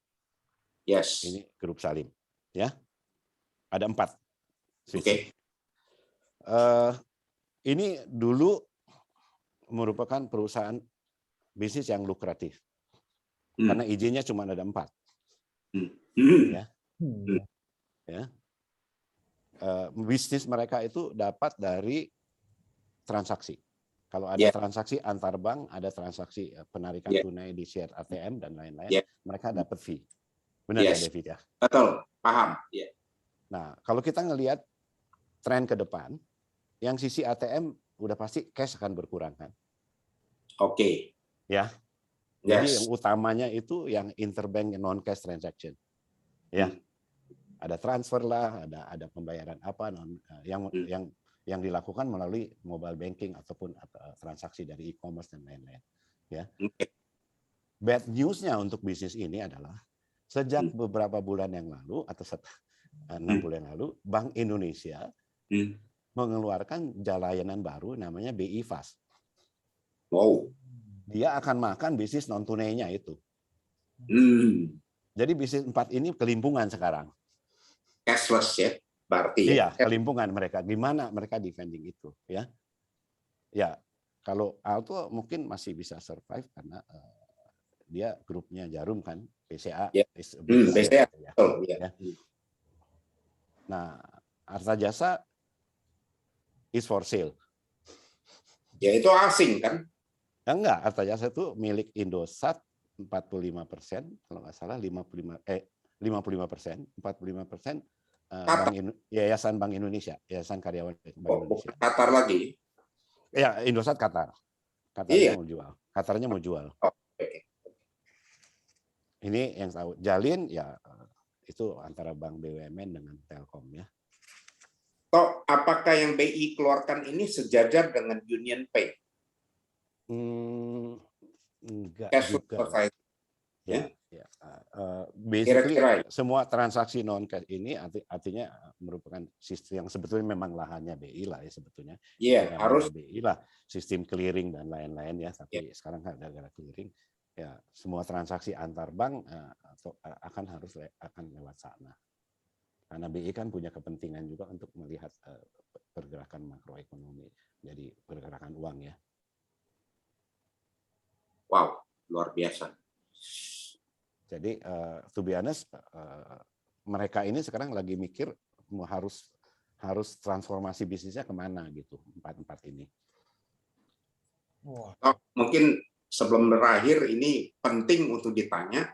Yes. Ini grup Salim, ya. Ada 4. Oke. Ini dulu merupakan perusahaan bisnis yang lukratif, karena izinnya cuma ada 4. Ya. Ya. Bisnis mereka itu dapat dari transaksi. Kalau ada transaksi antar bank, ada transaksi penarikan tunai di share ATM dan lain-lain, mereka dapat fee. Benar ya, David ya? Betul, paham. Nah, kalau kita ngelihat tren ke depan, yang sisi ATM udah pasti cash akan berkurang kan? Oke. Ya. Jadi yang utamanya itu yang interbank non cash transaction. Ya. Ada transfer lah, ada pembayaran apa yang dilakukan melalui mobile banking ataupun transaksi dari e-commerce dan lain-lain. Ya. Bad news-nya untuk bisnis ini adalah sejak beberapa bulan yang lalu atau 6 bulan yang lalu, Bank Indonesia mengeluarkan layanan baru namanya BI Fast. Wow. Dia akan makan bisnis non tunainya itu. Jadi bisnis 4 ini kelimpungan sekarang. Cashless ya, berarti. Iya, kelimpungan mereka. Gimana mereka defending itu, ya? Ya, kalau Alto mungkin masih bisa survive karena dia grupnya Jarum kan, PCA. PCA. Ya. Nah, Arta Jasa is for sale. Ya itu asing kan? Ya enggak, Arta Jasa itu milik Indosat 45%, kalau nggak salah 55%, 45%, Yayasan Bank Indonesia, Yayasan Karyawan Bank Indonesia. Qatar lagi? Ya, Indosat Qatar. Qatarnya mau jual. Qatarnya mau jual. Ini yang tahu. Jalin ya itu antara Bank BUMN dengan Telkom ya. Toh, apakah yang BI keluarkan ini sejajar dengan Union Pay? Enggak Cash juga. Ya. Basically semua transaksi non cash ini artinya merupakan sistem yang sebetulnya memang lahannya BI lah ya sebetulnya. Iya, harus BI lah, sistem clearing dan lain-lain ya. Tapi sekarang kan ada clearing. Ya, semua transaksi antar bank akan lewat sana. Karena BI kan punya kepentingan juga untuk melihat pergerakan makroekonomi, jadi pergerakan uang ya. Wow, luar biasa. Jadi to be honest, mereka ini sekarang lagi mikir harus transformasi bisnisnya kemana gitu, 4 ini. Oh, mungkin sebelum berakhir ini penting untuk ditanya.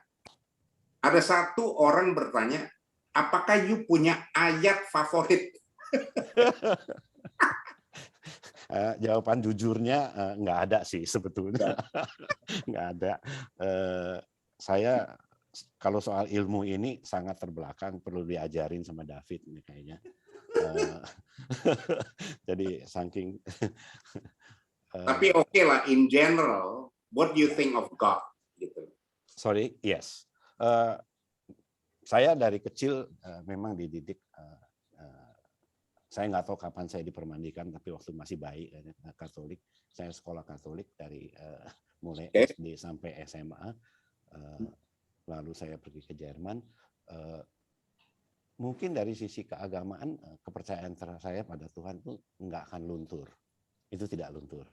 Ada satu orang bertanya, apakah you punya ayat favorit? Jawaban jujurnya nggak ada sih sebetulnya. Nggak ada. Saya kalau soal ilmu ini sangat terbelakang, perlu diajarin sama David nih kayaknya. Jadi saking. Tapi oke lah, in general, what do you think of God? Gitu. Sorry, yes. Saya dari kecil memang dididik. Saya nggak tahu kapan saya dipermandikan, tapi waktu masih bayi Katolik, saya sekolah Katolik dari mulai SD sampai SMA. Lalu saya pergi ke Jerman. mungkin dari sisi keagamaan, kepercayaan saya pada Tuhan tuh nggak akan luntur. Itu tidak luntur.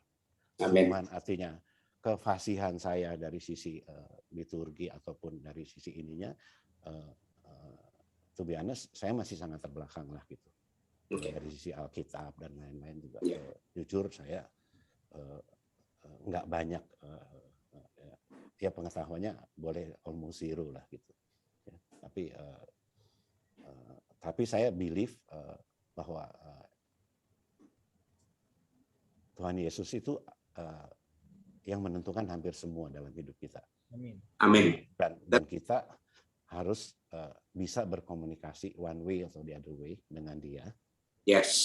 Amin. Cuman artinya kefasihan saya dari sisi liturgi ataupun dari sisi ininya, to be honest, saya masih sangat terbelakang lah gitu. Dari sisi Alkitab dan lain-lain juga. Jujur saya nggak banyak, ya pengetahuannya boleh almost zero lah gitu. Ya, tapi saya believe bahwa Tuhan Yesus itu yang menentukan hampir semua dalam hidup kita. Amin. Dan kita harus bisa berkomunikasi one way atau the other way dengan Dia. Yes.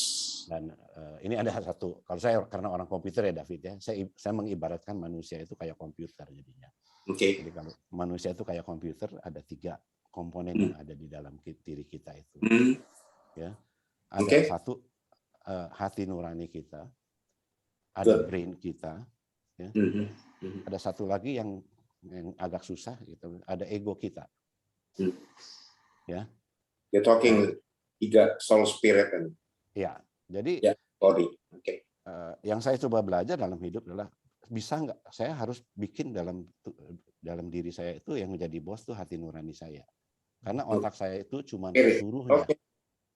Dan ini ada satu, kalau saya karena orang komputer ya David ya, saya mengibaratkan manusia itu kayak komputer jadinya. Oke. Jadi kalau manusia itu kayak komputer, ada 3 komponen yang ada di dalam diri kita itu. Ya, ada satu hati nurani kita, ada brain kita, ya. Ada satu lagi yang agak susah gitu, ada ego kita. Ya. You're talking 3 soul spirit and ya. Jadi body. Oke. Yang saya coba belajar dalam hidup adalah bisa nggak saya harus bikin dalam diri saya itu yang menjadi bos tuh hati nurani saya. Karena otak saya itu cuma suruhnya.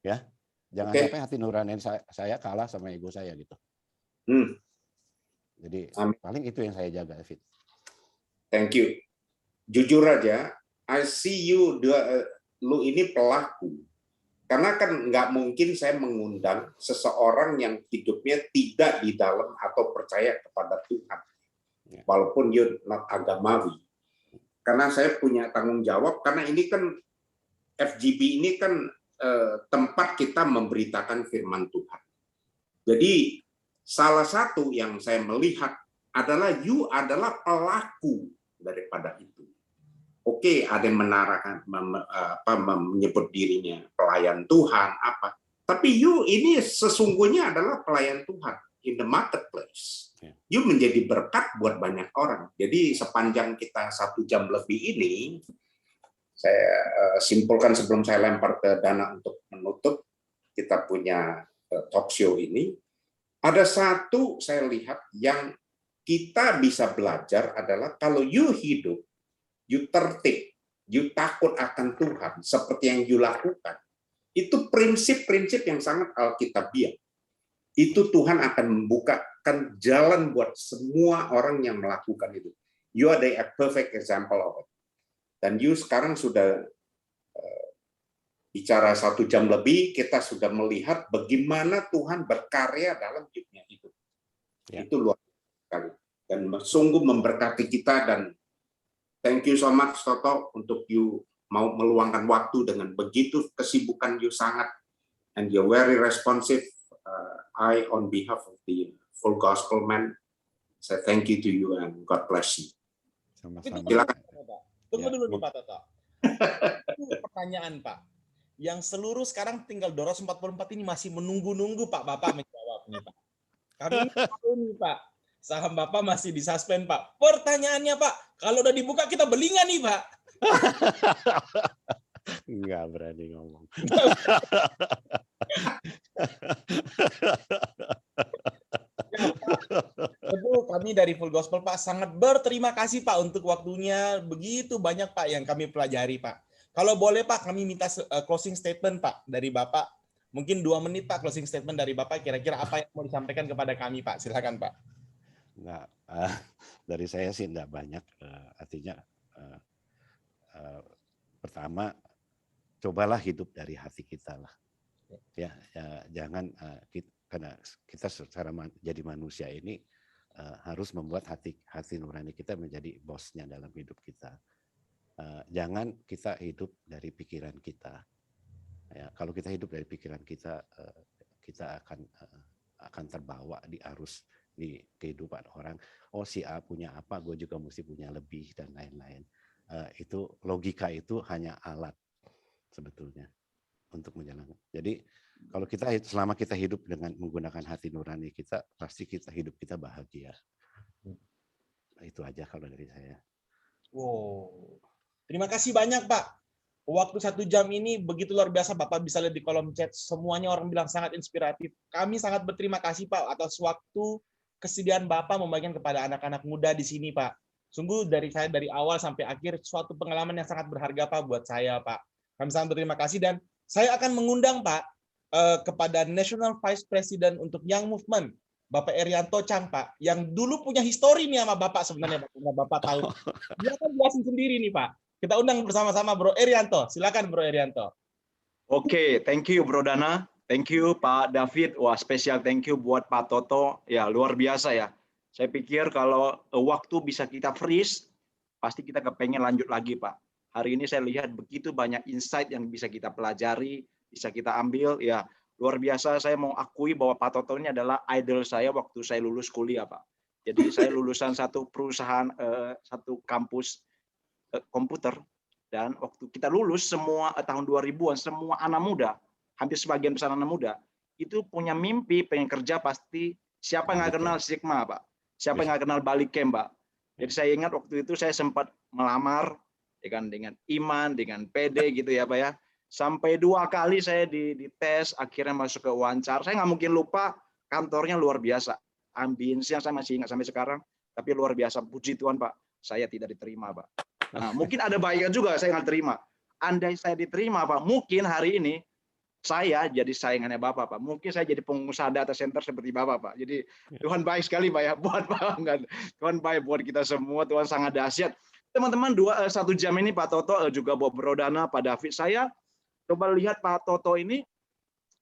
Ya. Jangan sampai hati nurani saya kalah sama ego saya gitu. Jadi paling itu yang saya jaga, David. Thank you. Jujur aja, I see you, lu ini pelaku. Karena kan nggak mungkin saya mengundang seseorang yang hidupnya tidak di dalam atau percaya kepada Tuhan. Walaupun you're not agamawi. Karena saya punya tanggung jawab, karena ini kan FGB ini kan tempat kita memberitakan firman Tuhan. Jadi salah satu yang saya melihat adalah you adalah pelaku daripada itu. Oke, ada yang menyebut dirinya pelayan Tuhan apa, tapi you ini sesungguhnya adalah pelayan Tuhan in the marketplace. You menjadi berkat buat banyak orang. Jadi sepanjang kita 1 jam lebih ini, saya simpulkan sebelum saya lempar ke Dana untuk menutup kita punya talk show ini. Ada satu saya lihat yang kita bisa belajar adalah kalau you hidup, you tertib, you takut akan Tuhan seperti yang you lakukan. Itu prinsip-prinsip yang sangat alkitabiah. Itu Tuhan akan membukakan jalan buat semua orang yang melakukan itu. You are a perfect example of it. Dan you sekarang sudah bicara 1 jam lebih, kita sudah melihat bagaimana Tuhan berkarya dalam hidupnya itu. Itu luar biasa sekali. Dan sungguh memberkati kita, dan thank you so much Toto untuk you mau meluangkan waktu dengan begitu kesibukan you sangat, and you're very responsive. I on behalf of the Full Gospel Man say thank you to you and God bless you. Sama-sama. Silakan. Tunggu dulu nih Pak Toto. Pertanyaan Pak, yang seluruh sekarang tinggal 244 ini masih menunggu-nunggu Pak Bapak menjawab nih Pak. Kami tahu nih Pak, saham Bapak masih disuspend Pak. Pertanyaannya Pak, kalau udah dibuka kita beli nggak nih Pak? Nggak berani ngomong. Betul, kami dari Full Gospel Pak sangat berterima kasih Pak untuk waktunya, begitu banyak Pak yang kami pelajari Pak. Kalau boleh Pak, kami minta closing statement Pak dari Bapak. Mungkin 2 menit Pak closing statement dari Bapak, kira-kira apa yang mau disampaikan kepada kami Pak. Silakan Pak. Nggak, dari saya sih enggak banyak, artinya pertama cobalah hidup dari hati kita lah. Ya jangan karena kita secara jadi manusia ini harus membuat hati nurani kita menjadi bosnya dalam hidup kita. Jangan kita hidup dari pikiran kita. Ya, kalau kita hidup dari pikiran kita, kita akan terbawa di arus di kehidupan orang. Oh si A punya apa, gue juga mesti punya lebih dan lain-lain. Itu logika itu hanya alat sebetulnya untuk menjalankan. Jadi kalau selama kita hidup dengan menggunakan hati nurani kita, pasti hidup kita bahagia. Itu aja kalau dari saya. Wow. Terima kasih banyak Pak. Waktu 1 jam ini begitu luar biasa, Bapak bisa lihat di kolom chat, semuanya orang bilang sangat inspiratif. Kami sangat berterima kasih Pak atas waktu kesediaan Bapak membagikan kepada anak-anak muda di sini Pak. Sungguh dari saya dari awal sampai akhir suatu pengalaman yang sangat berharga Pak buat saya Pak. Kami sangat berterima kasih dan saya akan mengundang Pak kepada National Vice President untuk Young Movement, Bapak Erianto Chang Pak, yang dulu punya histori nih sama Bapak sebenarnya Pak. Karena Bapak tahu. Dia akan jelasin sendiri nih Pak. Kita undang bersama-sama Bro Erianto. Silakan Bro Erianto. Oke, thank you Bro Dana. Thank you Pak David. Wah, spesial thank you buat Pak Toto. Ya, luar biasa ya. Saya pikir kalau waktu bisa kita freeze, pasti kita kepengen lanjut lagi Pak. Hari ini saya lihat begitu banyak insight yang bisa kita pelajari, bisa kita ambil. Ya, luar biasa. Saya mau akui bahwa Pak Toto ini adalah idol saya waktu saya lulus kuliah Pak. Jadi saya lulusan satu perusahaan, satu kampus komputer. Dan waktu kita lulus semua tahun 2000-an, semua anak muda, hampir sebagian besar anak muda, itu punya mimpi pengen kerja pasti. Siapa yang nggak kenal Sigma, Pak? Siapa yang nggak kenal Bali Camp, Pak? Jadi saya ingat waktu itu saya sempat melamar dengan iman, dengan PD gitu ya, Pak ya. Sampai 2 kali saya dites, akhirnya masuk ke wawancara. Saya nggak mungkin lupa, kantornya luar biasa. Ambience yang saya masih ingat sampai sekarang, tapi luar biasa. Puji Tuhan, Pak, saya tidak diterima, Pak. Nah, mungkin ada baiknya juga saya nggak terima. Andai saya diterima, Pak, mungkin hari ini saya jadi saingannya Bapak, Pak. Mungkin saya jadi pengusaha data center seperti Bapak, Pak. Jadi Tuhan baik sekali, Pak ya, buat Pak. Tuhan baik buat kita semua. Tuhan sangat dahsyat. Teman-teman, 1 jam ini Pak Toto juga buat Bro Dana, Pak David. Saya coba lihat Pak Toto ini,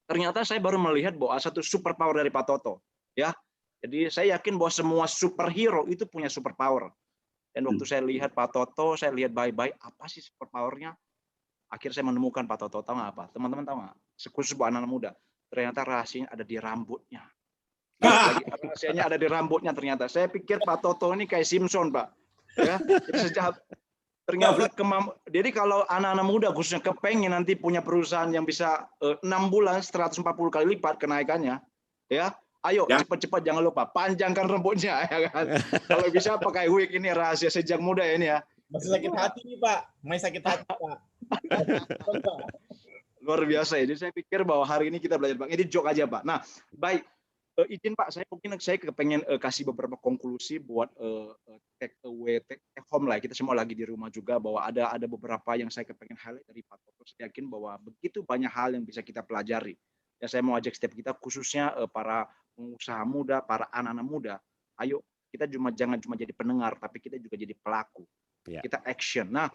ternyata saya baru melihat bahwa satu superpower dari Pak Toto, ya. Jadi saya yakin bahwa semua superhero itu punya superpower. Dan waktu saya lihat Pak Toto, saya lihat baik-baik apa sih superpowernya. Akhirnya saya menemukan Pak Toto, tahu nggak apa? Teman-teman tahu nggak? Khusus buat anak muda, ternyata rahasianya ada di rambutnya. Rahasianya ada di rambutnya ternyata. Saya pikir Pak Toto ini kayak Simpson, Pak. Ya, ternyata jadi kalau anak-anak muda khususnya kepengen nanti punya perusahaan yang bisa 6 bulan 140 kali lipat kenaikannya, ya. Ayo cepat-cepat jangan lupa panjangkan rambutnya ya kan. Kalau bisa pakai wig, ini rahasia sejak muda ya ini ya. Masih sakit hati nih Pak, masih sakit hati Pak. Luar biasa ya. Jadi saya pikir bahwa hari ini kita belajar Bang. Ini joke aja Pak. Nah, baik. Izin Pak, saya kepengen kasih beberapa konklusi buat take away, take home lah. Kita semua lagi di rumah juga bahwa ada beberapa yang saya kepengen highlight dari Pak Toto. Saya yakin bahwa begitu banyak hal yang bisa kita pelajari. Dan saya mau ajak setiap kita khususnya para pengusaha muda, para anak-anak muda, ayo kita jangan cuma jadi pendengar, tapi kita juga jadi pelaku. Ya. Kita action. Nah,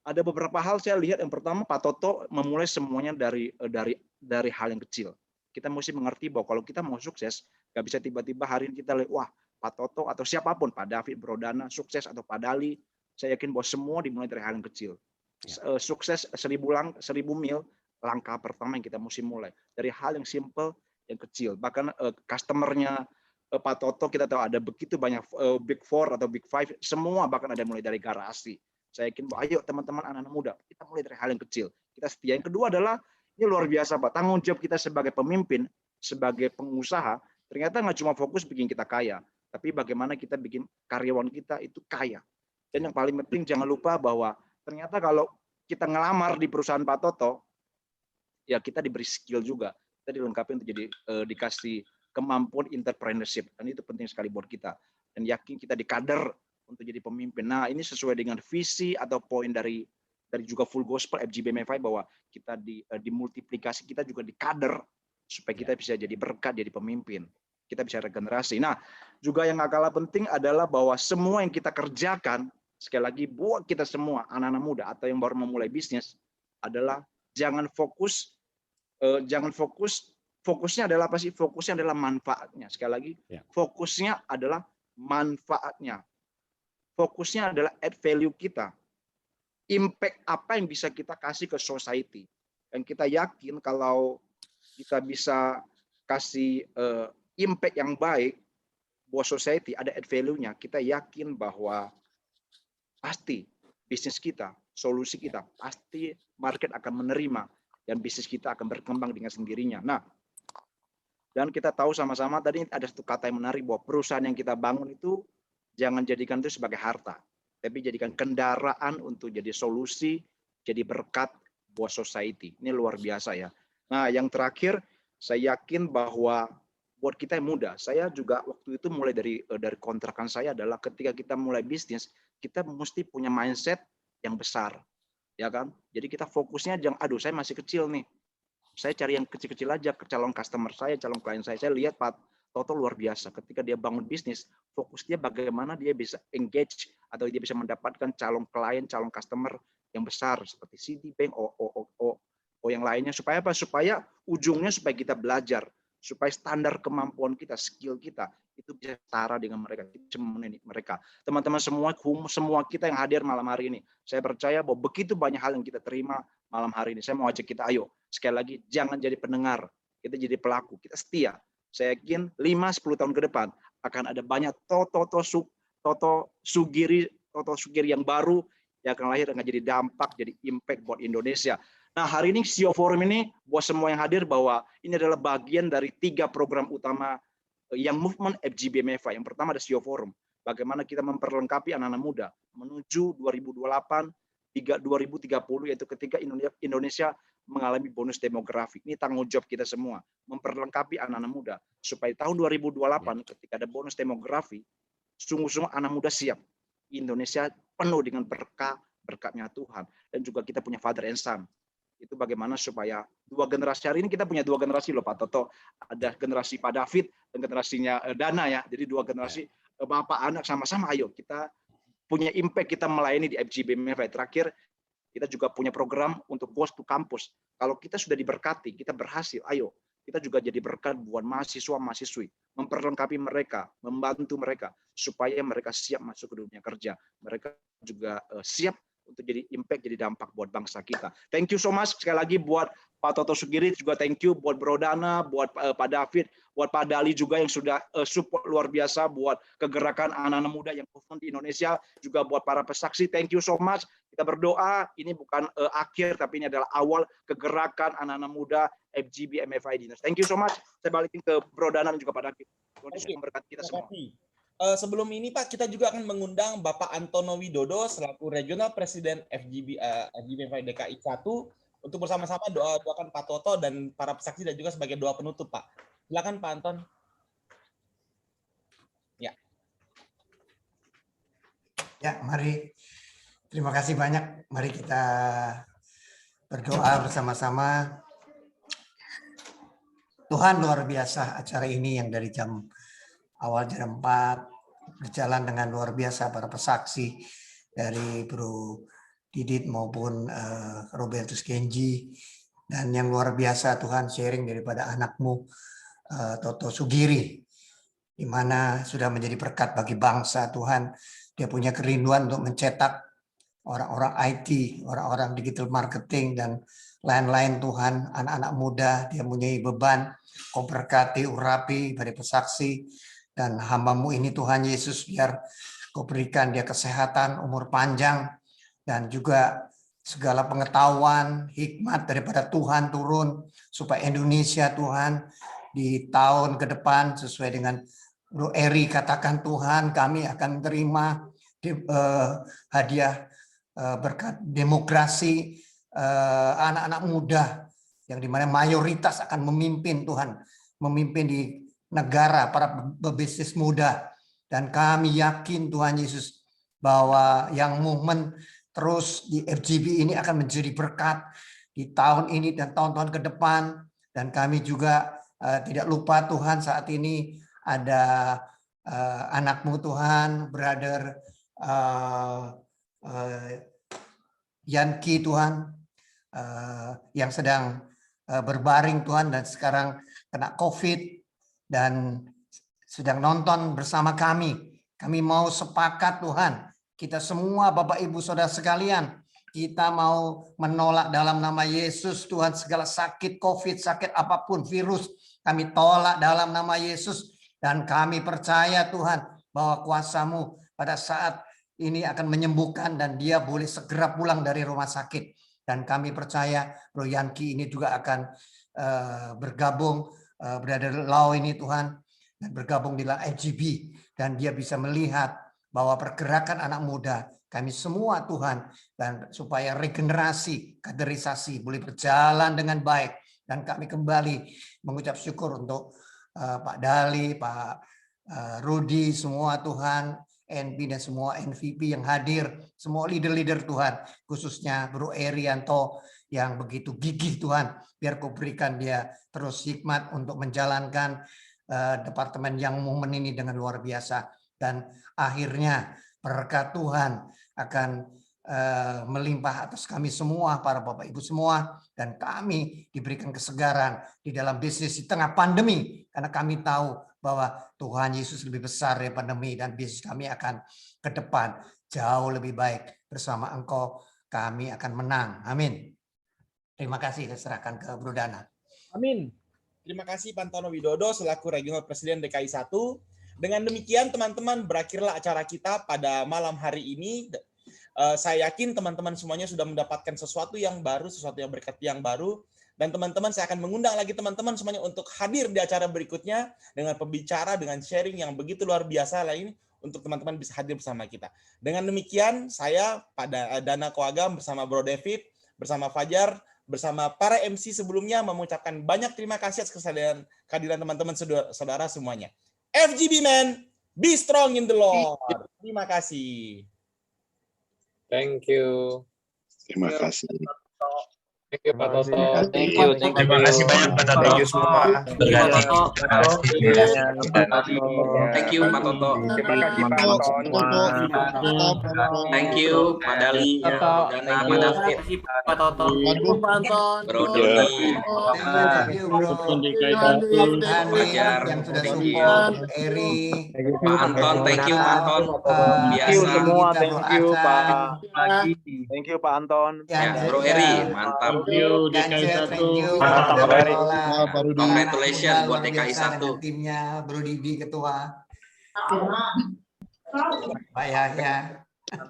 ada beberapa hal saya lihat. Yang pertama, Pak Toto memulai semuanya dari hal yang kecil. Kita mesti mengerti bahwa kalau kita mau sukses, nggak bisa tiba-tiba hari ini kita lihat, wah Pak Toto atau siapapun, Pak David, Bro Dana, sukses atau Pak Dali, saya yakin bahwa semua dimulai dari hal yang kecil. Ya. Sukses 1000 mil, langkah pertama yang kita mesti mulai dari hal yang simple, yang kecil. Bahkan customernya Pak Toto kita tahu ada begitu banyak Big Four atau Big Five, semua bahkan ada mulai dari garasi. Saya yakin bahwa ayo teman-teman anak-anak muda, kita mulai dari hal yang kecil. Kita setia. Yang kedua adalah ini luar biasa Pak, tanggung jawab kita sebagai pemimpin, sebagai pengusaha, ternyata nggak cuma fokus bikin kita kaya, tapi bagaimana kita bikin karyawan kita itu kaya. Dan yang paling penting jangan lupa bahwa ternyata kalau kita ngelamar di perusahaan Pak Toto, ya kita diberi skill juga. Kita dilengkapi untuk jadi dikasih kemampuan entrepreneurship, dan itu penting sekali buat kita. Dan yakin kita dikader untuk jadi pemimpin. Nah, ini sesuai dengan visi atau poin dari juga Full Gospel FGBMFI bahwa kita dimultiplikasi, kita juga dikader supaya kita bisa jadi berkat, jadi pemimpin. Kita bisa regenerasi. Nah, juga yang gak kalah penting adalah bahwa semua yang kita kerjakan, sekali lagi buat kita semua, anak-anak muda atau yang baru memulai bisnis, adalah jangan fokus, fokusnya adalah apa sih? Fokusnya adalah manfaatnya. Sekali lagi, fokusnya adalah manfaatnya. Fokusnya adalah add value kita. Impact apa yang bisa kita kasih ke society. Dan kita yakin kalau kita bisa kasih impact yang baik buat society, ada add value-nya, kita yakin bahwa pasti bisnis kita, solusi kita, pasti market akan menerima dan bisnis kita akan berkembang dengan sendirinya. Nah, dan kita tahu sama-sama tadi ada satu kata yang menarik bahwa perusahaan yang kita bangun itu jangan jadikan itu sebagai harta, tapi jadikan kendaraan untuk jadi solusi, jadi berkat, buat society. Ini luar biasa ya. Nah, yang terakhir, saya yakin bahwa buat kita yang muda, saya juga waktu itu mulai dari kontrakan saya adalah ketika kita mulai bisnis, kita mesti punya mindset yang besar, ya kan? Jadi kita fokusnya jangan, aduh saya masih kecil nih, saya cari yang kecil-kecil aja ke calon customer saya, calon klien saya. Saya lihat Pak Toto luar biasa. Ketika dia bangun bisnis, fokusnya bagaimana dia bisa engage atau dia bisa mendapatkan calon klien, calon customer yang besar seperti Citibank, yang lainnya. Supaya apa? Supaya ujungnya supaya kita belajar, supaya standar kemampuan kita, skill kita itu bisa setara dengan mereka, bisa memenuhi mereka. Teman-teman semua kita yang hadir malam hari ini, saya percaya bahwa begitu banyak hal yang kita terima malam hari ini. Saya mau ajak kita, ayo sekali lagi, jangan jadi pendengar, kita jadi pelaku, kita setia. Saya yakin 5-10 tahun ke depan akan ada banyak Toto Sugiri yang baru yang akan lahir, akan jadi dampak, jadi impact buat Indonesia. Nah, hari ini CEO Forum ini buat semua yang hadir bahwa ini adalah bagian dari 3 program utama yang movement FGBMFI. Yang pertama ada CEO Forum. Bagaimana kita memperlengkapi anak-anak muda menuju 2028 hingga 2030, yaitu ketika Indonesia mengalami bonus demografi. Ini tanggung jawab kita semua, memperlengkapi anak-anak muda supaya tahun 2028 ketika ada bonus demografi, sungguh-sungguh anak muda siap. Indonesia penuh dengan berkatnya Tuhan, dan juga kita punya father and son. Itu bagaimana supaya 2 generasi, hari ini kita punya 2 generasi loh Pak Toto, ada generasi Pak David dan generasinya Dana ya. Jadi 2 generasi bapak anak sama-sama, ayo kita punya impact, kita melayani di FGBMFI. Terakhir, kita juga punya program untuk Ghost to Campus. Kalau kita sudah diberkati, kita berhasil, ayo kita juga jadi berkat buat mahasiswa-mahasiswi, memperlengkapi mereka, membantu mereka supaya mereka siap masuk ke dunia kerja. Mereka juga siap untuk jadi impact, jadi dampak buat bangsa kita. Thank you so much sekali lagi buat Pak Toto Sugiri, juga thank you buat Bro Dana, buat Pak David, buat Pak Dali juga yang sudah support luar biasa buat kegerakan anak-anak muda yang movement di Indonesia, juga buat para pesaksi. Thank you so much. Kita berdoa, ini bukan akhir, tapi ini adalah awal kegerakan anak-anak muda FGBMFI di Indonesia. Thank you so much. Saya balikin ke Bro Dana dan juga Pak David. Memberkati kita semua. Sebelum ini Pak, kita juga akan mengundang Bapak Antono Widodo selaku Regional Presiden FGBMFI DKI 1 untuk bersama-sama doakan Pak Toto dan para pesaksi dan juga sebagai doa penutup Pak. Silakan Pak Anton. Ya. Ya, mari. Terima kasih banyak. Mari kita berdoa bersama-sama. Tuhan luar biasa, acara ini yang dari awal jam 4 berjalan dengan luar biasa, para pesaksi dari Bro Didit maupun Robertus Kenji, dan yang luar biasa Tuhan sharing daripada anakmu Toto Sugiri, di mana sudah menjadi berkat bagi bangsa. Tuhan, dia punya kerinduan untuk mencetak orang-orang IT, orang-orang digital marketing dan lain-lain. Tuhan, anak-anak muda, dia mempunyai beban. Kau berkati, urapi dari pesaksi dan hamba-Mu ini Tuhan Yesus, biar Kau berikan dia kesehatan, umur panjang, dan juga segala pengetahuan, hikmat daripada Tuhan turun, supaya Indonesia Tuhan di tahun ke depan sesuai dengan Bro Eri katakan, Tuhan kami akan terima hadiah berkat demokrasi anak-anak muda, yang dimana mayoritas akan memimpin Tuhan, memimpin di negara, para pebisnis muda. Dan kami yakin Tuhan Yesus bahwa yang movement terus di FGB ini akan menjadi berkat di tahun ini dan tahun-tahun ke depan. Dan kami juga tidak lupa Tuhan, saat ini ada anakmu Tuhan, brother Yanki Tuhan, yang sedang berbaring Tuhan dan sekarang kena COVID dan sedang nonton bersama kami. Kami mau sepakat Tuhan, kita semua Bapak Ibu Saudara sekalian, kita mau menolak dalam nama Yesus Tuhan segala sakit COVID, sakit apapun, virus, kami tolak dalam nama Yesus. Dan kami percaya Tuhan bahwa kuasa-Mu pada saat ini akan menyembuhkan dan dia boleh segera pulang dari rumah sakit. Dan kami percaya Bro Yanki ini juga akan bergabung, Brother Lau ini Tuhan, dan bergabung di FGB, dan dia bisa melihat bahwa pergerakan anak muda kami semua Tuhan, dan supaya regenerasi, kaderisasi boleh berjalan dengan baik. Dan kami kembali mengucap syukur untuk Pak Dali, Pak Rudi, semua Tuhan, NB dan semua NVP yang hadir, semua leader-leader Tuhan, khususnya Bro Erianto yang begitu gigih Tuhan, biar Kau berikan dia terus hikmat untuk menjalankan departemen yang momen ini dengan luar biasa. Dan akhirnya berkat Tuhan akan melimpah atas kami semua, para Bapak Ibu semua, dan kami diberikan kesegaran di dalam bisnis di tengah pandemi, karena kami tahu bahwa Tuhan Yesus lebih besar dari pandemi, dan bisnis kami akan ke depan jauh lebih baik. Bersama Engkau kami akan menang. Amin. Terima kasih, saya serahkan ke Bro Dana. Amin. Terima kasih Pak Antono Widodo selaku Regional Presiden DKI 1. Dengan demikian teman-teman, berakhirlah acara kita pada malam hari ini. Saya yakin teman-teman semuanya sudah mendapatkan sesuatu yang baru, sesuatu yang berkat yang baru. Dan teman-teman, saya akan mengundang lagi teman-teman semuanya untuk hadir di acara berikutnya dengan pembicara, dengan sharing yang begitu luar biasa lain untuk teman-teman bisa hadir bersama kita. Dengan demikian, saya pada Dana Koagam bersama Bro David, bersama Fajar, bersama para MC sebelumnya mengucapkan banyak terima kasih atas kehadiran teman-teman saudara semuanya. FGB Man, be strong in the Lord. Terima kasih. Thank you. Terima kasih. Thank you Pak Toto. Terima kasih banyak Pak Toto. Thank you semua. Thank you Pak Toto. Terima kasih Pak Anton. Thank you Pak Dali. Dana, Pak David. Pak Toto. Pak Anton. Bro Doni. Fajar yang sudah support, Eri, Pak Anton, thank you Pak Anton. Thank you Biasa. semua, thank you Pak. Thank you Pak Anton. Ya, Bro Eri, mantap. Thank you DKI 1. Congratulations buat DKI 1. Timnya Bro Didi ketua. Pak Yahya.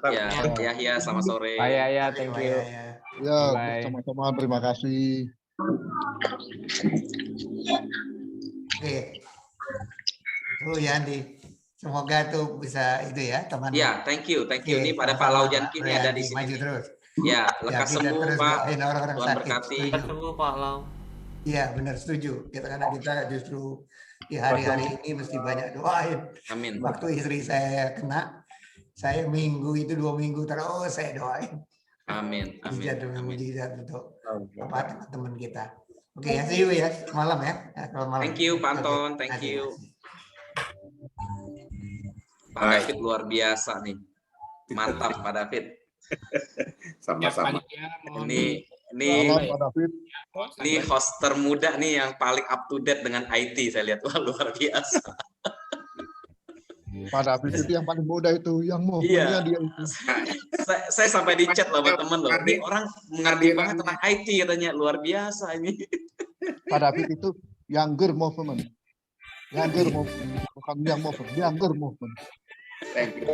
Ya, Yahya, selamat sore. Pak Yahya, thank you. Ya, Bye. sama-sama terima kasih. Oke. Tuh Yandi. Semoga tuh bisa itu ya teman. Ya, thank you. Ini pada Pak Laujan Kini ada di sini. Maju terus. Ya, lekas kita sembuh terus Pak. doain orang-orang Tuhan sakit. berkati. Setuju. Sembuh Pak Lau. Iya benar setuju. Karena kita justru di hari-hari ini mesti banyak doain. Amin. Waktu istri saya kena, saya minggu itu 2 minggu terus saya doain. Amin. Mujizat demi mujizat untuk teman-teman kita. Oke ya, see you ya malam ya. Selamat malam. Thank you Pak Anton, thank you. Pak David luar biasa nih. Mantap Pak David. Sama-sama. Ini host termuda nih yang paling up to date dengan IT saya lihat. Wah, luar biasa. Pak David itu yang paling muda itu, yang mau Iya. dia itu. Saya sampai di chat loh sama temen loh. Ini orang mengerti banget tentang IT katanya. Luar biasa ini. Pak David itu younger movement. Younger movement. Bukan young movement, younger movement. Thank you.